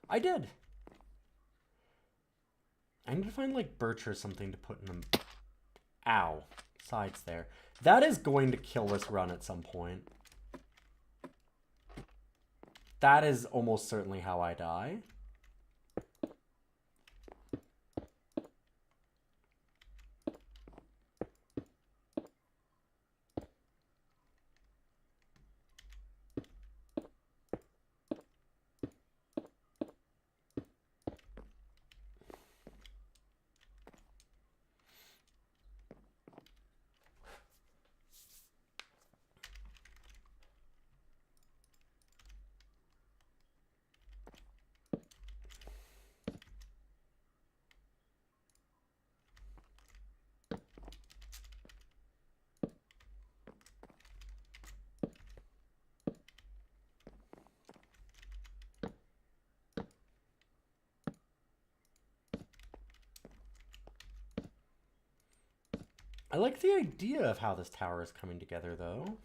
I did. I need to find, like, birch or something to put in them. Ow. Sides there. That is going to kill this run at some point. That is almost certainly how I die. I like the idea of how this tower is coming together, though.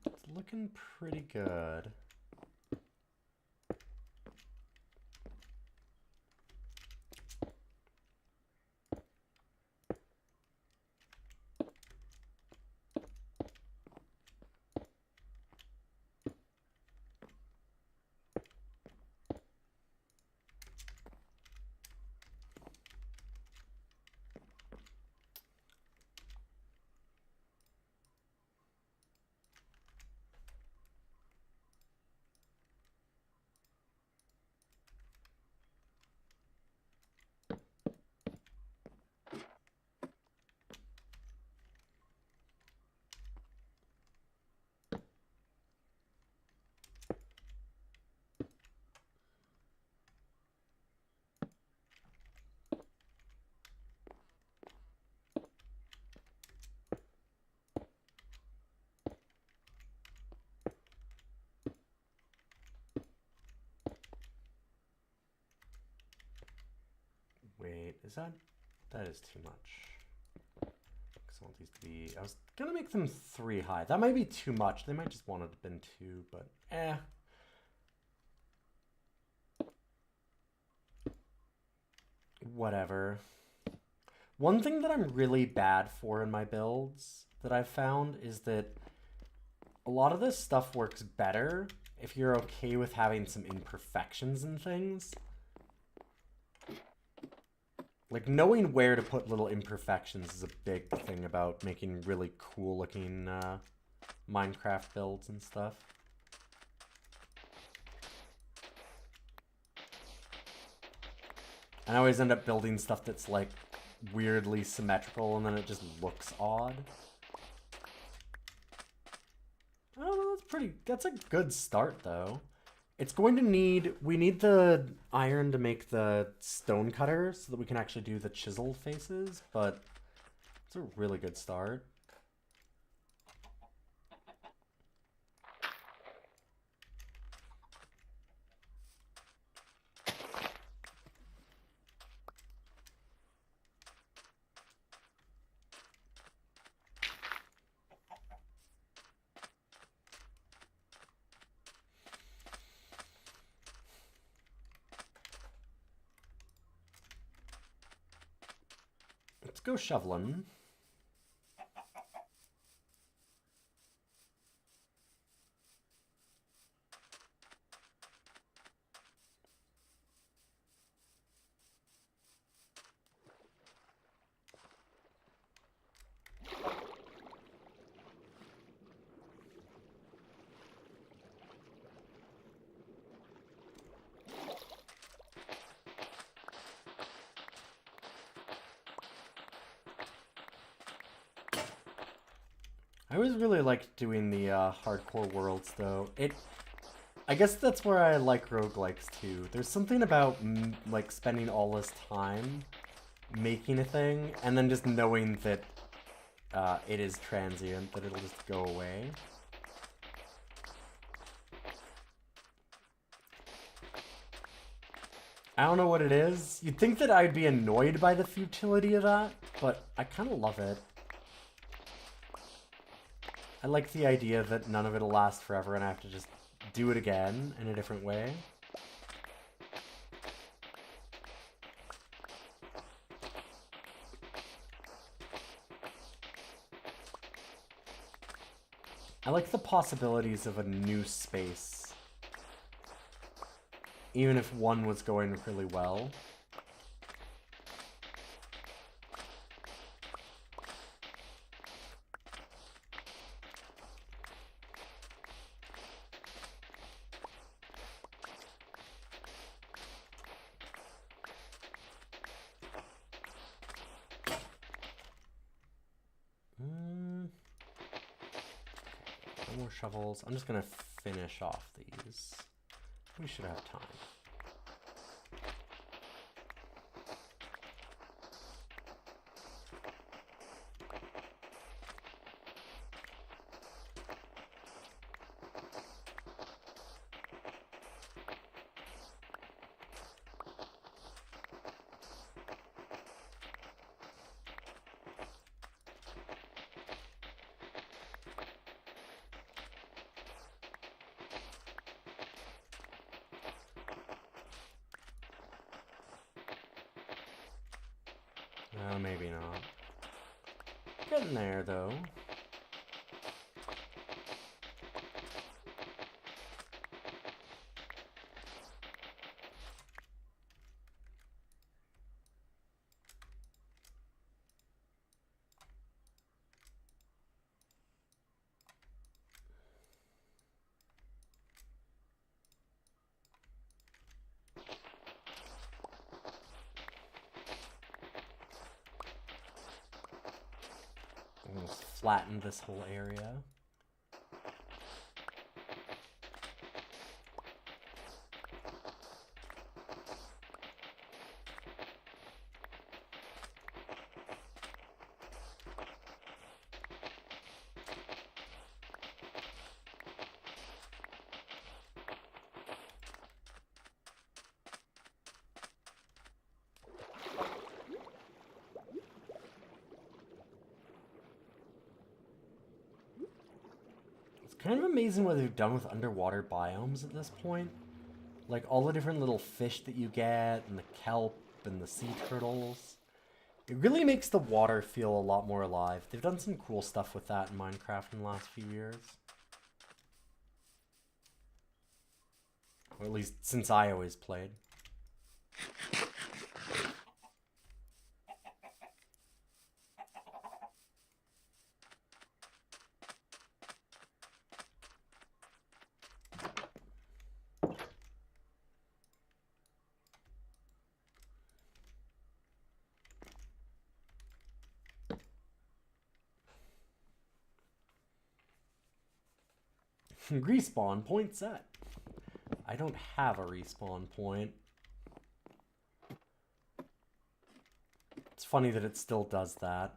It's looking pretty good. Is that... That is too much. 'Cause I want these to be... I was gonna make them 3 high. That might be too much. They might just want it to have been 2, but eh. Whatever. One thing that I'm really bad for in my builds that I've found is that a lot of this stuff works better if you're okay with having some imperfections and things. Like, knowing where to put little imperfections is a big thing about making really cool looking Minecraft builds and stuff. And I always end up building stuff that's like weirdly symmetrical and then it just looks odd. I don't know, that's a good start though. It's going to need, we need the iron to make the stone cutter so that we can actually do the chisel faces, but it's a really good start. Let's go shoveling. I always really liked doing the hardcore worlds, though. I guess that's where I like roguelikes, too. There's something about, like, spending all this time making a thing, and then just knowing that it is transient, that it'll just go away. I don't know what it is. You'd think that I'd be annoyed by the futility of that, but I kind of love it. I like the idea that none of it'll last forever and I have to just do it again in a different way. I like the possibilities of a new space. Even if one was going really well. Shovels. I'm just gonna finish off these. We should have time. Maybe not. Getting there, though. Almost flatten this whole area. kind of amazing what they've done with underwater biomes at this point. Like all the different little fish that you get, and the kelp, and the sea turtles. It really makes the water feel a lot more alive. They've done some cool stuff with that in Minecraft in the last few years. Or at least since I always played. Respawn point set. I don't have a respawn point. It's funny that it still does that.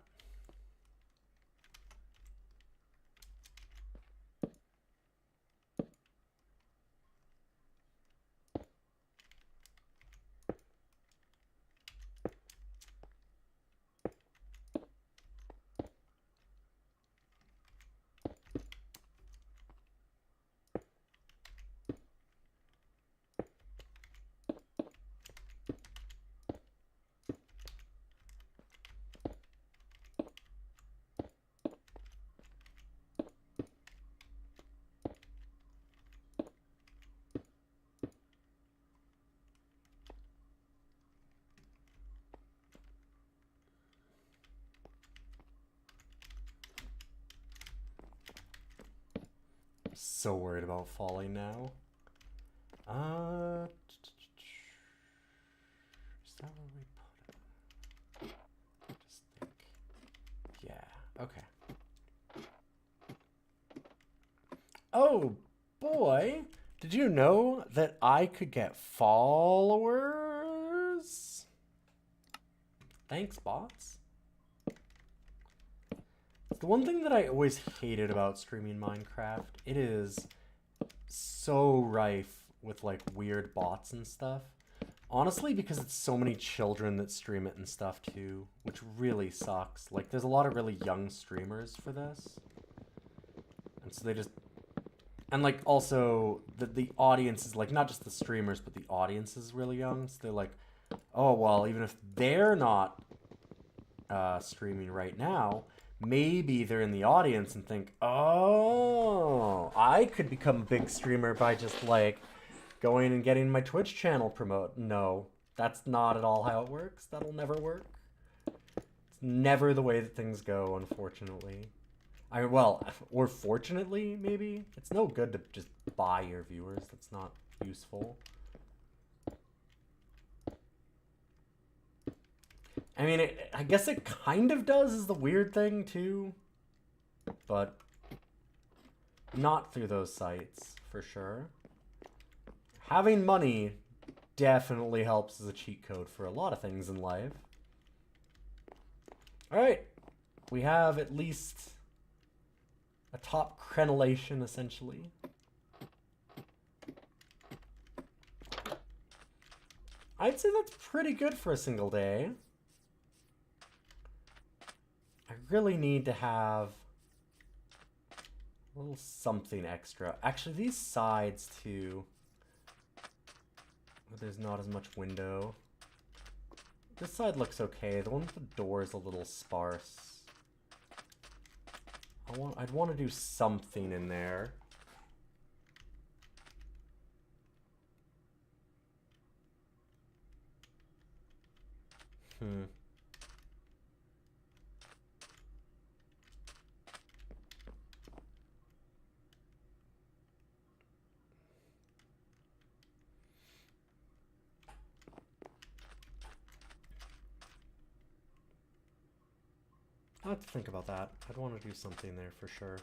So worried about falling now. Is that where we put it? Just think. Yeah, okay. Oh boy, did you know that I could get followers? Thanks, bots. The one thing that I always hated about streaming Minecraft, it is so rife with like weird bots and stuff. Honestly, because it's so many children that stream it and stuff too, which really sucks. Like there's a lot of really young streamers for this. And so they just, and like also the audience is like, not just the streamers, but the audience is really young. So they're like, oh, well, even if they're not streaming right now, maybe they're in the audience and think, oh, I could become a big streamer by just like going and getting my Twitch channel promote. No, that's not at all how it works. That'll never work. It's never the way that things go, unfortunately. Well, or fortunately, maybe. It's no good to just buy your viewers. That's not useful. I mean, I guess it kind of does, is the weird thing, too. But not through those sites, for sure. Having money definitely helps as a cheat code for a lot of things in life. Alright. We have at least a top crenellation, essentially. I'd say that's pretty good for a single day. I really need to have a little something extra. Actually, these sides too. There's not as much window. This side looks okay. The one with the door is a little sparse. I'd want to do something in there. I'll have to think about that. I'd want to do something there for sure.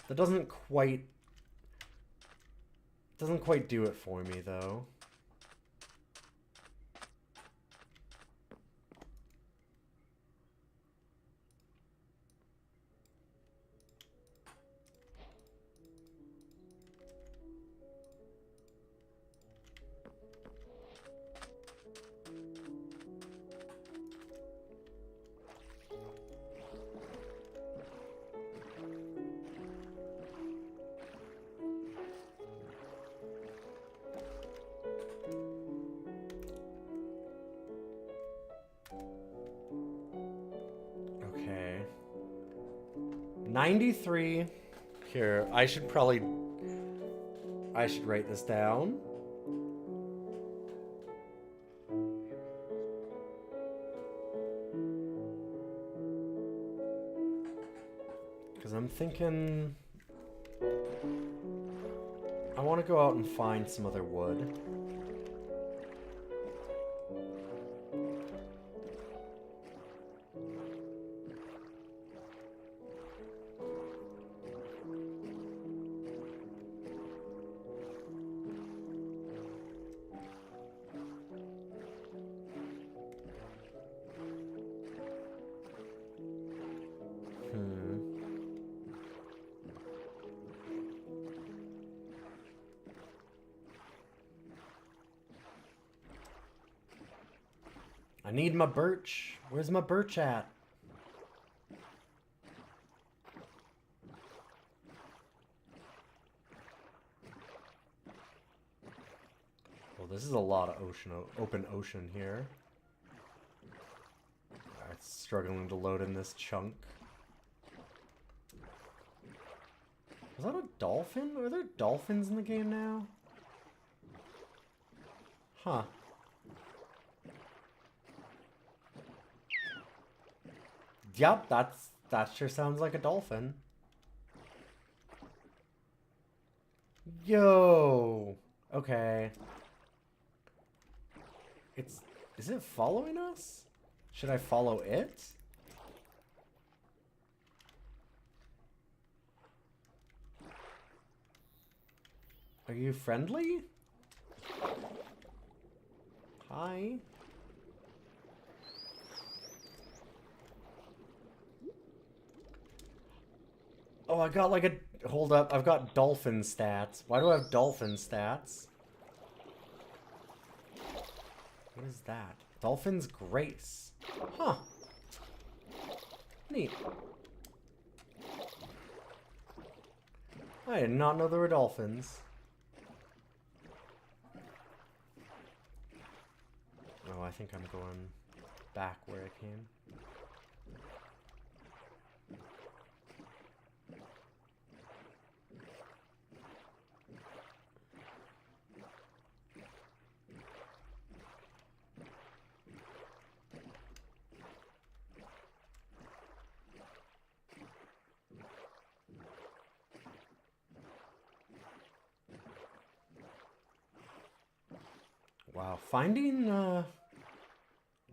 That doesn't quite do it for me though. 93. Here, I should write this down. Because I'm thinking I want to go out and find some other wood. I need my birch. Where's my birch at? Well, this is a lot of open ocean here. It's struggling to load in this chunk. Was that a dolphin? Are there dolphins in the game now? Huh. Yep, that sure sounds like a dolphin. Yo. Okay. Is it following us? Should I follow it? Are you friendly? Hi. Oh, I got like a... Hold up, I've got dolphin stats. Why do I have dolphin stats? What is that? Dolphin's Grace. Huh. Neat. I did not know there were dolphins. Oh, I think I'm going back where I came. Wow, finding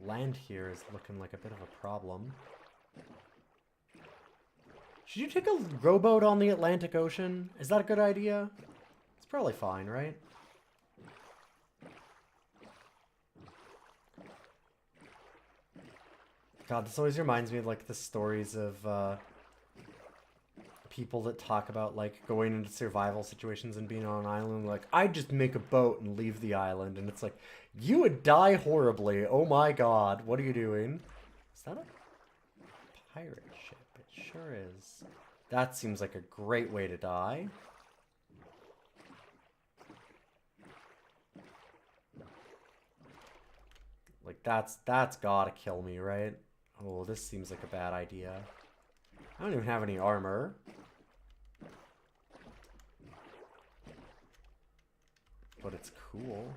land here is looking like a bit of a problem. Should you take a rowboat on the Atlantic Ocean? Is that a good idea? It's probably fine, right? God, this always reminds me of like the stories of people that talk about like going into survival situations and being on an island. Like, I'd just make a boat and leave the island, and it's like, you would die horribly. Oh my God, what are you doing? Is that a pirate ship? It sure is. That seems like a great way to die. Like, that's gotta kill me, right? Oh, this seems like a bad idea. I don't even have any armor. But it's cool.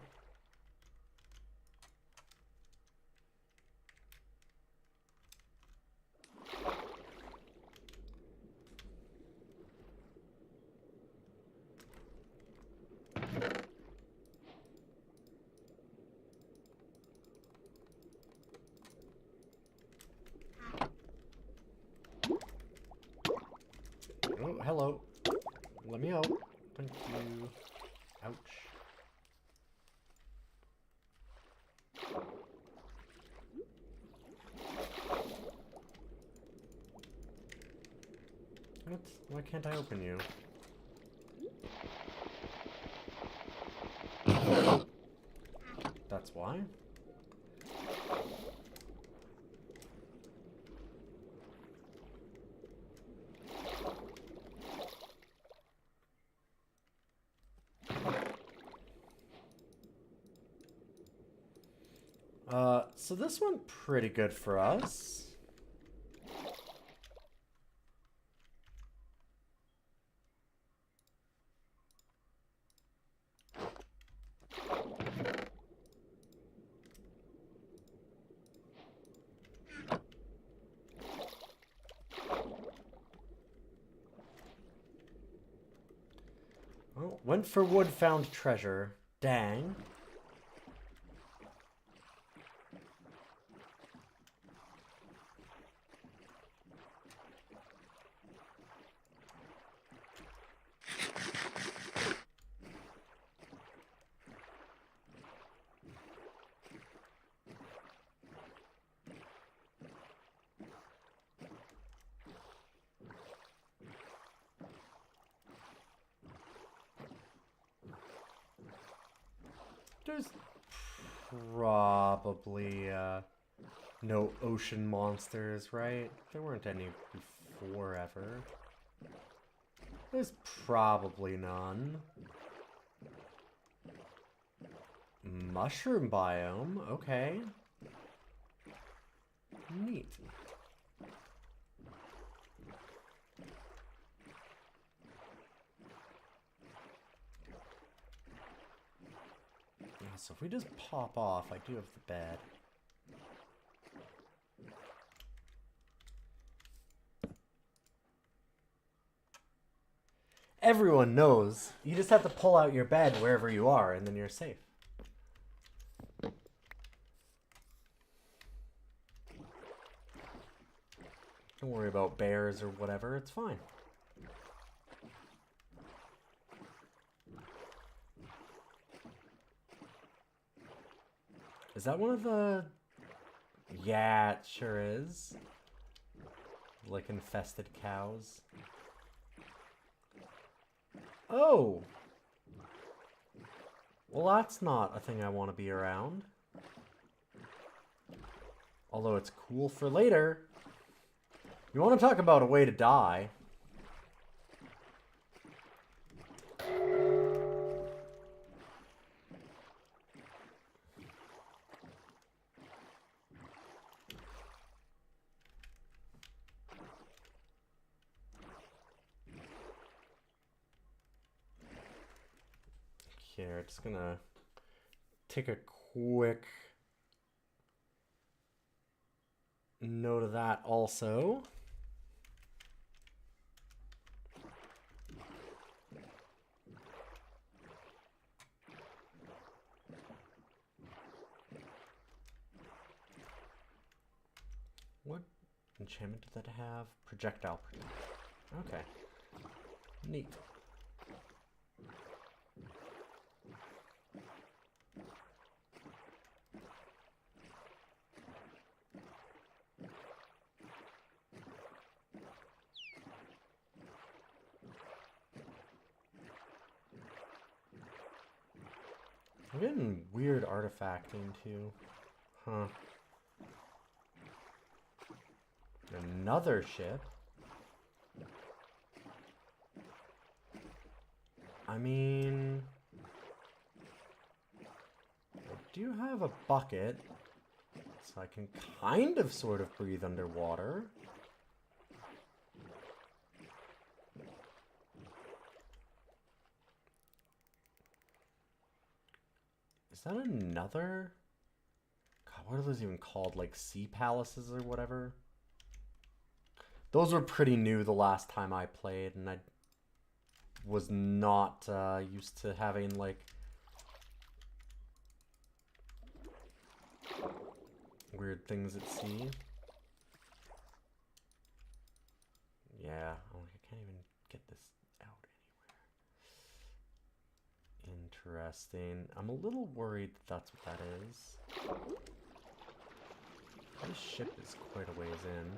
Oh, hello. Let me out. Thank you. Ouch. What? Why can't I open you? That's why? So this went pretty good for us. Well, went for wood, found treasure. Dang. There's probably no ocean monsters, right? There weren't any before ever. There's probably none. Mushroom biome, okay. Neat. So if we just pop off, I do have the bed. Everyone knows. You just have to pull out your bed wherever you are, and then you're safe. Don't worry about bears or whatever, it's fine. Is that one of the... Yeah, it sure is. Like infested cows. Oh! Well, that's not a thing I want to be around. Although it's cool for later. You want to talk about a way to die? Here, just gonna take a quick note of that also. What enchantment did that have? Projectile. Okay. Neat. I'm getting weird artifacting too. Huh. Another ship? I mean... I do have a bucket, so I can kind of sort of breathe underwater. Is that another? God, what are those even called? Like sea palaces or whatever? Those were pretty new the last time I played, and I was not used to having like weird things at sea. Yeah, oh, I can't even get this out anywhere. Interesting. I'm a little worried that that's what that is. This ship is quite a ways in.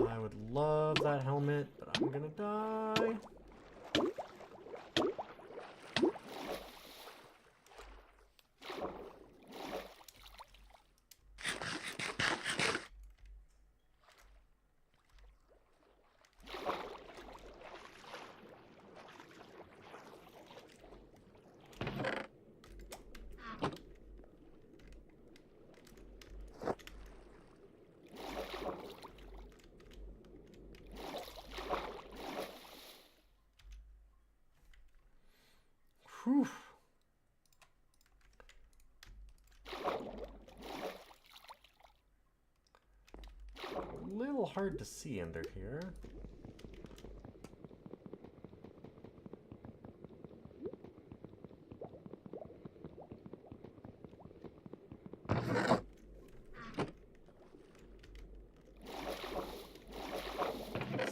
I would love that helmet, but I'm gonna die. little hard to see under here.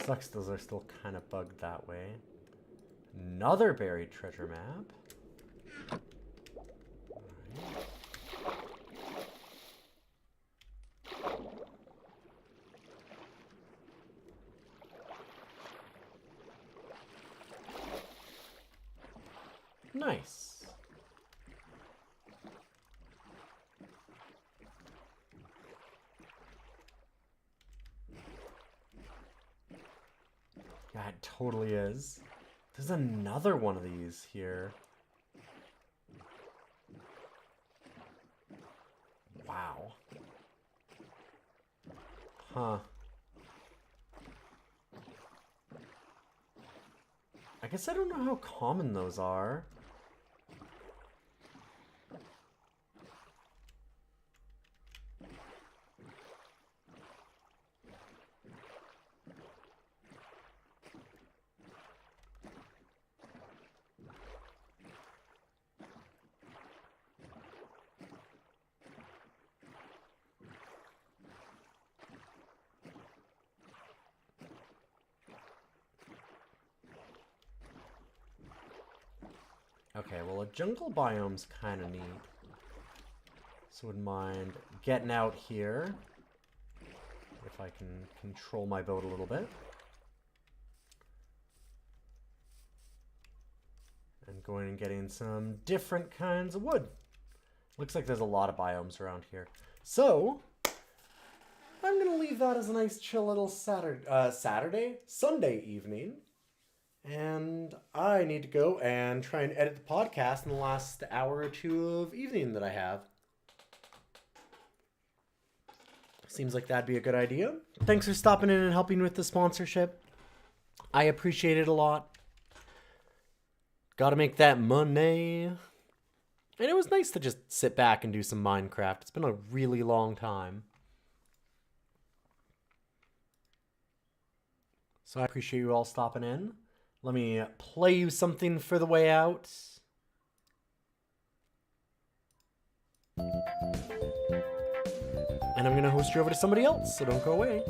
Sucks those are still kind of bugged that way. Another buried treasure map. Nice. Yeah, it totally is. There's another one of these here. Wow. Huh. I guess I don't know how common those are. Okay, well, a jungle biome's kind of neat. So wouldn't mind getting out here. If I can control my boat a little bit. And going and getting some different kinds of wood. Looks like there's a lot of biomes around here. So, I'm going to leave that as a nice chill little Sunday evening. And I need to go and try and edit the podcast in the last hour or two of evening that I have. Seems like that'd be a good idea. Thanks for stopping in and helping with the sponsorship. I appreciate it a lot. Gotta make that money. And it was nice to just sit back and do some Minecraft. It's been a really long time. So I appreciate you all stopping in. Let me play you something for the way out. And I'm going to host you over to somebody else, so don't go away.